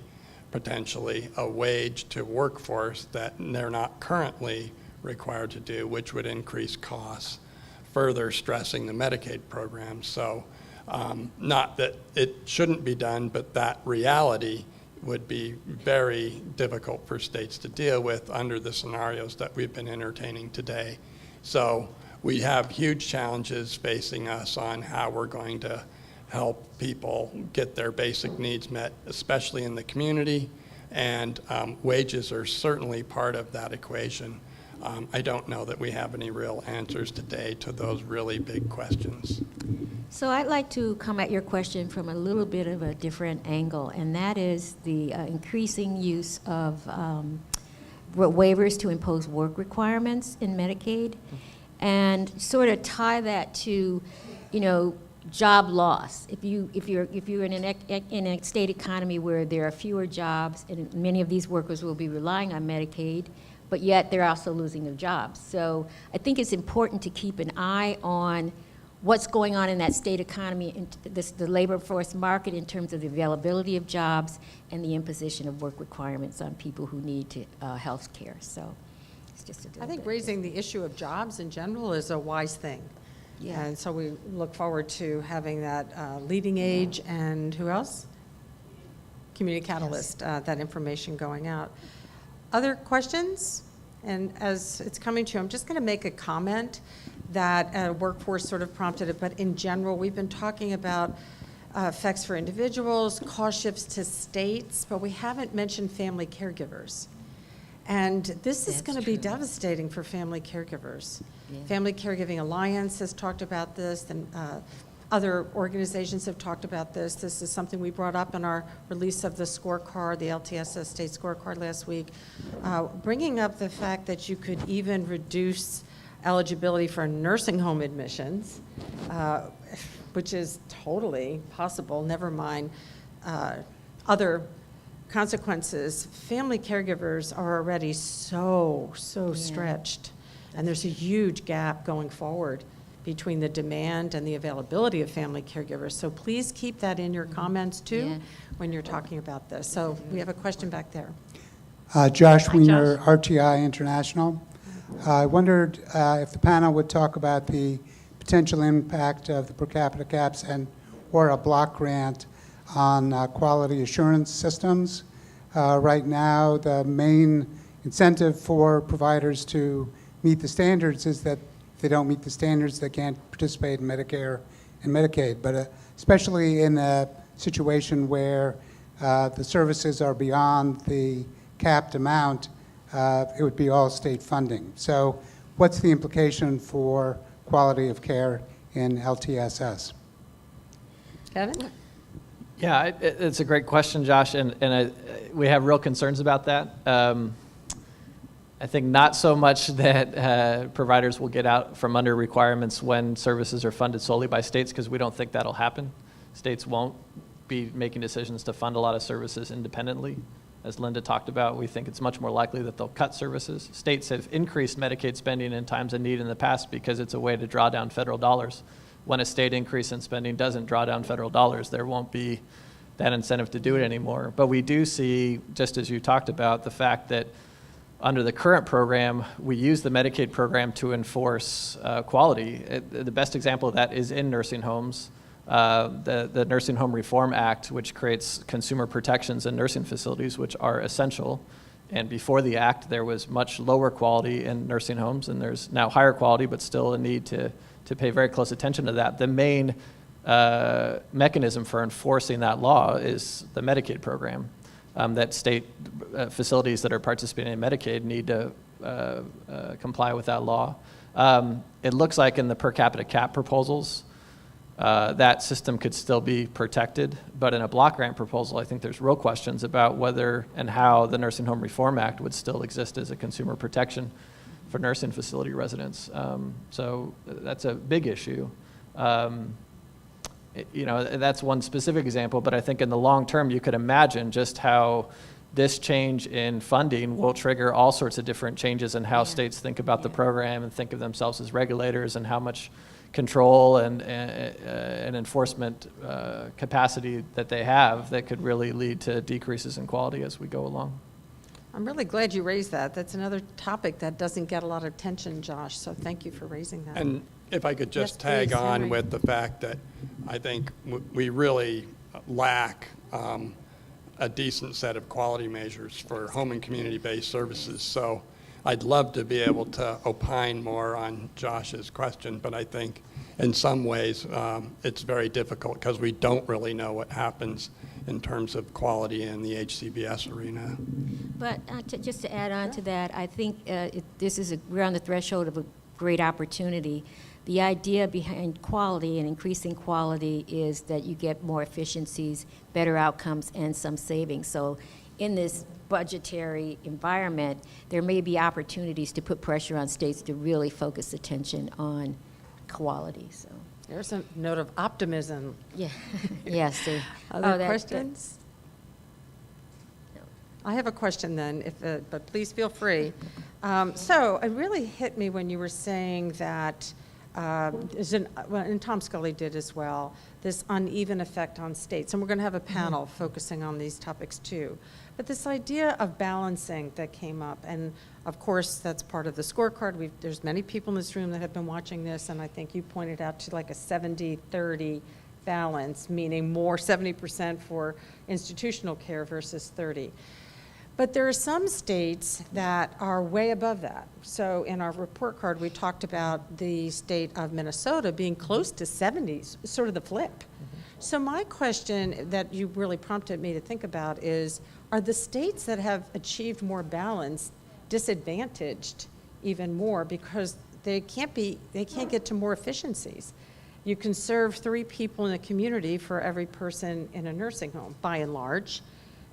potentially a wage to workforce that they're not currently required to do, which would increase costs, further stressing the Medicaid program. So not that it shouldn't be done, but that reality would be very difficult for states to deal with under the scenarios that we've been entertaining today. So we have huge challenges facing us on how we're going to help people get their basic needs met, especially in the community, and wages are certainly part of that equation. I don't know that we have any real answers today to those really big questions. So I'd like to come at your question from a little bit of a different angle, and that is the increasing use of waivers to impose work requirements in Medicaid, and sort of tie that to, job loss. If you're in a state economy where there are fewer jobs, and many of these workers will be relying on Medicaid, but yet they're also losing their jobs. So I think it's important to keep an eye on what's going on in that state economy, in the labor force market, in terms of the availability of jobs and the imposition of work requirements on people who need health care. So it's just I think raising the issue of jobs in general is a wise thing. Yeah. And so we look forward to having that Leading Age and who else? Community Catalyst, that information going out. Other questions? And as it's coming to you, I'm just going to make a comment that workforce sort of prompted it, but in general, we've been talking about effects for individuals, cost shifts to states, but we haven't mentioned family caregivers. And this is going to be devastating for family caregivers. Yeah. Family Caregiving Alliance has talked about this, and other organizations have talked about this. This is something we brought up in our release of the scorecard, the LTSS state scorecard last week, bringing up the fact that you could even reduce eligibility for nursing home admissions, which is totally possible, never mind other consequences, family caregivers are already so stretched. And there's a huge gap going forward between the demand and the availability of family caregivers. So please keep that in your comments too when you're talking about this. So we have a question back there. Josh Wiener, RTI International. I wondered if the panel would talk about the potential impact of the per capita caps or a block grant on quality assurance systems. Right now, the main incentive for providers to meet the standards is that if they don't meet the standards, they can't participate in Medicare and Medicaid. But especially in a situation where the services are beyond the capped amount, it would be all state funding. So what's the implication for quality of care in LTSS? Kevin? Yeah, it's a great question, Josh, and we have real concerns about that. I think not so much that providers will get out from under requirements when services are funded solely by states, because we don't think that'll happen. States won't be making decisions to fund a lot of services independently. As Linda talked about, we think it's much more likely that they'll cut services. States have increased Medicaid spending in times of need in the past because it's a way to draw down federal dollars. When a state increase in spending doesn't draw down federal dollars, there won't be that incentive to do it anymore. But we do see, just as you talked about, the fact that under the current program, we use the Medicaid program to enforce quality. The best example of that is in nursing homes. The Nursing Home Reform Act, which creates consumer protections in nursing facilities, which are essential. And before the act, there was much lower quality in nursing homes, and there's now higher quality, but still a need to pay very close attention to that. The main mechanism for enforcing that law is the Medicaid program, that state facilities that are participating in Medicaid need to comply with that law. It looks like in the per capita cap proposals, that system could still be protected, but in a block grant proposal, I think there's real questions about whether and how the Nursing Home Reform Act would still exist as a consumer protection for nursing facility residents. So that's a big issue. That's one specific example, but I think in the long term, you could imagine just how this change in funding will trigger all sorts of different changes in how states think about the program and think of themselves as regulators, and how much control and enforcement capacity that they have that could really lead to decreases in quality as we go along. I'm really glad you raised that. That's another topic that doesn't get a lot of attention, Josh, so thank you for raising that. And if I could just Yes, tag please, on Henry. with the fact that I think we really lack a decent set of quality measures for home and community-based services. So I'd love to be able to opine more on Josh's question, but I think in some ways it's very difficult because we don't really know what happens in terms of quality in the HCBS arena. But just to add on to that, I think we're on the threshold of a great opportunity. The idea behind quality and increasing quality is that you get more efficiencies, better outcomes, and some savings. So in this budgetary environment, there may be opportunities to put pressure on states to really focus attention on quality. So there's a note of optimism. Yeah. Yes. Other questions? No. I have a question then, but please feel free. So it really hit me when you were saying that, and Tom Scully did as well, this uneven effect on states. And we're going to have a panel focusing on these topics too. But this idea of balancing that came up, and of course that's part of the scorecard. There's many people in this room that have been watching this, and I think you pointed out to like a 70-30 balance, meaning more 70% for institutional care versus 30. But there are some states that are way above that. So in our report card, we talked about the state of Minnesota being close to 70s, sort of the flip. So my question that you really prompted me to think about is, are the states that have achieved more balance disadvantaged even more because they can't get to more efficiencies? You can serve 3 people in a community for every person in a nursing home, by and large.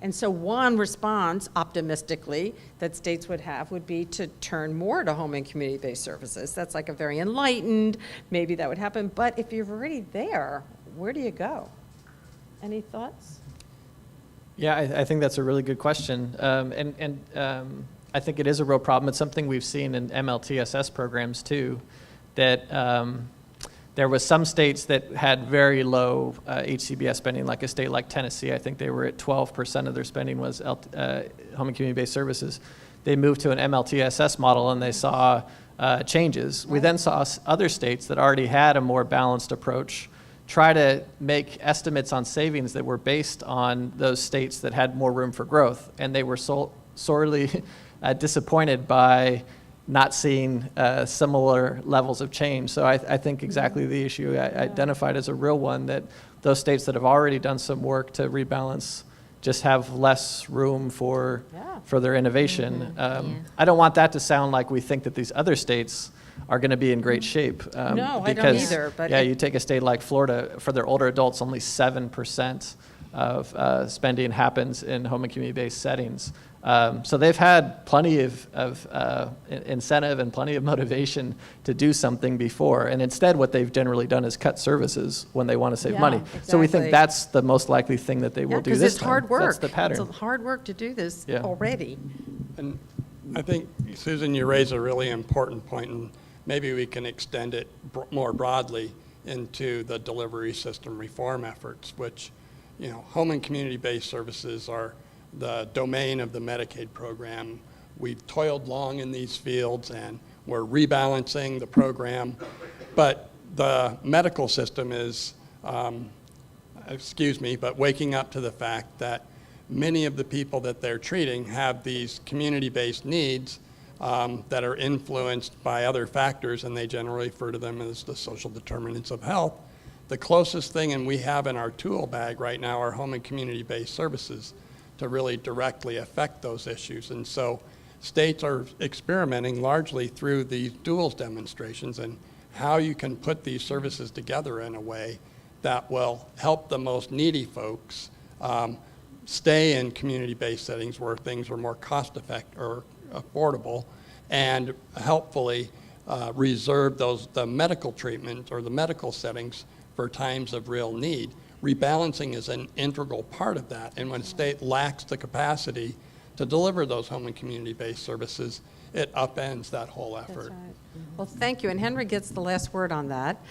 And so one response, optimistically, that states would have would be to turn more to home and community-based services. That's like a very enlightened, maybe that would happen. But if you're already there, where do you go? Any thoughts? Yeah, I think that's a really good question. I think it is a real problem. It's something we've seen in MLTSS programs too, that there was some states that had very low HCBS spending, like a state like Tennessee. I think they were at 12% of their spending was home and community-based services. They moved to an MLTSS model and they saw changes. We then saw other states that already had a more balanced approach try to make estimates on savings that were based on those states that had more room for growth. And they were sorely disappointed by not seeing similar levels of change. So I think exactly the issue I identified as a real one, that those states that have already done some work to rebalance just have less room for their innovation. I don't want that to sound like we think that these other states are going to be in great shape. No, I don't because, either. But you take a state like Florida, for their older adults, only 7% of spending happens in home and community-based settings. So they've had plenty of incentive and plenty of motivation to do something before. And instead, what they've generally done is cut services when they want to save money. So we think that's the most likely thing that they will do this time. Because it's hard work. That's the pattern. It's hard work to do this already. And I think, Susan, you raise a really important point, and maybe we can extend it more broadly into the delivery system reform efforts, which, home and community-based services are the domain of the Medicaid program. We've toiled long in these fields and we're rebalancing the program, but the medical system is, but waking up to the fact that many of the people that they're treating have these community-based needs that are influenced by other factors, and they generally refer to them as the social determinants of health. The closest thing, and we have in our tool bag right now, are home and community-based services to really directly affect those issues. And so states are experimenting largely through these duals demonstrations and how you can put these services together in a way that will help the most needy folks stay in community-based settings where things are more cost-effective or affordable, and helpfully reserve the medical treatment or the medical settings for times of real need. Rebalancing is an integral part of that, and when a state lacks the capacity to deliver those home and community-based services, it upends that whole effort. That's right. Well, thank you, and Henry gets the last word on that.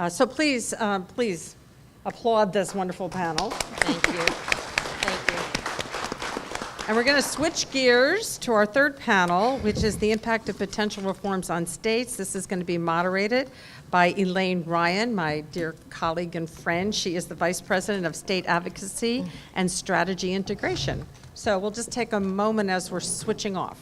So please applaud this wonderful panel. Thank you. Thank you. And we're going to switch gears to our third panel, which is the impact of potential reforms on states. This is going to be moderated by Elaine Ryan, my dear colleague and friend. She is the Vice President of State Advocacy and Strategy Integration. So we'll just take a moment as we're switching off.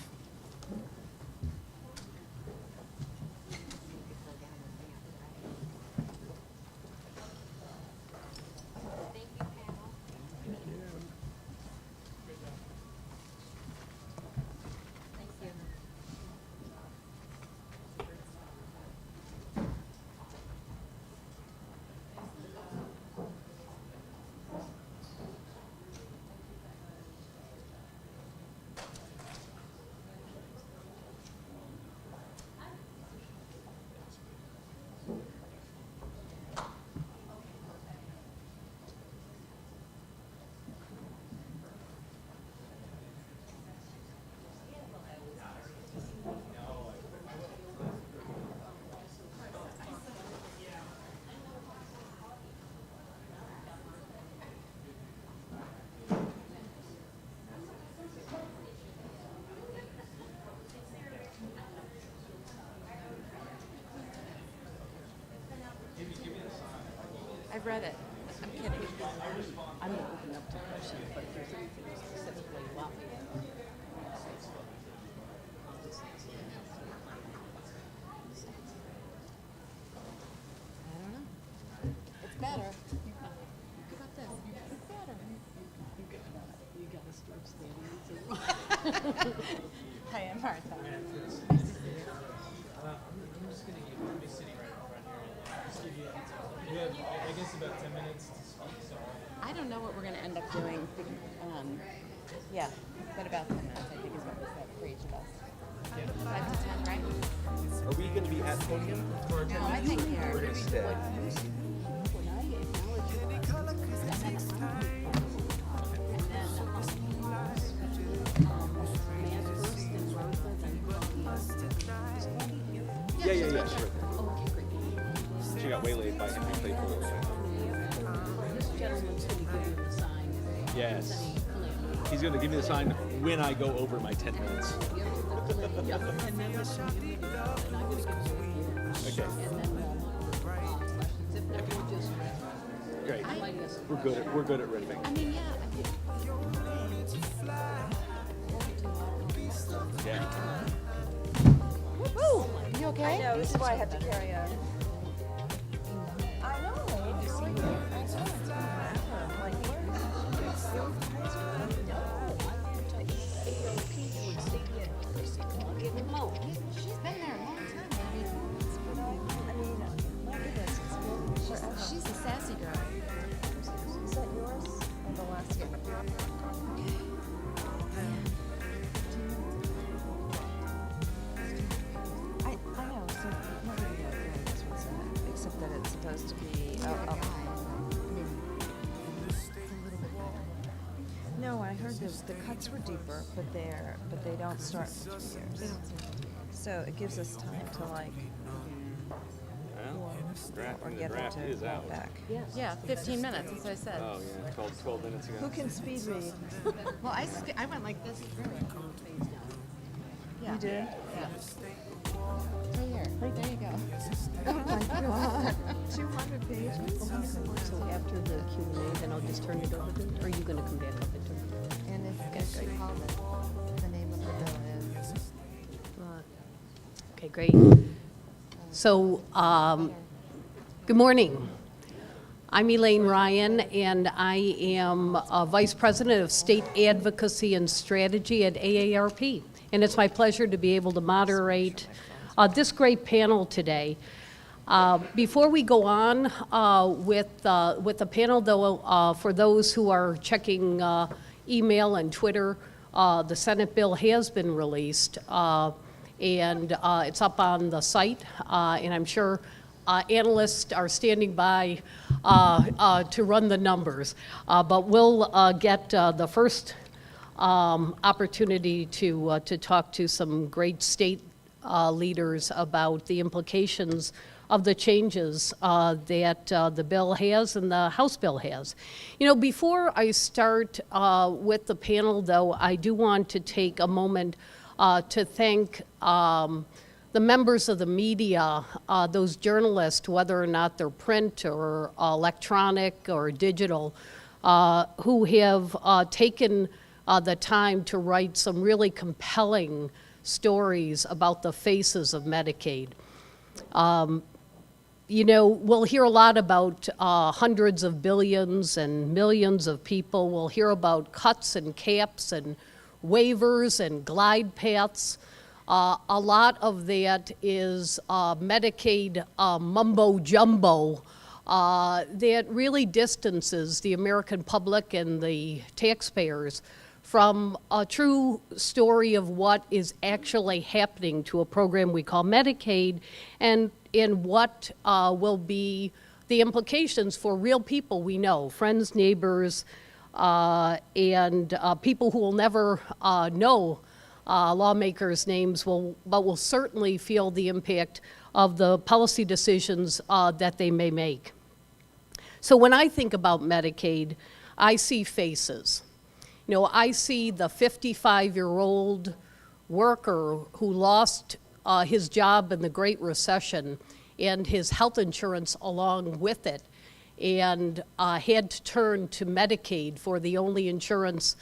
I've read it. I'm kidding. I'm going to open up to questions, but if there's anything you specifically want me to. I don't know. It's better. How about this? It's better. You got to stretch the Hi, I'm Martha. I'm just going to be sitting right in front here and just give you we have, I guess, about 10 minutes to speak, so. I don't know what we're going to end up doing. Yeah, but about 10 minutes, I think, is what we said for each of us. 5 to 10, right? Are we going to be at podium for our 10 No, I think here. We're going to stay. Yeah, sure. She got waylaid by Henry Claypool. This gentleman's going to give you the sign. Yes. He's going to give me the sign when I go over my 10 minutes. Okay. Great. We're good at riffing. Yeah. Woo! You okay? I know, this is why I had to carry a... I know, I need to see you. I saw it. I'm like, where is She's been there a long time, baby. I mean, my goodness, it's been forever. She's a sassy girl. Is that yours? Or the last one? I know, so nobody knows what's in it, except that it's supposed to be, No, I heard the cuts were deeper, but they don't start for 2 years. So it gives us time to like, or get them to walk back. Yeah, 15 minutes, as I said. Oh, yeah, 12 minutes ago. Who can speed read? Well, I went like this through it. You did? Yeah. Right here. There you go. Oh my God. 200 pages? So after the Q&A, then I'll just turn it over to them, or are you going to come back up and turn it? And if you call it, the name of the bill is. Okay, great. So, good morning. I'm Elaine Ryan, and I am Vice President of State Advocacy and Strategy at AARP. And it's my pleasure to be able to moderate this great panel today. Before we go on with the panel, though, for those who are checking email and Twitter, the Senate bill has been released, and it's up on the site, and I'm sure analysts are standing by to run the numbers. But we'll get the first opportunity to talk to some great state leaders about the implications of the changes that the bill has and the House bill has. You know, before I start with the panel, though, I do want to take a moment to thank the members of the media, those journalists, whether or not they're print or electronic or digital, who have taken the time to write some really compelling stories about the faces of Medicaid. You know, we'll hear a lot about hundreds of billions and millions of people. We'll hear about cuts and caps and waivers and glide paths. A lot of that is Medicaid mumbo jumbo that really distances the American public and the taxpayers from a true story of what is actually happening to a program we call Medicaid, and what will be the implications for real people we know, friends, neighbors, and people who will never know lawmakers' names, but will certainly feel the impact of the policy decisions that they may make. So when I think about Medicaid, I see faces. You know, I see the 55-year-old worker who lost his job in the Great Recession and his health insurance along with it, and had to turn to Medicaid for the only insurance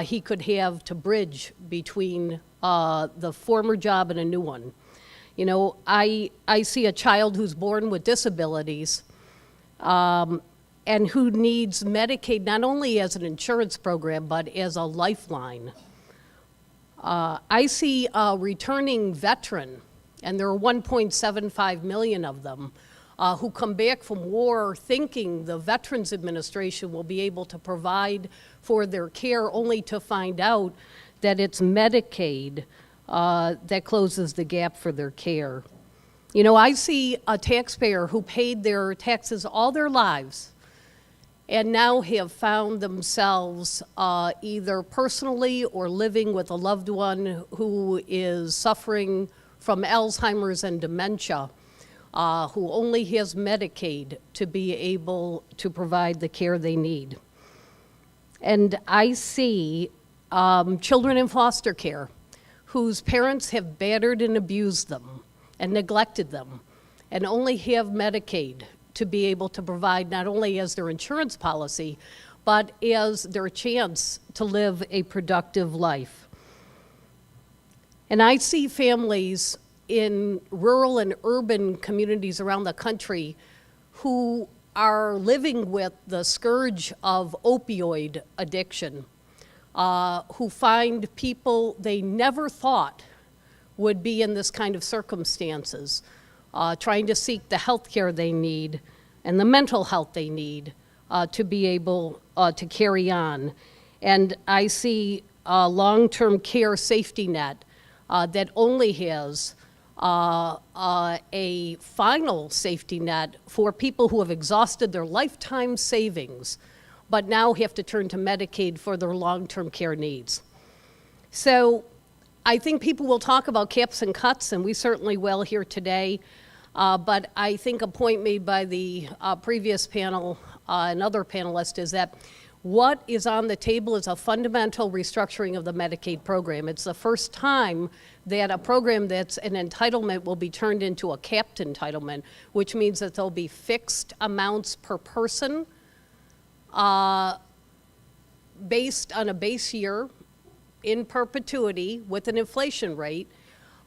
he could have to bridge between the former job and a new one. You know, I see a child who's born with disabilities and who needs Medicaid not only as an insurance program, but as a lifeline. I see a returning veteran, and there are 1.75 million of them, who come back from war thinking the Veterans Administration will be able to provide for their care, only to find out that it's Medicaid that closes the gap for their care. You know, I see a taxpayer who paid their taxes all their lives and now have found themselves either personally or living with a loved one who is suffering from Alzheimer's and dementia, who only has Medicaid to be able to provide the care they need. And I see children in foster care whose parents have battered and abused them and neglected them and only have Medicaid to be able to provide not only as their insurance policy, but as their chance to live a productive life. And I see families in rural and urban communities around the country who are living with the scourge of opioid addiction, who find people they never thought would be in this kind of circumstances, trying to seek the health care they need and the mental health they need to be able to carry on. And I see a long-term care safety net that only has a final safety net for people who have exhausted their lifetime savings, but now have to turn to Medicaid for their long-term care needs. So I think people will talk about caps and cuts, and we certainly will here today, but I think a point made by the previous panel, another panelist, is that what is on the table is a fundamental restructuring of the Medicaid program. It's the first time that a program that's an entitlement will be turned into a capped entitlement, which means that there'll be fixed amounts per person based on a base year in perpetuity with an inflation rate,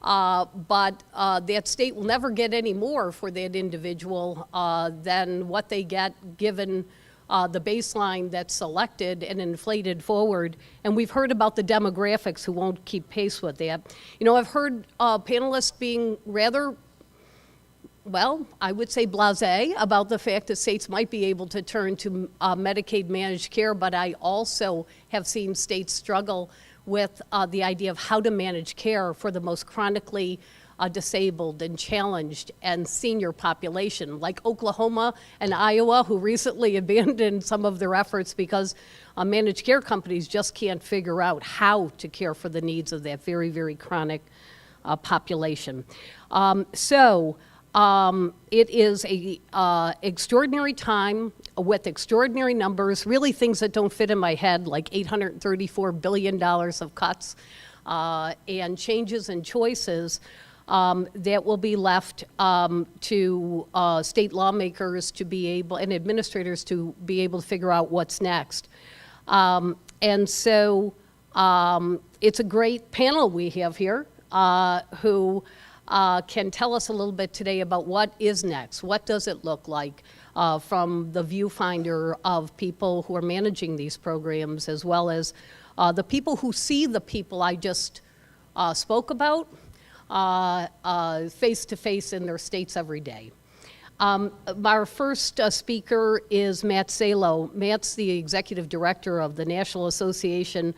but that state will never get any more for that individual than what they get given the baseline that's selected and inflated forward. And we've heard about the demographics who won't keep pace with that. You know, I've heard panelists being rather, well, I would say blasé about the fact that states might be able to turn to Medicaid managed care, but I also have seen states struggle with the idea of how to manage care for the most chronically disabled and challenged and senior population, like Oklahoma and Iowa, who recently abandoned some of their efforts because managed care companies just can't figure out how to care for the needs of that very, very chronic population. It is a extraordinary time with extraordinary numbers, really things that don't fit in my head, like $834 billion of cuts and changes and choices that will be left to state lawmakers to be able, and administrators to be able to figure out what's next. It's a great panel we have here who can tell us a little bit today about what is next. What does it look like from the viewfinder of people who are managing these programs, as well as the people who see the people I just spoke about face to face in their states every day. Our first speaker is Matt Salo. Matt's the executive director of the National Association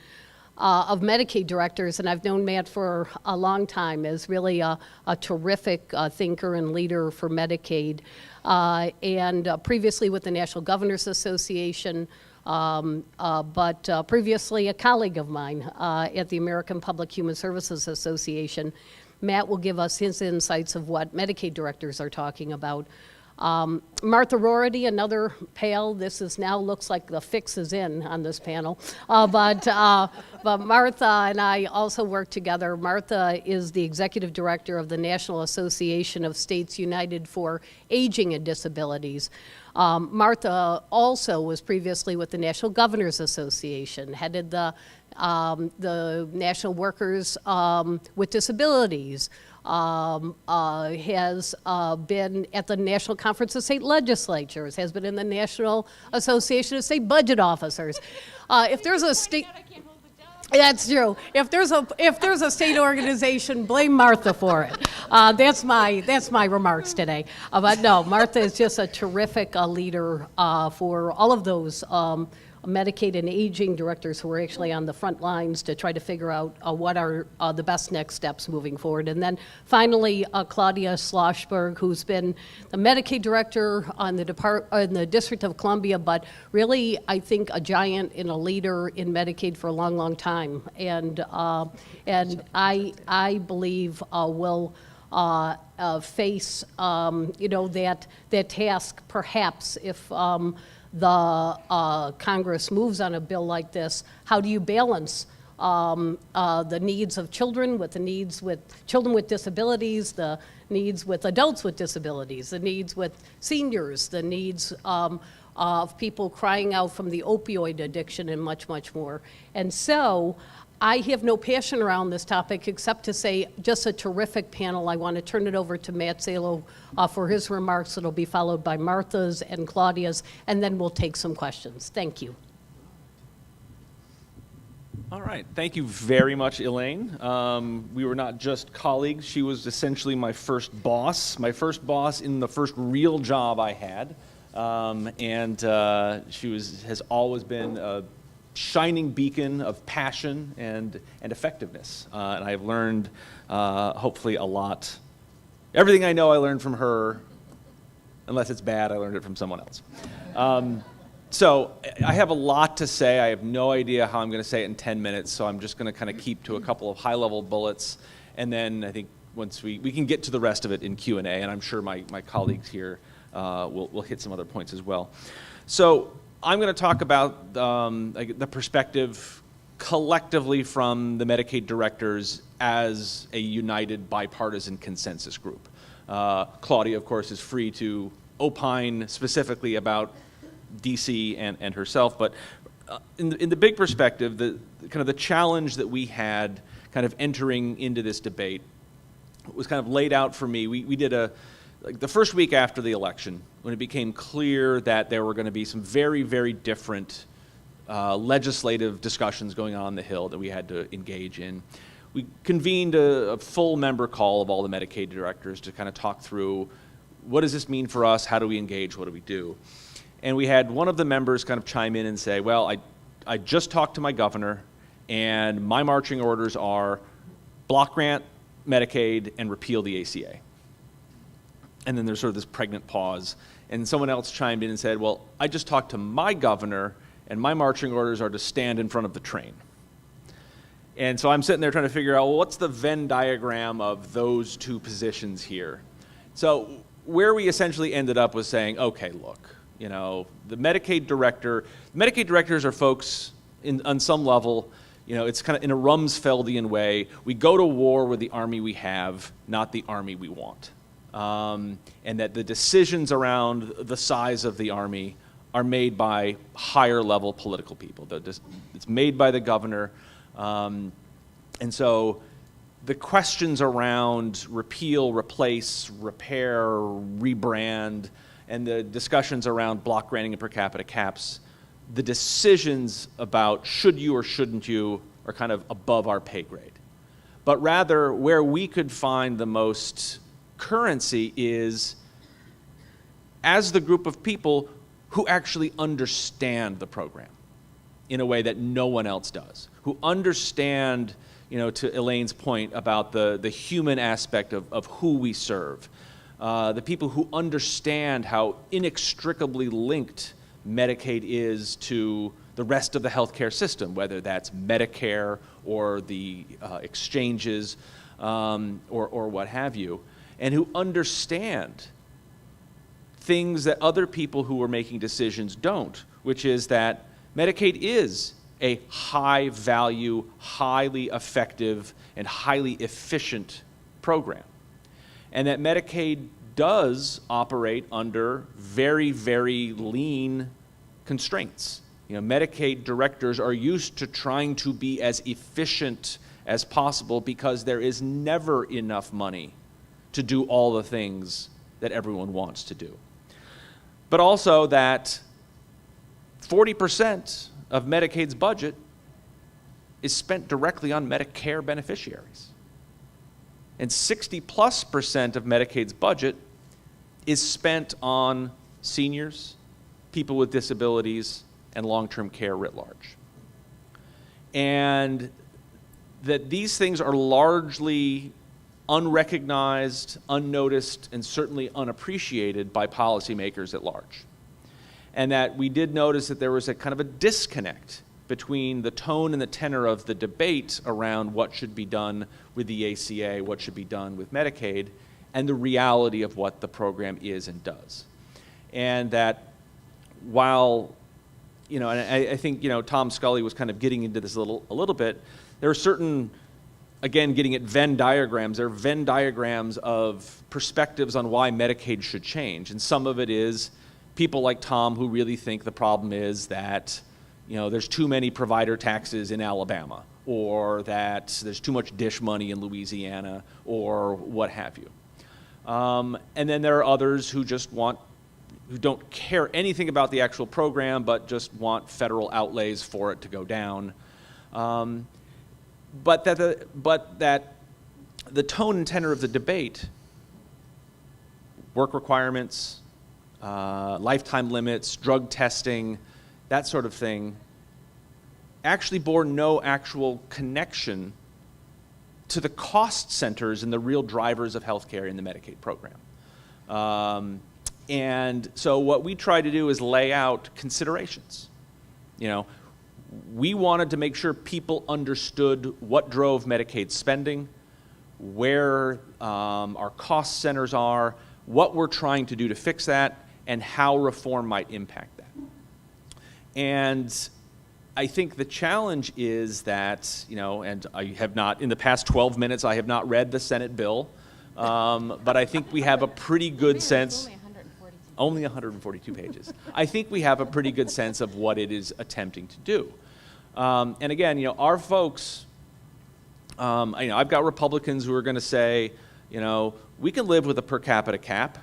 of Medicaid Directors, and I've known Matt for a long time as really a terrific thinker and leader for Medicaid, and previously with the National Governors Association, but previously a colleague of mine at the American Public Human Services Association. Matt will give us his insights of what Medicaid directors are talking about. Martha Rorty, another pal. This is now looks like the fix is in on this panel. But Martha and I also work together. Martha is the executive director of the National Association of States United for Aging and Disabilities. Martha also was previously with the National Governors Association, headed the National Workers with Disabilities, has been at the National Conference of State Legislatures, has been in the National Association of State Budget Officers. If there's a state, that's true. If there's a state organization, blame Martha for it. That's my remarks today. But no, Martha is just a terrific leader for all of those Medicaid and aging directors who are actually on the front lines to try to figure out what are the best next steps moving forward. And then finally, Claudia Schlossberg, who's been the Medicaid director on in the District of Columbia, but really, I think, a giant and a leader in Medicaid for a long, long time. And I believe will face, that task perhaps if the Congress moves on a bill like this. How do you balance the needs of children with the needs with children with disabilities, the needs with adults with disabilities, the needs with seniors, the needs of people crying out from the opioid addiction, and much, much more. And so I have no passion around this topic except to say just a terrific panel. I want to turn it over to Matt Salo for his remarks. It'll be followed by Martha's and Claudia's, and then we'll take some questions. Thank you. All right. Thank you very much, Elaine. We were not just colleagues. She was essentially my first boss in the first real job I had. She has always been a shining beacon of passion and effectiveness. And I've learned, hopefully, a lot. Everything I know I learned from her. Unless it's bad, I learned it from someone else. So I have a lot to say. I have no idea how I'm going to say it in 10 minutes, so I'm just going to kind of keep to a couple of high-level bullets. And then I think once we can get to the rest of it in Q&A, and I'm sure my colleagues here will hit some other points as well. So I'm going to talk about the perspective collectively from the Medicaid directors as a united bipartisan consensus group. Claudia, of course, is free to opine specifically about DC and herself, but in the big perspective, the kind of the challenge that we had kind of entering into this debate was kind of laid out for me. We did the first week after the election, when it became clear that there were going to be some very, very different legislative discussions going on the Hill that we had to engage in, we convened a full member call of all the Medicaid directors to kind of talk through what does this mean for us, how do we engage, what do we do? And we had one of the members kind of chime in and say, well, I just talked to my governor, and my marching orders are block grant Medicaid and repeal the ACA. And then there's sort of this pregnant pause, and someone else chimed in and said, well, I just talked to my governor, and my marching orders are to stand in front of the train. And so I'm sitting there trying to figure out, well, what's the Venn diagram of those two positions here? So where we essentially ended up was saying, okay, look, the Medicaid directors are folks on some level, it's kind of in a Rumsfeldian way. We go to war with the army we have, not the army we want. And that the decisions around the size of the army are made by higher level political people. It's made by the governor. And so the questions around repeal, replace, repair, rebrand, and the discussions around block granting and per capita caps, the decisions about should you or shouldn't you are kind of above our pay grade. But rather, where we could find the most currency is as the group of people who actually understand the program in a way that no one else does, who understand, to Elaine's point about the human aspect of who we serve. The people who understand how inextricably linked Medicaid is to the rest of the healthcare system, whether that's Medicare or the exchanges or what have you, and who understand things that other people who are making decisions don't, which is that Medicaid is a high-value, highly effective, and highly efficient program. And that Medicaid does operate under very, very lean constraints. Medicaid directors are used to trying to be as efficient as possible because there is never enough money to do all the things that everyone wants to do. But also that 40% of Medicaid's budget is spent directly on Medicare beneficiaries. And 60+% of Medicaid's budget is spent on seniors, people with disabilities, and long-term care writ large. And that these things are largely unrecognized, unnoticed, and certainly unappreciated by policymakers at large. And that we did notice that there was a kind of a disconnect between the tone and the tenor of the debate around what should be done with the ACA, what should be done with Medicaid, and the reality of what the program is and does. And that while, you know, and I think, you know, Tom Scully was kind of getting into this a little bit, there are certain, again, getting at Venn diagrams, there are Venn diagrams of perspectives on why Medicaid should change. And some of it is people like Tom who really think the problem is that, you know, there's too many provider taxes in Alabama, or that there's too much dish money in Louisiana, or what have you. And then there are others who just who don't care anything about the actual program, but just want federal outlays for it to go down. But that the tone and tenor of the debate, work requirements, lifetime limits, drug testing, that sort of thing, actually bore no actual connection to the cost centers and the real drivers of healthcare in the Medicaid program. And so what we try to do is lay out considerations. You know, we wanted to make sure people understood what drove Medicaid spending, where our cost centers are, what we're trying to do to fix that, and how reform might impact that. And I think the challenge is that, you know, and I have not, in the past 12 minutes, I have not read the Senate bill, but I think we have a pretty good sense. Only 142 pages. I think we have a pretty good sense of what it is attempting to do. And again, you know, our folks, you know, I've got Republicans who are going to say, you know, we can live with a per capita cap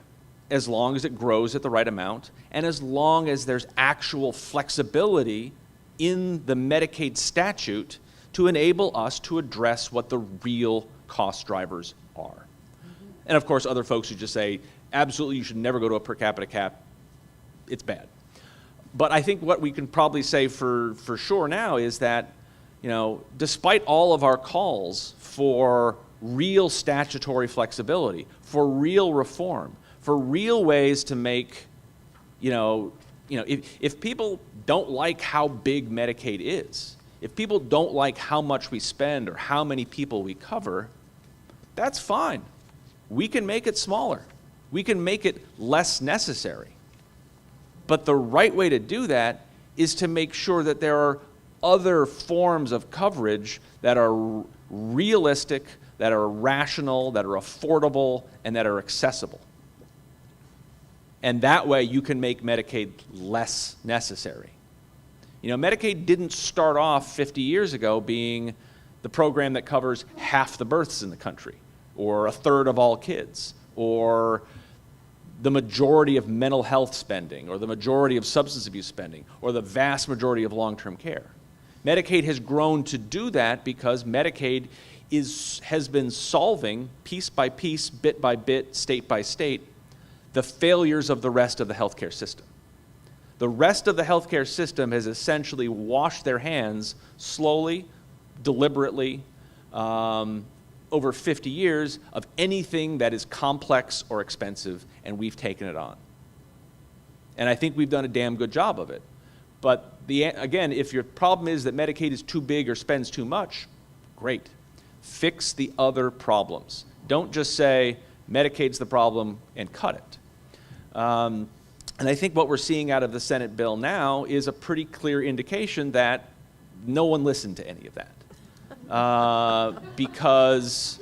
as long as it grows at the right amount, and as long as there's actual flexibility in the Medicaid statute to enable us to address what the real cost drivers are. And of course, other folks who just say, absolutely, you should never go to a per capita cap, it's bad. But I think what we can probably say for sure now is that, you know, despite all of our calls for real statutory flexibility, for real reform, for real ways to make, you know, if people don't like how big Medicaid is, if people don't like how much we spend or how many people we cover, that's fine. We can make it smaller. We can make it less necessary. But the right way to do that is to make sure that there are other forms of coverage that are realistic, that are rational, that are affordable, and that are accessible. And that way you can make Medicaid less necessary. You know, Medicaid didn't start off 50 years ago being the program that covers half the births in the country, or a third of all kids, or the majority of mental health spending, or the majority of substance abuse spending, or the vast majority of long-term care. Medicaid has grown to do that because Medicaid has been solving piece by piece, bit by bit, state by state, the failures of the rest of the healthcare system. The rest of the healthcare system has essentially washed their hands slowly, deliberately, over 50 years of anything that is complex or expensive, and we've taken it on. And I think we've done a damn good job of it. But again, if your problem is that Medicaid is too big or spends too much, great. Fix the other problems. Don't just say Medicaid's the problem and cut it. And I think what we're seeing out of the Senate bill now is a pretty clear indication that no one listened to any of that. Because,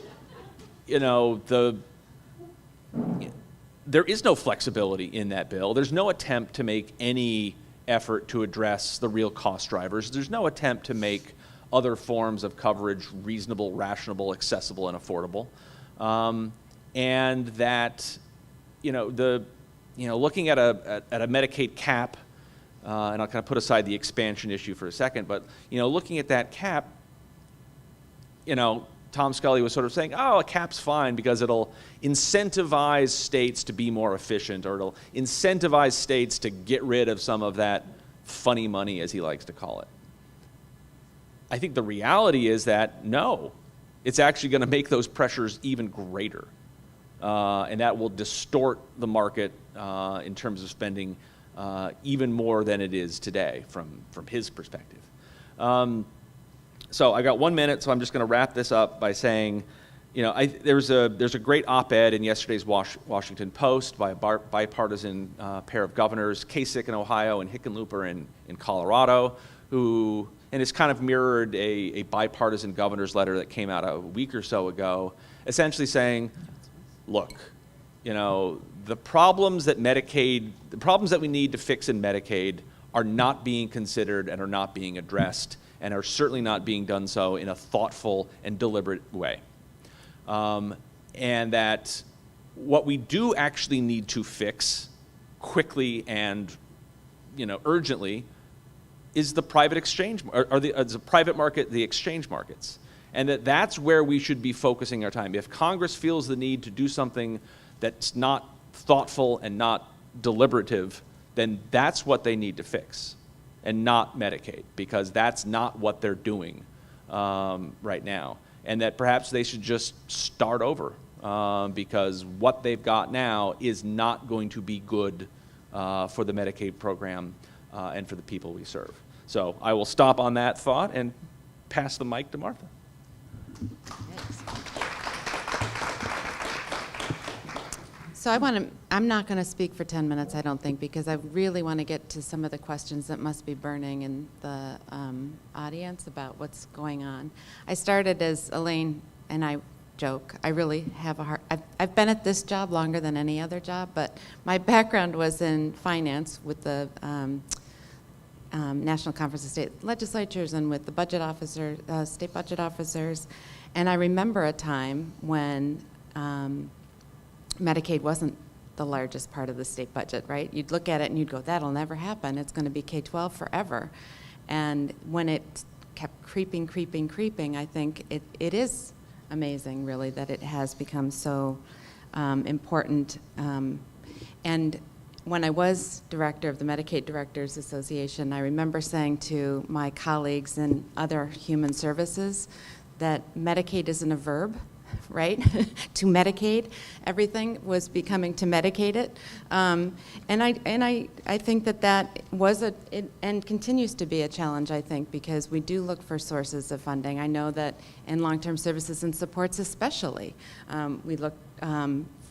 you know, there is no flexibility in that bill. There's no attempt to make any effort to address the real cost drivers. There's no attempt to make other forms of coverage reasonable, rational, accessible, and affordable. And that, looking at a Medicaid cap, and I'll kind of put aside the expansion issue for a second, but, looking at that cap, Tom Scully was sort of saying, oh, a cap's fine because it'll incentivize states to be more efficient, or it'll incentivize states to get rid of some of that funny money, as he likes to call it. I think the reality is that, no, it's actually going to make those pressures even greater. And that will distort the market in terms of spending even more than it is today from his perspective. So I got 1 minute, so I'm just going to wrap this up by saying, you know, there's a great op-ed in yesterday's Washington Post by a bipartisan pair of governors, Kasich in Ohio and Hickenlooper in Colorado, who, and it's kind of mirrored a bipartisan governor's letter that came out a week or so ago, essentially saying, look, you know, the problems that we need to fix in Medicaid are not being considered and are not being addressed, and are certainly not being done so in a thoughtful and deliberate way. And that what we do actually need to fix quickly and, you know, urgently is the private exchange, or the private market, the exchange markets. And that's where we should be focusing our time. If Congress feels the need to do something that's not thoughtful and not deliberative, then that's what they need to fix, and not Medicaid, because that's not what they're doing right now. And that perhaps they should just start over, because what they've got now is not going to be good for the Medicaid program and for the people we serve. So I will stop on that thought and pass the mic to Martha. So I'm not going to speak for 10 minutes, I don't think, because I really want to get to some of the questions that must be burning in the audience about what's going on. I started as Elaine, and I joke, I really have a heart. I've been at this job longer than any other job, but my background was in finance with the National Conference of State Legislatures and with the budget officer, state budget officers. And I remember a time when Medicaid wasn't the largest part of the state budget, right? You'd look at it and you'd go, that'll never happen. It's going to be K-12 forever. And when it kept creeping, I think it is amazing, really, that it has become so important. And when I was director of the Medicaid Directors Association, I remember saying to my colleagues in other human services that Medicaid isn't a verb, right? To Medicaid, everything was becoming to Medicate it, and I think that was and continues to be a challenge. I think because we do look for sources of funding. I know that in long-term services and supports, especially, we look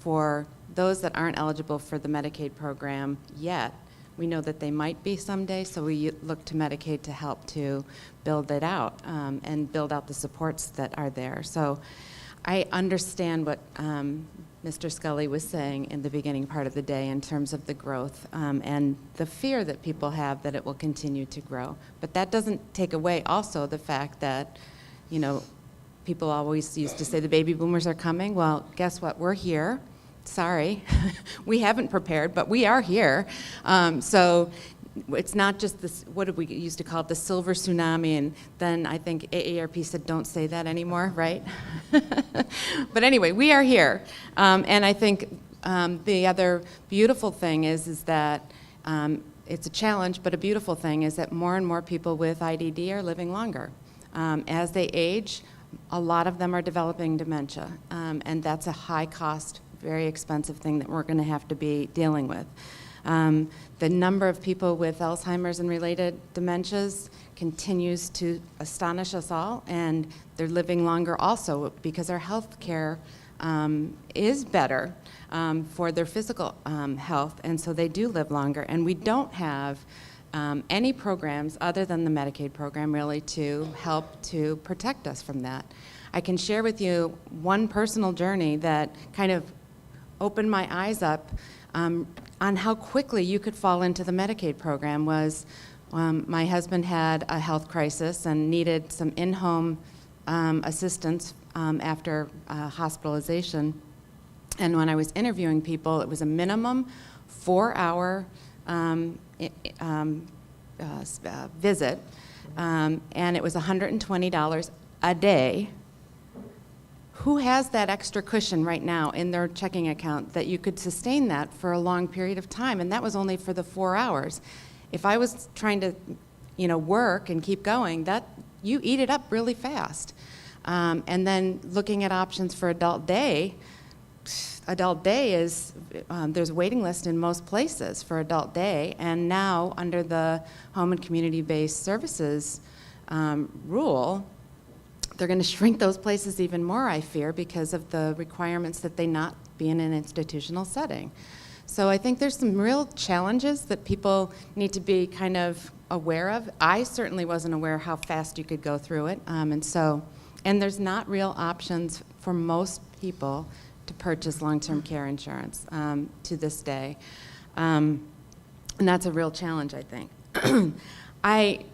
for those that aren't eligible for the Medicaid program yet. We know that they might be someday, so we look to Medicaid to help to build it out and build out the supports that are there. So I understand what Mr. Scully was saying in the beginning part of the day in terms of the growth and the fear that people have that it will continue to grow. But that doesn't take away also the fact that, you know, people always used to say the baby boomers are coming. Well, guess what? We're here. Sorry. We haven't prepared, but we are here. So it's not just this, what did we used to call it, the silver tsunami, and then I think AARP said don't say that anymore, right? But anyway, we are here. And I think the other beautiful thing is that it's a challenge, but a beautiful thing is that more and more people with IDD are living longer. As they age, a lot of them are developing dementia, and that's a high cost, very expensive thing that we're going to have to be dealing with. The number of people with Alzheimer's and related dementias continues to astonish us all, and they're living longer also because our health care is better for their physical health, and so they do live longer. And we don't have any programs other than the Medicaid program really to help to protect us from that. I can share with you one personal journey that kind of opened my eyes up on how quickly you could fall into the Medicaid program. Was my husband had a health crisis and needed some in-home assistance after hospitalization. And when I was interviewing people, it was a minimum 4-hour visit, and it was $120 a day. Who has that extra cushion right now in their checking account that you could sustain that for a long period of time? And that was only for the 4 hours. if I was trying to, work and keep going, that you eat it up really fast. And then looking at options for adult day is, there's a waiting list in most places for adult day, and now under the home and community-based services rule, they're going to shrink those places even more, I fear, because of the requirements that they not be in an institutional setting. So I think there's some real challenges that people need to be kind of aware of. I certainly wasn't aware how fast you could go through it, and there's not real options for most people to purchase long-term care insurance to this day. And that's a real challenge, I think. I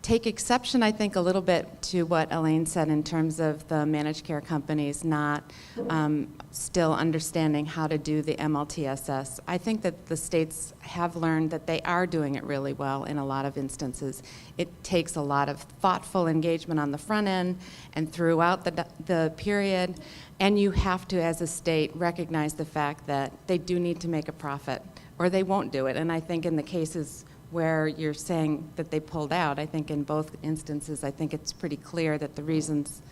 take exception, I think, a little bit to what Elaine said in terms of the managed care companies not still understanding how to do the MLTSS. I think that the states have learned that they are doing it really well in a lot of instances. It takes a lot of thoughtful engagement on the front end and throughout the period, and you have to, as a state, recognize the fact that they do need to make a profit, or they won't do it. And I think in the cases where you're saying that they pulled out, I think in both instances, I think it's pretty clear that the reasons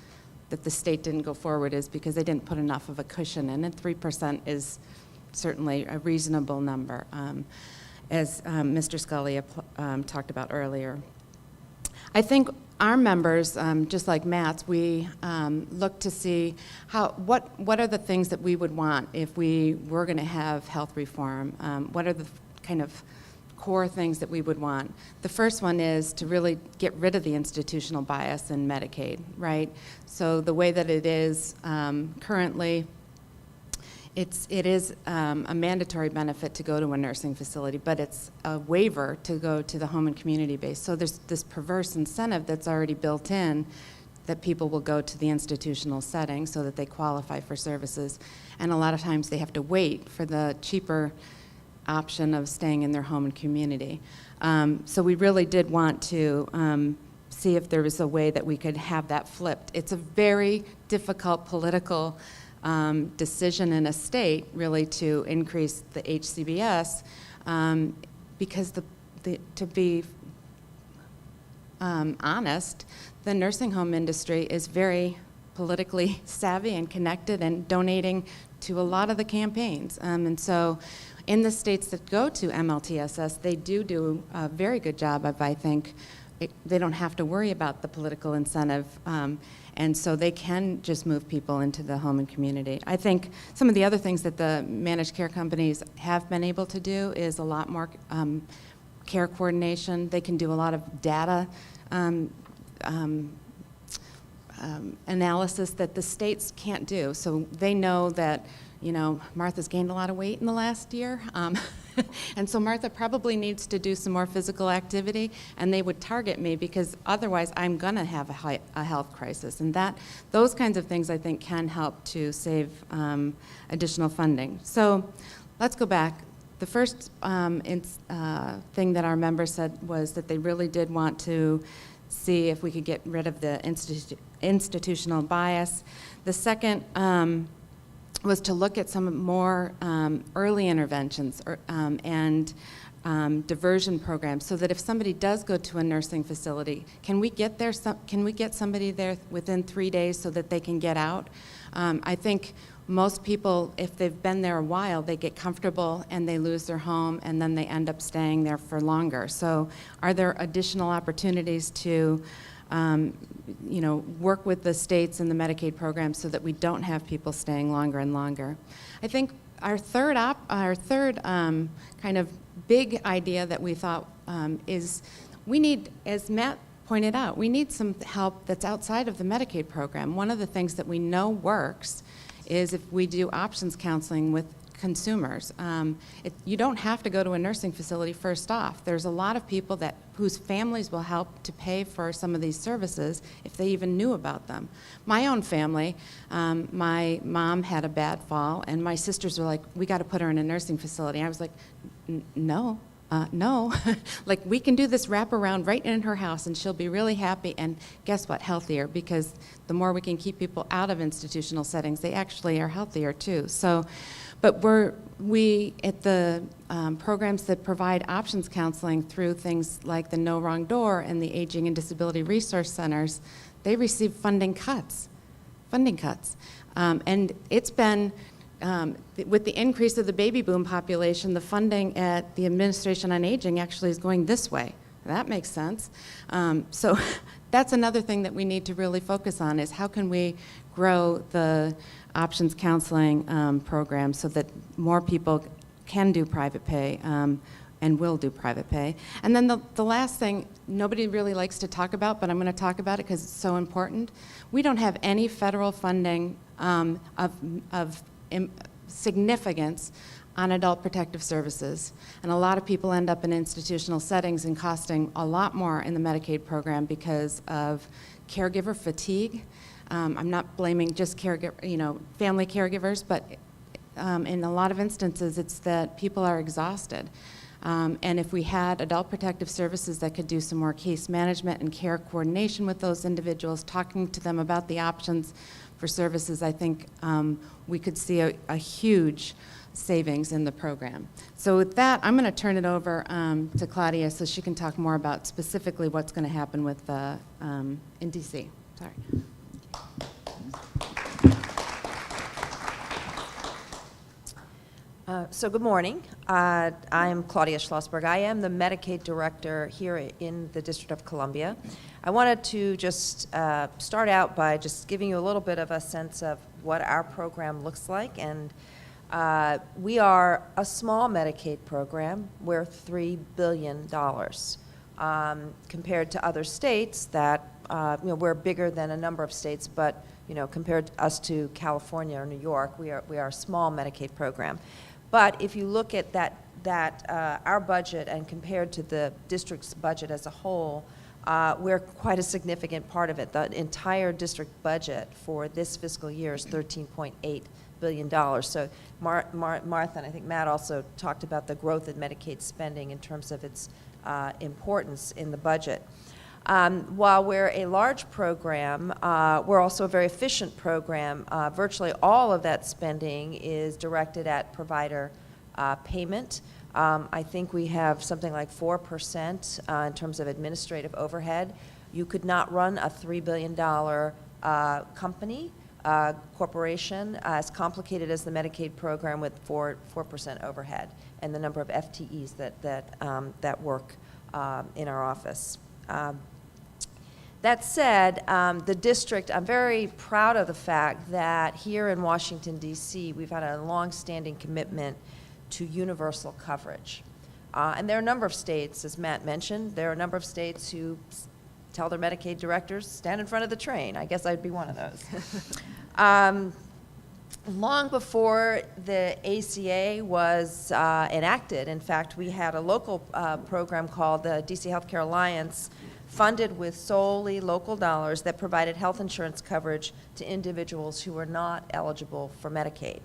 that the state didn't go forward is because they didn't put enough of a cushion in it. 3% is certainly a reasonable number, as Mr. Scully talked about earlier. I think our members, just like Matt's, we look to see what are the things that we would want if we were going to have health reform. What are the kind of core things that we would want? The first one is to really get rid of the institutional bias in Medicaid, right? So the way that it is currently, it is a mandatory benefit to go to a nursing facility, but it's a waiver to go to the home and community base. So there's this perverse incentive that's already built in that people will go to the institutional setting so that they qualify for services. And a lot of times they have to wait for the cheaper option of staying in their home and community. So we really did want to see if there was a way that we could have that flipped. It's a very difficult political decision in a state, really, to increase the HCBS, because to be honest, the nursing home industry is very politically savvy and connected and donating to a lot of the campaigns. And so in the states that go to MLTSS, they do a very good job of, I think, they don't have to worry about the political incentive, and so they can just move people into the home and community. I think some of the other things that the managed care companies have been able to do is a lot more care coordination. They can do a lot of data analysis that the states can't do. So they know that, Martha's gained a lot of weight in the last year. And so Martha probably needs to do some more physical activity, and they would target me because otherwise I'm going to have a health crisis. And those kinds of things, I think, can help to save additional funding. So let's go back. The first thing that our members said was that they really did want to see if we could get rid of the institutional bias. The second was to look at some more early interventions and diversion programs, so that if somebody does go to a nursing facility, can we get somebody there within 3 days so that they can get out? I think most people, if they've been there a while, they get comfortable and they lose their home, and then they end up staying there for longer. So are there additional opportunities to work with the states and the Medicaid program so that we don't have people staying longer and longer? I think our third kind of big idea that we thought is we need, as Matt pointed out, we need some help that's outside of the Medicaid program. One of the things that we know works is if we do options counseling with consumers. You don't have to go to a nursing facility first off. There's a lot of people whose families will help to pay for some of these services if they even knew about them. My own family, my mom had a bad fall, and my sisters were like, we got to put her in a nursing facility. I was like, no, no, like we can do this wraparound right in her house and she'll be really happy and guess what, healthier, because the more we can keep people out of institutional settings, they actually are healthier too. So, but we at the programs that provide options counseling through things like the No Wrong Door and the Aging and Disability Resource Centers, they receive funding cuts. And it's been, with the increase of the baby boom population, the funding at the Administration on Aging actually is going this way. That makes sense. So that's another thing that we need to really focus on is how can we grow the options counseling program so that more people can do private pay and will do private pay. And then the last thing nobody really likes to talk about, but I'm going to talk about it because it's so important. We don't have any federal funding of significance on adult protective services. And a lot of people end up in institutional settings and costing a lot more in the Medicaid program because of caregiver fatigue. I'm not blaming just family caregivers, but in a lot of instances, it's that people are exhausted. And if we had adult protective services that could do some more case management and care coordination with those individuals, talking to them about the options for services, I think we could see a huge savings in the program. So with that, I'm going to turn it over to Claudia so she can talk more about specifically what's going to happen with in DC. Sorry. So good morning. I am Claudia Schlossberg. I am the Medicaid director here in the District of Columbia. I wanted to just start out by just giving you a little bit of a sense of what our program looks like. And we are a small Medicaid program. We're $3 billion compared to other states that, we're bigger than a number of states, but compared to us to California or New York, we are a small Medicaid program. But if you look at our budget and compared to the district's budget as a whole, we're quite a significant part of it. The entire district budget for this fiscal year is $13.8 billion. So Martha and I think Matt also talked about the growth in Medicaid spending in terms of its importance in the budget. While we're a large program, we're also a very efficient program. Virtually all of that spending is directed at provider payment. I think we have something like 4% in terms of administrative overhead. You could not run a $3 billion company, corporation, as complicated as the Medicaid program with 4% overhead and the number of FTEs that work in our office. That said, the district, I'm very proud of the fact that here in Washington, D.C., we've had a long-standing commitment to universal coverage. And there are a number of states, as Matt mentioned, there are a number of states who tell their Medicaid directors, stand in front of the train. I guess I'd be one of those. Long before the ACA was enacted, in fact, we had a local program called the DC Healthcare Alliance, funded with solely local dollars that provided health insurance coverage to individuals who were not eligible for Medicaid.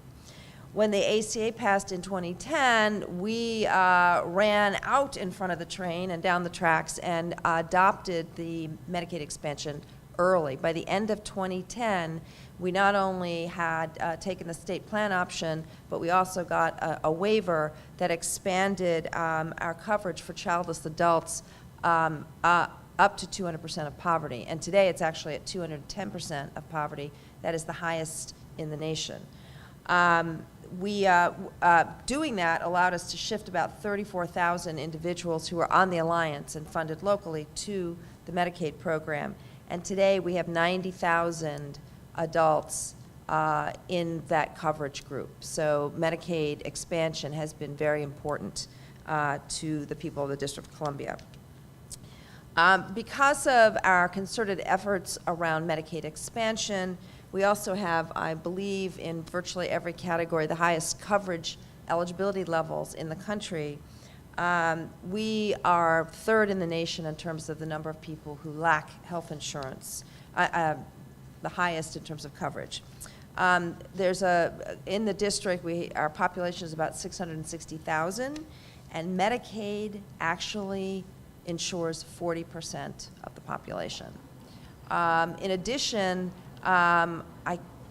When the ACA passed in 2010, we ran out in front of the train and down the tracks and adopted the Medicaid expansion early. By the end of 2010, we not only had taken the state plan option, but we also got a waiver that expanded our coverage for childless adults up to 200% of poverty. And today it's actually at 210% of poverty. That is the highest in the nation. Doing that allowed us to shift about 34,000 individuals who were on the Alliance and funded locally to the Medicaid program. And today we have 90,000 adults in that coverage group. So Medicaid expansion has been very important to the people of the District of Columbia. Because of our concerted efforts around Medicaid expansion, we also have, I believe, in virtually every category, the highest coverage eligibility levels in the country. We are third in the nation in terms of the number of people who lack health insurance, the highest in terms of coverage. In the district, our population is about 660,000, and Medicaid actually insures 40% of the population. In addition, I'm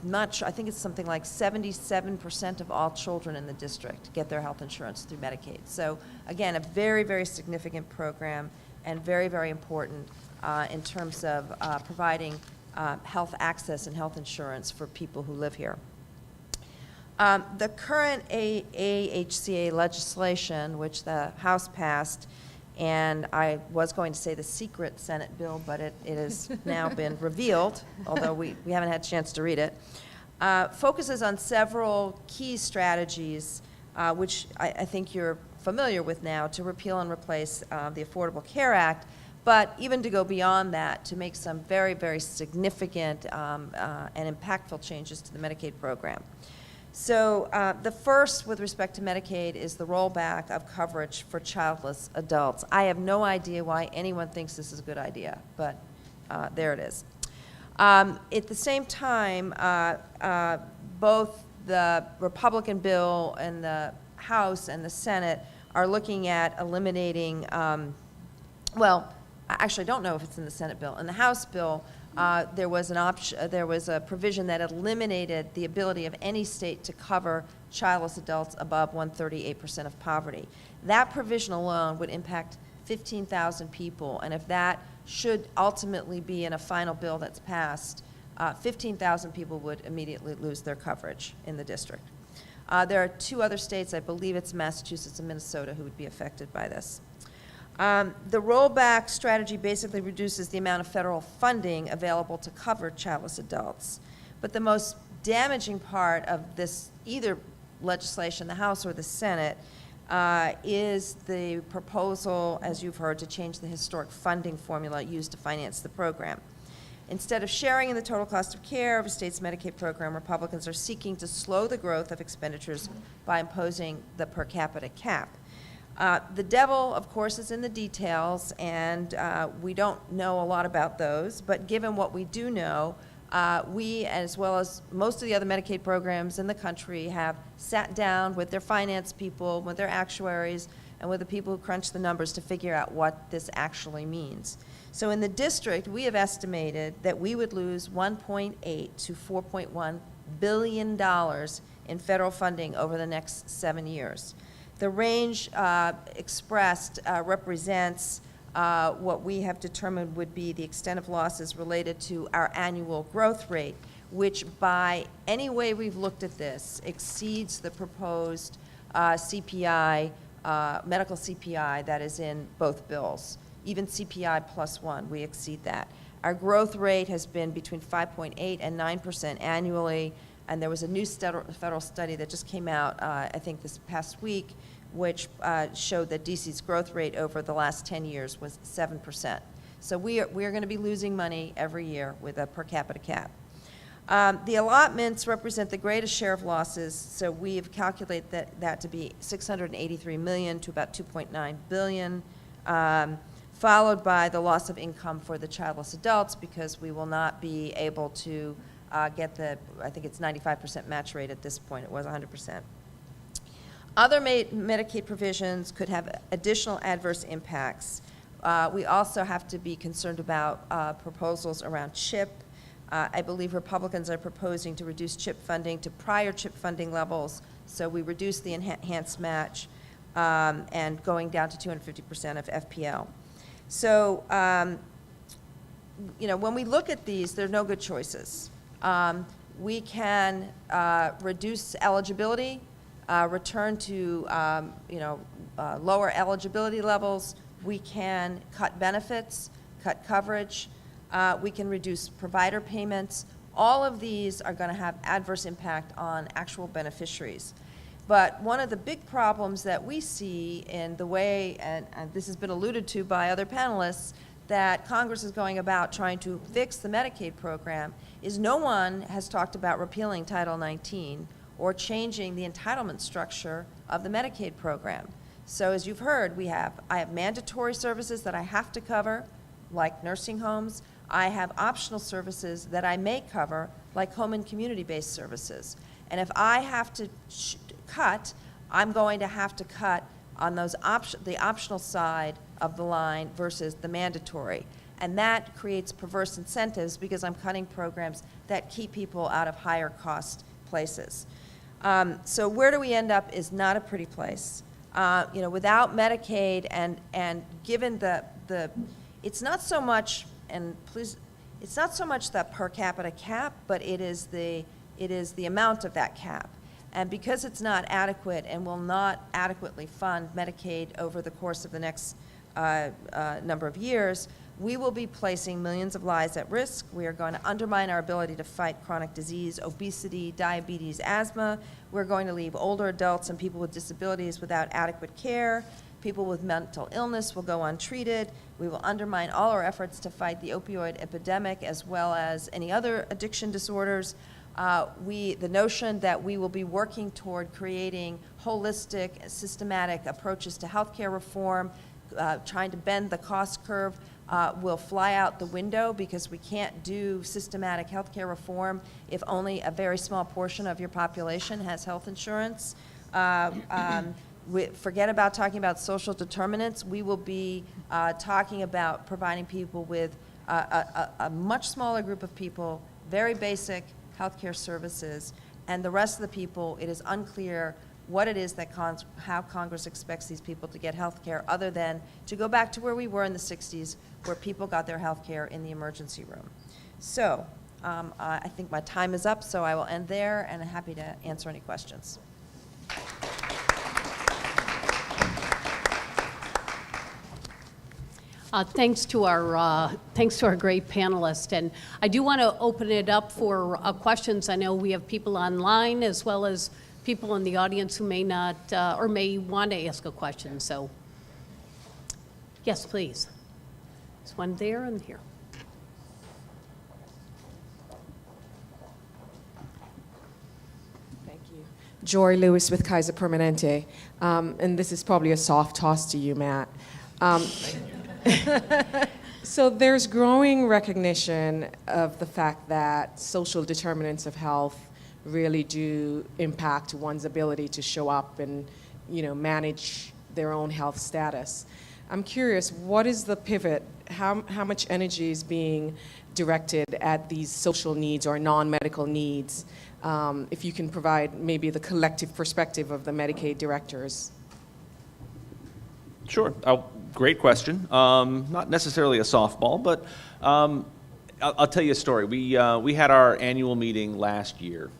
not sure, I think it's something like 77% of all children in the district get their health insurance through Medicaid. So again, a very, very significant program and very, very important in terms of providing health access and health insurance for people who live here. The current AHCA legislation, which the House passed, and I was going to say the secret Senate bill, but it has now been revealed, although we haven't had a chance to read it, focuses on several key strategies, which I think you're familiar with now, to repeal and replace the Affordable Care Act, but even to go beyond that, to make some very, very significant and impactful changes to the Medicaid program. So the first, with respect to Medicaid, is the rollback of coverage for childless adults. I have no idea why anyone thinks this is a good idea, but there it is. At the same time, both the Republican bill in the House and the Senate are looking at eliminating, well, I actually don't know if it's in the Senate bill. In the House bill, there was a provision that eliminated the ability of any state to cover childless adults above 138% of poverty. That provision alone would impact 15,000 people, and if that should ultimately be in a final bill that's passed, 15,000 people would immediately lose their coverage in the district. There are two other states, I believe it's Massachusetts and Minnesota, who would be affected by this. The rollback strategy basically reduces the amount of federal funding available to cover childless adults. But the most damaging part of this, either legislation, the House or the Senate, is the proposal, as you've heard, to change the historic funding formula used to finance the program. Instead of sharing in the total cost of care of a state's Medicaid program, Republicans are seeking to slow the growth of expenditures by imposing the per capita cap. The devil, of course, is in the details, and we don't know a lot about those, but given what we do know, we, as well as most of the other Medicaid programs in the country, have sat down with their finance people, with their actuaries, and with the people who crunch the numbers to figure out what this actually means. So in the district, we have estimated that we would lose $1.8 to $4.1 billion in federal funding over the next 7 years. The range expressed represents what we have determined would be the extent of losses related to our annual growth rate, which by any way we've looked at this exceeds the proposed CPI, medical CPI that is in both bills. Even CPI +1, we exceed that. Our growth rate has been between 5.8% and 9% annually, and there was a new federal study that just came out, I think this past week, which showed that DC's growth rate over the last 10 years was 7%. So we are going to be losing money every year with a per capita cap. The allotments represent the greatest share of losses, so we have calculated that to be $683 million to about $2.9 billion, followed by the loss of income for the childless adults, because we will not be able to get the, I think it's 95% match rate at this point. It was 100%. Other Medicaid provisions could have additional adverse impacts. We also have to be concerned about proposals around CHIP. I believe Republicans are proposing to reduce CHIP funding to prior CHIP funding levels, so we reduce the enhanced match and going down to 250% of FPL. So, you know, when we look at these, there are no good choices. We can reduce eligibility, return to lower eligibility levels. We can cut benefits, cut coverage. We can reduce provider payments. All of these are going to have adverse impact on actual beneficiaries. But one of the big problems that we see in the way, and this has been alluded to by other panelists, that Congress is going about trying to fix the Medicaid program is no one has talked about repealing Title 19 or changing the entitlement structure of the Medicaid program. So as you've heard, I have mandatory services that I have to cover, like nursing homes. I have optional services that I may cover, like home and community-based services. And if I have to cut, I'm going to have to cut on the optional side of the line versus the mandatory. And that creates perverse incentives because I'm cutting programs that keep people out of higher cost places. So where do we end up is not a pretty place. Without Medicaid and given it's not so much, and please, it's not so much the per capita cap, but it is the amount of that cap. And because it's not adequate and will not adequately fund Medicaid over the course of the next number of years, we will be placing millions of lives at risk. We are going to undermine our ability to fight chronic disease, obesity, diabetes, asthma. We're going to leave older adults and people with disabilities without adequate care. People with mental illness will go untreated. We will undermine all our efforts to fight the opioid epidemic as well as any other addiction disorders. The notion that we will be working toward creating holistic, systematic approaches to healthcare reform, trying to bend the cost curve, will fly out the window because we can't do systematic healthcare reform if only a very small portion of your population has health insurance. Forget about talking about social determinants. We will be talking about providing people with a much smaller group of people, very basic healthcare services, and the rest of the people, it is unclear what it is that how Congress expects these people to get health care other than to go back to where we were in the 60s, where people got their health care in the emergency room. So I think my time is up, so I will end there, and I'm happy to answer any questions. Thanks to our great panelists, and I do want to open it up for questions. I know we have people online as well as people in the audience who may not or may want to ask a question. So, yes, please. There's one there and here. Thank you. Joy Lewis with Kaiser Permanente, and this is probably a soft toss to you, Matt. So there's growing recognition of the fact that social determinants of health really do impact one's ability to show up and, manage their own health status. I'm curious, what is the pivot? How much energy is being directed at these social needs or non-medical needs? If you can provide maybe the collective perspective of the Medicaid directors. Sure. Great question. Not necessarily a softball, but I'll tell you a story. We had our annual meeting last year,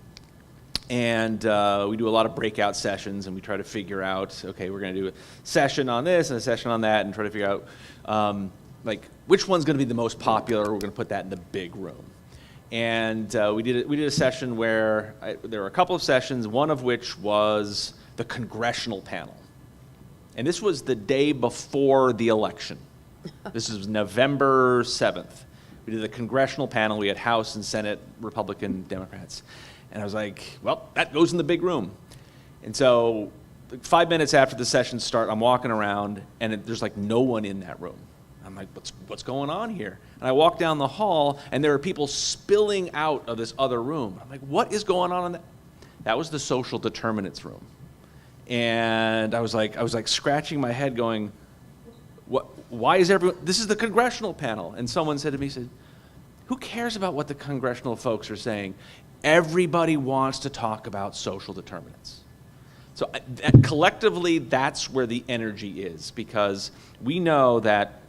and we do a lot of breakout sessions, and we try to figure out, okay, we're going to do a session on this and a session on that, and try to figure out which one's going to be the most popular. We're going to put that in the big room. And we did a session where there were a couple of sessions, one of which was the congressional panel. And this was the day before the election. This is November 7th. We did the congressional panel. We had House and Senate Republican Democrats. And I was like, well, that goes in the big room. And so 5 minutes after the session start, I'm walking around, and there's no one in that room. I'm like, what's going on here? And I walk down the hall, and there are people spilling out of this other room. I'm like, what is going on in that? That was the social determinants room. And I was like scratching my head going, why is everyone, this is the congressional panel. And someone said to me, who cares about what the congressional folks are saying? Everybody wants to talk about social determinants. So collectively, that's where the energy is, because we know that,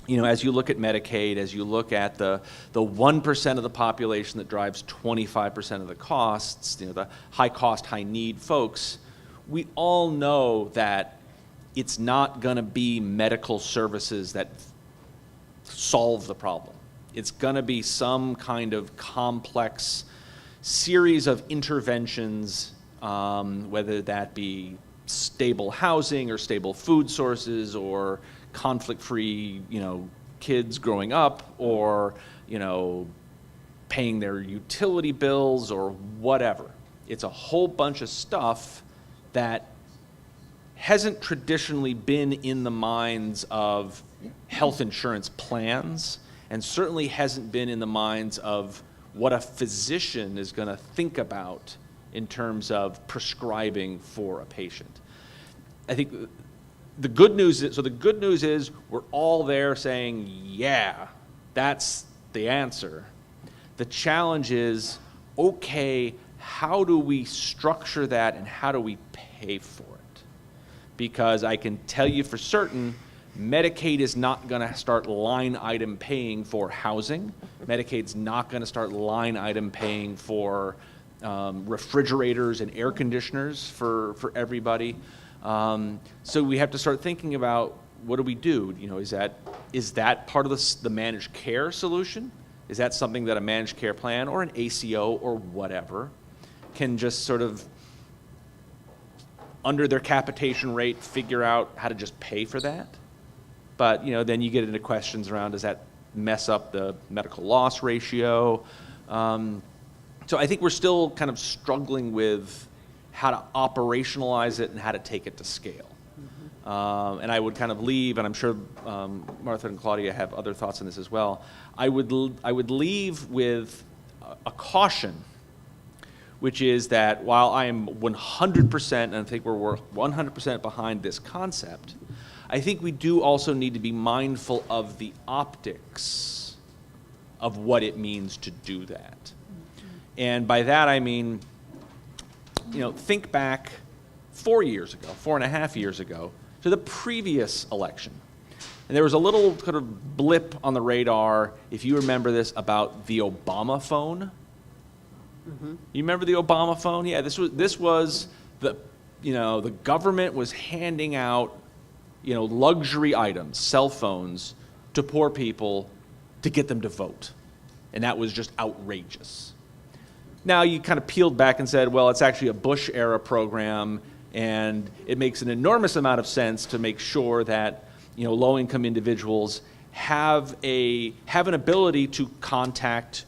as you look at Medicaid, as you look at the 1% of the population that drives 25% of the costs, the high cost, high need folks, we all know that it's not going to be medical services that solve the problem. It's going to be some kind of complex series of interventions, whether that be stable housing or stable food sources or conflict-free, kids growing up, or, paying their utility bills or whatever. It's a whole bunch of stuff that hasn't traditionally been in the minds of health insurance plans, and certainly hasn't been in the minds of what a physician is going to think about in terms of prescribing for a patient. I think the good news is we're all there saying, yeah, that's the answer. The challenge is, okay, how do we structure that and how do we pay for it? Because I can tell you for certain, Medicaid is not going to start line item paying for housing. Medicaid's not going to start line item paying for refrigerators and air conditioners for everybody. So we have to start thinking about, what do we do? You know, is that part of the managed care solution? Is that something that a managed care plan or an ACO or whatever can just sort of, under their capitation rate, figure out how to just pay for that? But, you know, then you get into questions around, does that mess up the medical loss ratio? So I think we're still kind of struggling with how to operationalize it and how to take it to scale. And I would kind of leave, and I'm sure Martha and Claudia have other thoughts on this as well. I would leave with a caution, which is that while I am 100%, and I think we're 100% behind this concept, I think we do also need to be mindful of the optics of what it means to do that. And by that I mean, you know, think back 4.5 years ago, to the previous election. And there was a little kind of blip on the radar, if you remember this, about the Obama phone. You remember the Obama phone? Yeah, this was the, you know, the government was handing out, you know, luxury items, cell phones, to poor people to get them to vote. And that was just outrageous. Now you kind of peeled back and said, well, it's actually a Bush era program, and it makes an enormous amount of sense to make sure that, you know, low-income individuals have an ability to contact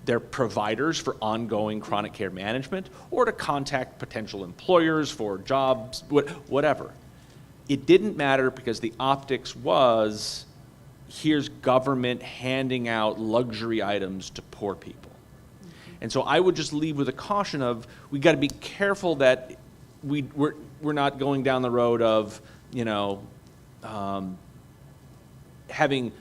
their providers for ongoing chronic care management, or to contact potential employers for jobs, whatever. It didn't matter because the optics was, here's government handing out luxury items to poor people. And so I would just leave with a caution of, we got to be careful that we're not going down the road of, you know, having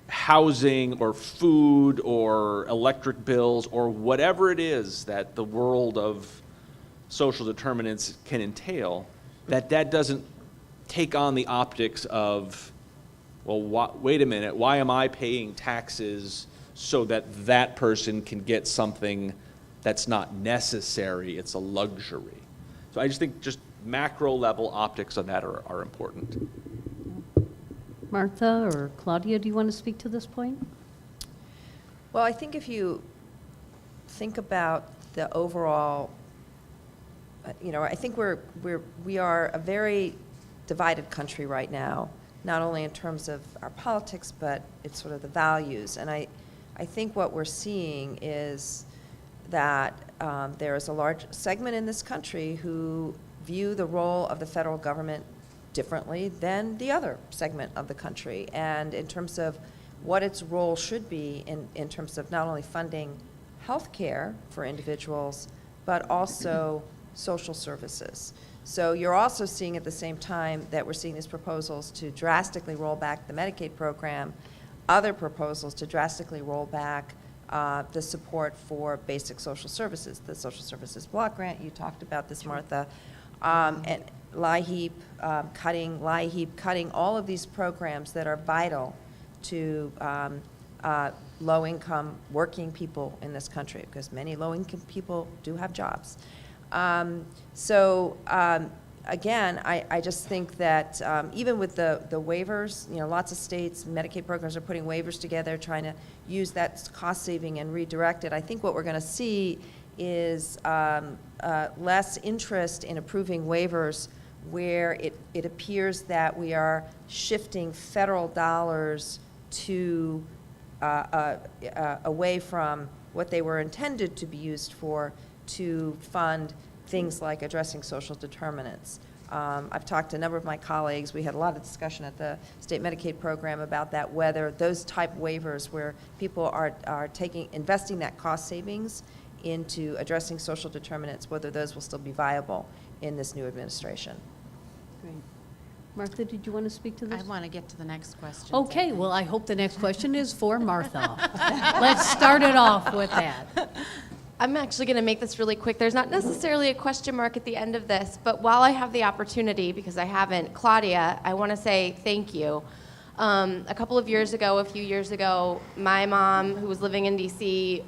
housing or food or electric bills or whatever it is that the world of social determinants can entail, that doesn't take on the optics of, well, wait a minute, why am I paying taxes so that that person can get something that's not necessary, it's a luxury. So I just think just macro level optics of that are important. Martha or Claudia, do you want to speak to this point? Well, I think if you think about the overall, you know, I think we are a very divided country right now, not only in terms of our politics, but it's sort of the values. And I think what we're seeing is that there is a large segment in this country who view the role of the federal government differently than the other segment of the country, and in terms of what its role should be in terms of not only funding health care for individuals, but also social services. So you're also seeing at the same time that we're seeing these proposals to drastically roll back the Medicaid program, other proposals to drastically roll back the support for basic social services, the social services block grant, you talked about this, Martha, and LIHEAP, cutting all of these programs that are vital to low-income working people in this country, because many low-income people do have jobs. Again, I just think that even with the waivers, you know, lots of states, Medicaid programs are putting waivers together, trying to use that cost saving and redirect it. I think what we're going to see is less interest in approving waivers where it appears that we are shifting federal dollars to away from what they were intended to be used for, to fund things like addressing social determinants. I've talked to a number of my colleagues. We had a lot of discussion at the state Medicaid program about that, whether those type waivers where people are investing that cost savings into addressing social determinants, whether those will still be viable in this new administration. Great. Martha, did you want to speak to this? I want to get to the next question. Okay, well, I hope the next question is for Martha. Let's start it off with that. I'm actually going to make this really quick. There's not necessarily a question mark at the end of this, but while I have the opportunity, because I haven't, Claudia, I want to say thank you. A few years ago, my mom, who was living in DC,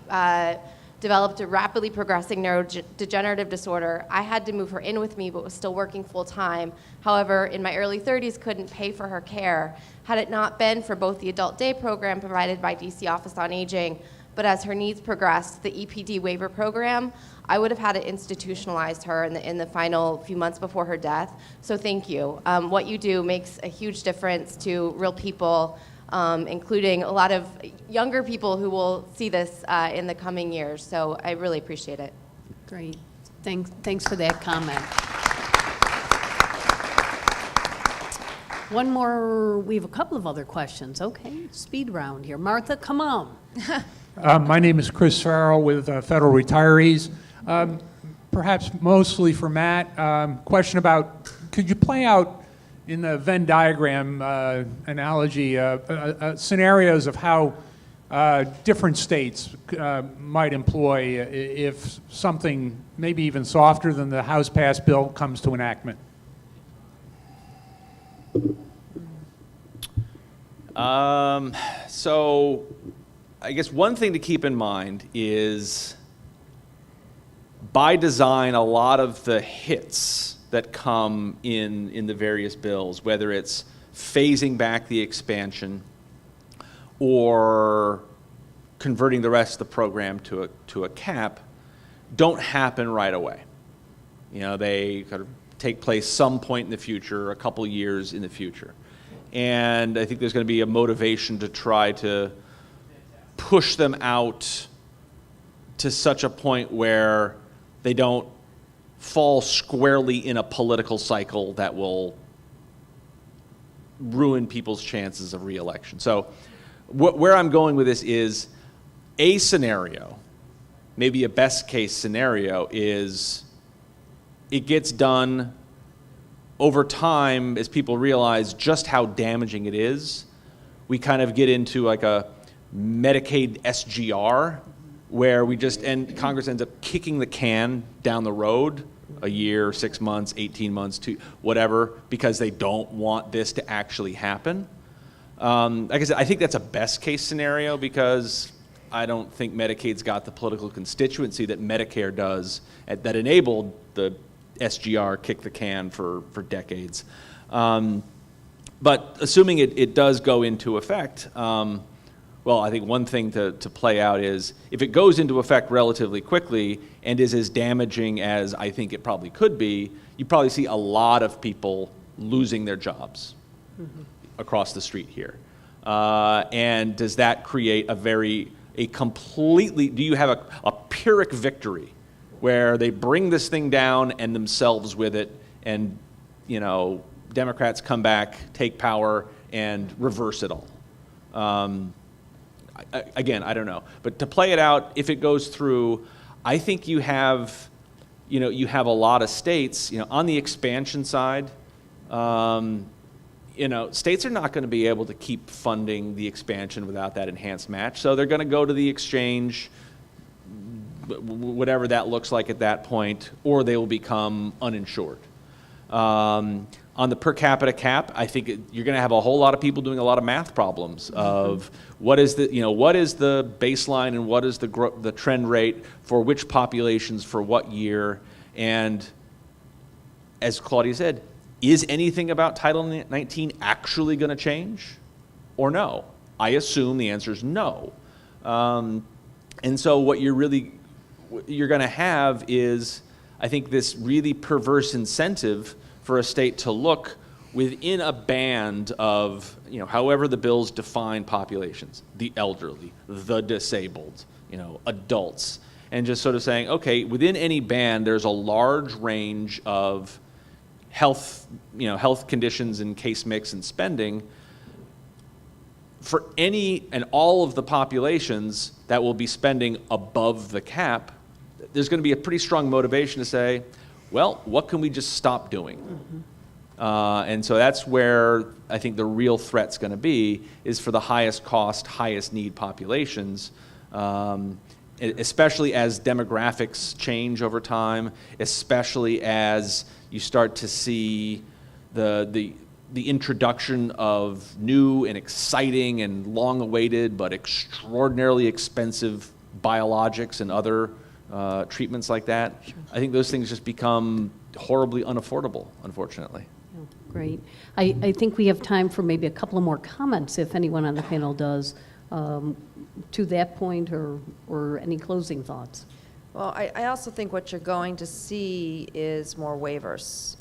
developed a rapidly progressing neurodegenerative disorder. I had to move her in with me, but was still working full time. However, in my early 30s, couldn't pay for her care. Had it not been for both the adult day program provided by DC Office on Aging, but as her needs progressed, the EPD waiver program, I would have had to institutionalize her in the final few months before her death. So thank you. What you do makes a huge difference to real people, including a lot of younger people who will see this in the coming years. So I really appreciate it. Great. Thanks for that comment. One more, we have a couple of other questions. Okay, speed round here. Martha, come on. My name is Chris Farrell with Federal Retirees. Perhaps mostly for Matt, question about, could you play out in the Venn diagram analogy scenarios of how different states might employ if something maybe even softer than the House passed bill comes to enactment? So I guess one thing to keep in mind is, by design, a lot of the hits that come in the various bills, whether it's phasing back the expansion or converting the rest of the program to a cap, don't happen right away. You know, they kind of take place some point in the future, a couple years in the future. And I think there's going to be a motivation to try to push them out to such a point where they don't fall squarely in a political cycle that will ruin people's chances of re-election. So where I'm going with this is, a scenario, maybe a best case scenario, is it gets done over time as people realize just how damaging it is. We kind of get into like a Medicaid SGR, where and Congress ends up kicking the can down the road a year, 6 months, 18 months, whatever, because they don't want this to actually happen. Like I said, I think that's a best case scenario, because I don't think Medicaid's got the political constituency that Medicare does that enabled the SGR kick the can for decades. But assuming it does go into effect, well, I think one thing to play out is, if it goes into effect relatively quickly and is as damaging as I think it probably could be, you probably see a lot of people losing their jobs across the street here. And does that create do you have a Pyrrhic victory where they bring this thing down and themselves with it, and, you know, Democrats come back, take power, and reverse it all? Again, I don't know. But to play it out, if it goes through, I think you have a lot of states, on the expansion side, states are not going to be able to keep funding the expansion without that enhanced match. So they're going to go to the exchange, whatever that looks like at that point, or they will become uninsured. On the per capita cap, I think you're going to have a whole lot of people doing a lot of math problems of what is the baseline and what is the trend rate for which populations for what year. And as Claudia said, is anything about Title 19 actually going to change or no? I assume the answer is no. And so what you're going to have is, I think, this really perverse incentive for a state to look within a band of, however the bills define populations, the elderly, the disabled, adults, and just sort of saying, okay, within any band, there's a large range of health conditions and case mix and spending. For any and all of the populations that will be spending above the cap, there's going to be a pretty strong motivation to say, well, what can we just stop doing? And so that's where I think the real threat's going to be, is for the highest cost, highest need populations, especially as demographics change over time, especially as you start to see the introduction of new and exciting and long-awaited but extraordinarily expensive biologics and other treatments like that. Sure. I think those things just become horribly unaffordable, unfortunately. Oh, great. I think we have time for maybe a couple of more comments, if anyone on the panel does, to that point, or any closing thoughts. Well, I also think what you're going to see is more waivers.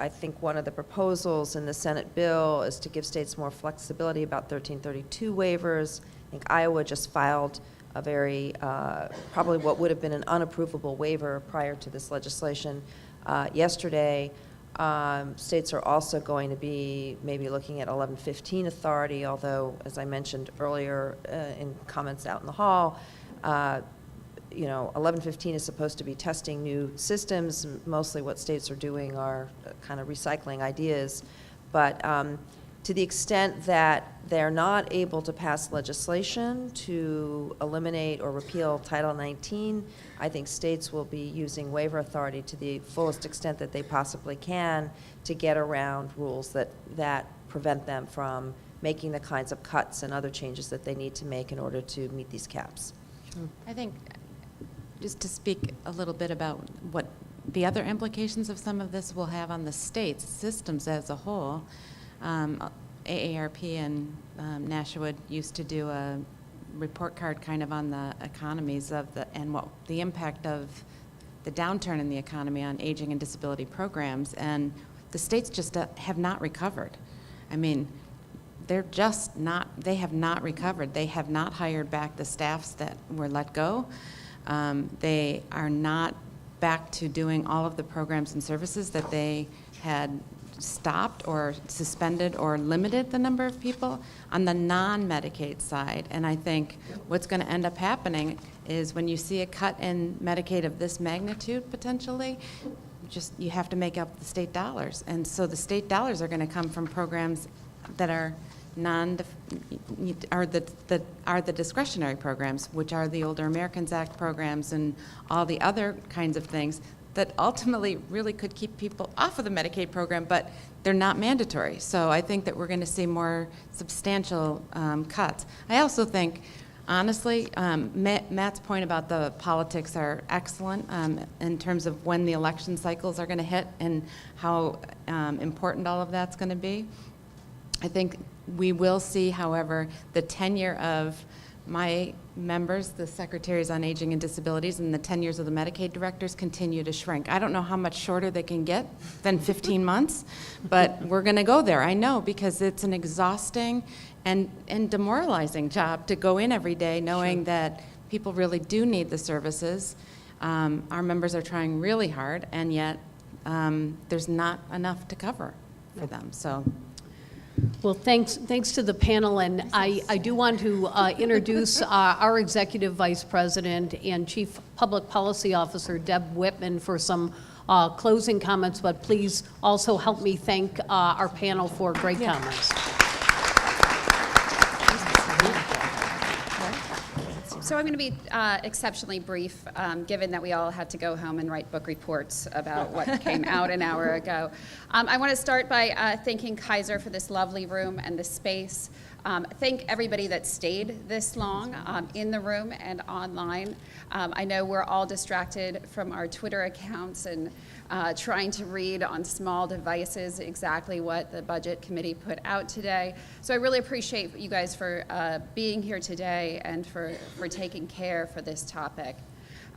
I think one of the proposals in the Senate bill is to give states more flexibility about 1332 waivers. I think Iowa just filed a very, probably what would have been an unapprovable waiver prior to this legislation yesterday. States are also going to be maybe looking at 1115 authority, although, as I mentioned earlier in comments out in the hall, 1115 is supposed to be testing new systems. Mostly what states are doing are kind of recycling ideas. But to the extent that they're not able to pass legislation to eliminate or repeal Title 19, I think states will be using waiver authority to the fullest extent that they possibly can to get around rules that prevent them from making the kinds of cuts and other changes that they need to make in order to meet these caps. Sure. I think, just to speak a little bit about what the other implications of some of this will have on the states' systems as a whole, AARP and Nashua used to do a report card kind of on the economies of and what the impact of the downturn in the economy on aging and disability programs, and the states just have not recovered. I mean, they have not recovered. They have not hired back the staffs that were let go. They are not back to doing all of the programs and services that they had stopped or suspended or limited the number of people on the non-Medicaid side. And I think what's going to end up happening is when you see a cut in Medicaid of this magnitude potentially, you have to make up the state dollars. And so the state dollars are going to come from programs that are the discretionary programs, which are the Older Americans Act programs and all the other kinds of things that ultimately really could keep people off of the Medicaid program, but they're not mandatory. So I think that we're going to see more substantial cuts. I also think, honestly, Matt's point about the politics are excellent in terms of when the election cycles are going to hit and how important all of that's going to be. I think we will see, however, the tenure of my members, the secretaries on aging and disabilities, and the tenures of the Medicaid directors continue to shrink. I don't know how much shorter they can get than 15 months, but we're going to go there. I know, because it's an exhausting and demoralizing job to go in every day knowing that people really do need the services. Our members are trying really hard, and yet there's not enough to cover for them. So. Well, thanks to the panel, and I do want to introduce our Executive Vice President and Chief Public Policy Officer, Deb Whitman, for some closing comments, but please also help me thank our panel for great comments. So I'm going to be exceptionally brief, given that we all had to go home and write book reports about what came out an hour ago. I want to start by thanking Kaiser for this lovely room and this space. Thank everybody that stayed this long in the room and online. I know we're all distracted from our Twitter accounts and trying to read on small devices exactly what the Budget Committee put out today. So I really appreciate you guys for being here today and for taking care for this topic.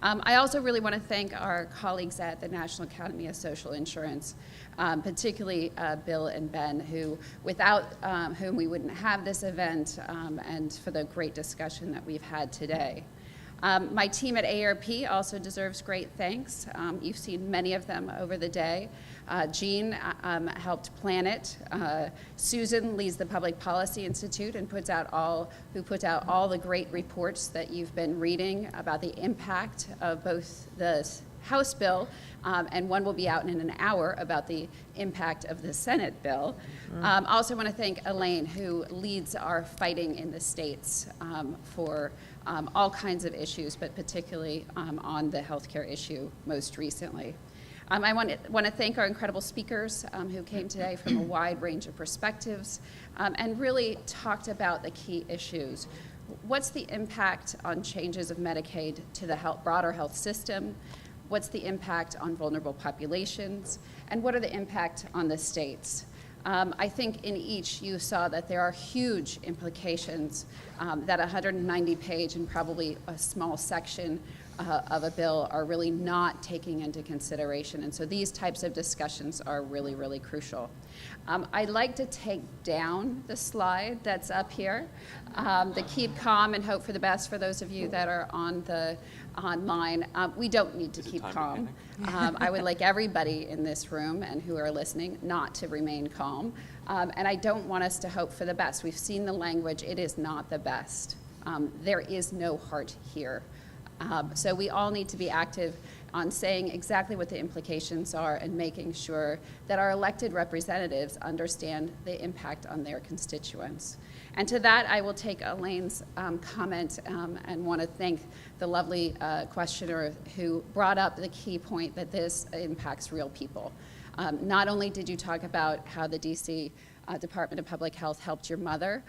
I also really want to thank our colleagues at the National Academy of Social Insurance, particularly Bill and Ben, who, without whom we wouldn't have this event, and for the great discussion that we've had today. My team at AARP also deserves great thanks. You've seen many of them over the day. Jean helped plan it. Susan leads the Public Policy Institute and puts out all the great reports that you've been reading about the impact of both the House bill, and one will be out in an hour about the impact of the Senate bill. Also want to thank Elaine, who leads our fighting in the states for all kinds of issues, but particularly on the healthcare issue most recently. I want to thank our incredible speakers who came today from a wide range of perspectives and really talked about the key issues. What's the impact on changes of Medicaid to the broader health system? What's the impact on vulnerable populations? And what are the impact on the states? I think in each you saw that there are huge implications that 190-page and probably a small section of a bill are really not taking into consideration. And so these types of discussions are really, really crucial. I'd like to take down the slide that's up here, the keep calm and hope for the best for those of you that are online. We don't need to keep calm. I would like everybody in this room and who are listening not to remain calm. And I don't want us to hope for the best. We've seen the language. It is not the best. There is no heart here. So we all need to be active on saying exactly what the implications are and making sure that our elected representatives understand the impact on their constituents. And to that, I will take Elaine's comment and want to thank the lovely questioner who brought up the key point that this impacts real people. Not only did you talk about how the DC Department of Public Health helped your mother,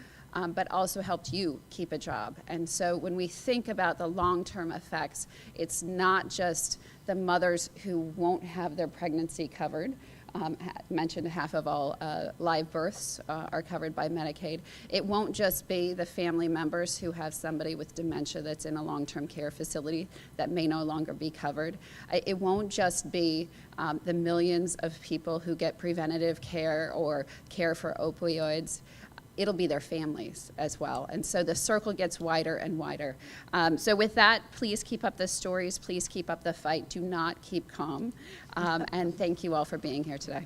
but also helped you keep a job. And so when we think about the long-term effects, it's not just the mothers who won't have their pregnancy covered. Mentioned half of all live births are covered by Medicaid. It won't just be the family members who have somebody with dementia that's in a long-term care facility that may no longer be covered. It won't just be the millions of people who get preventative care or care for opioids. It'll be their families as well. And so the circle gets wider and wider. So with that, please keep up the stories. Please keep up the fight. Do not keep calm. And thank you all for being here today.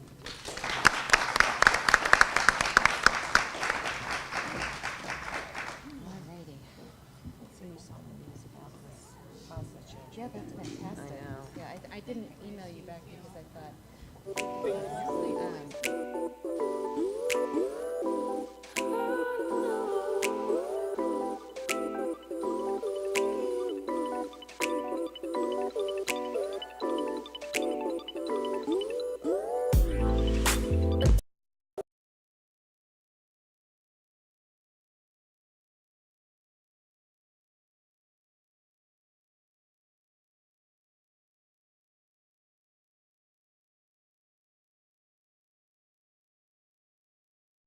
Yeah, that's fantastic. I know. Yeah, I didn't email you back because I thought...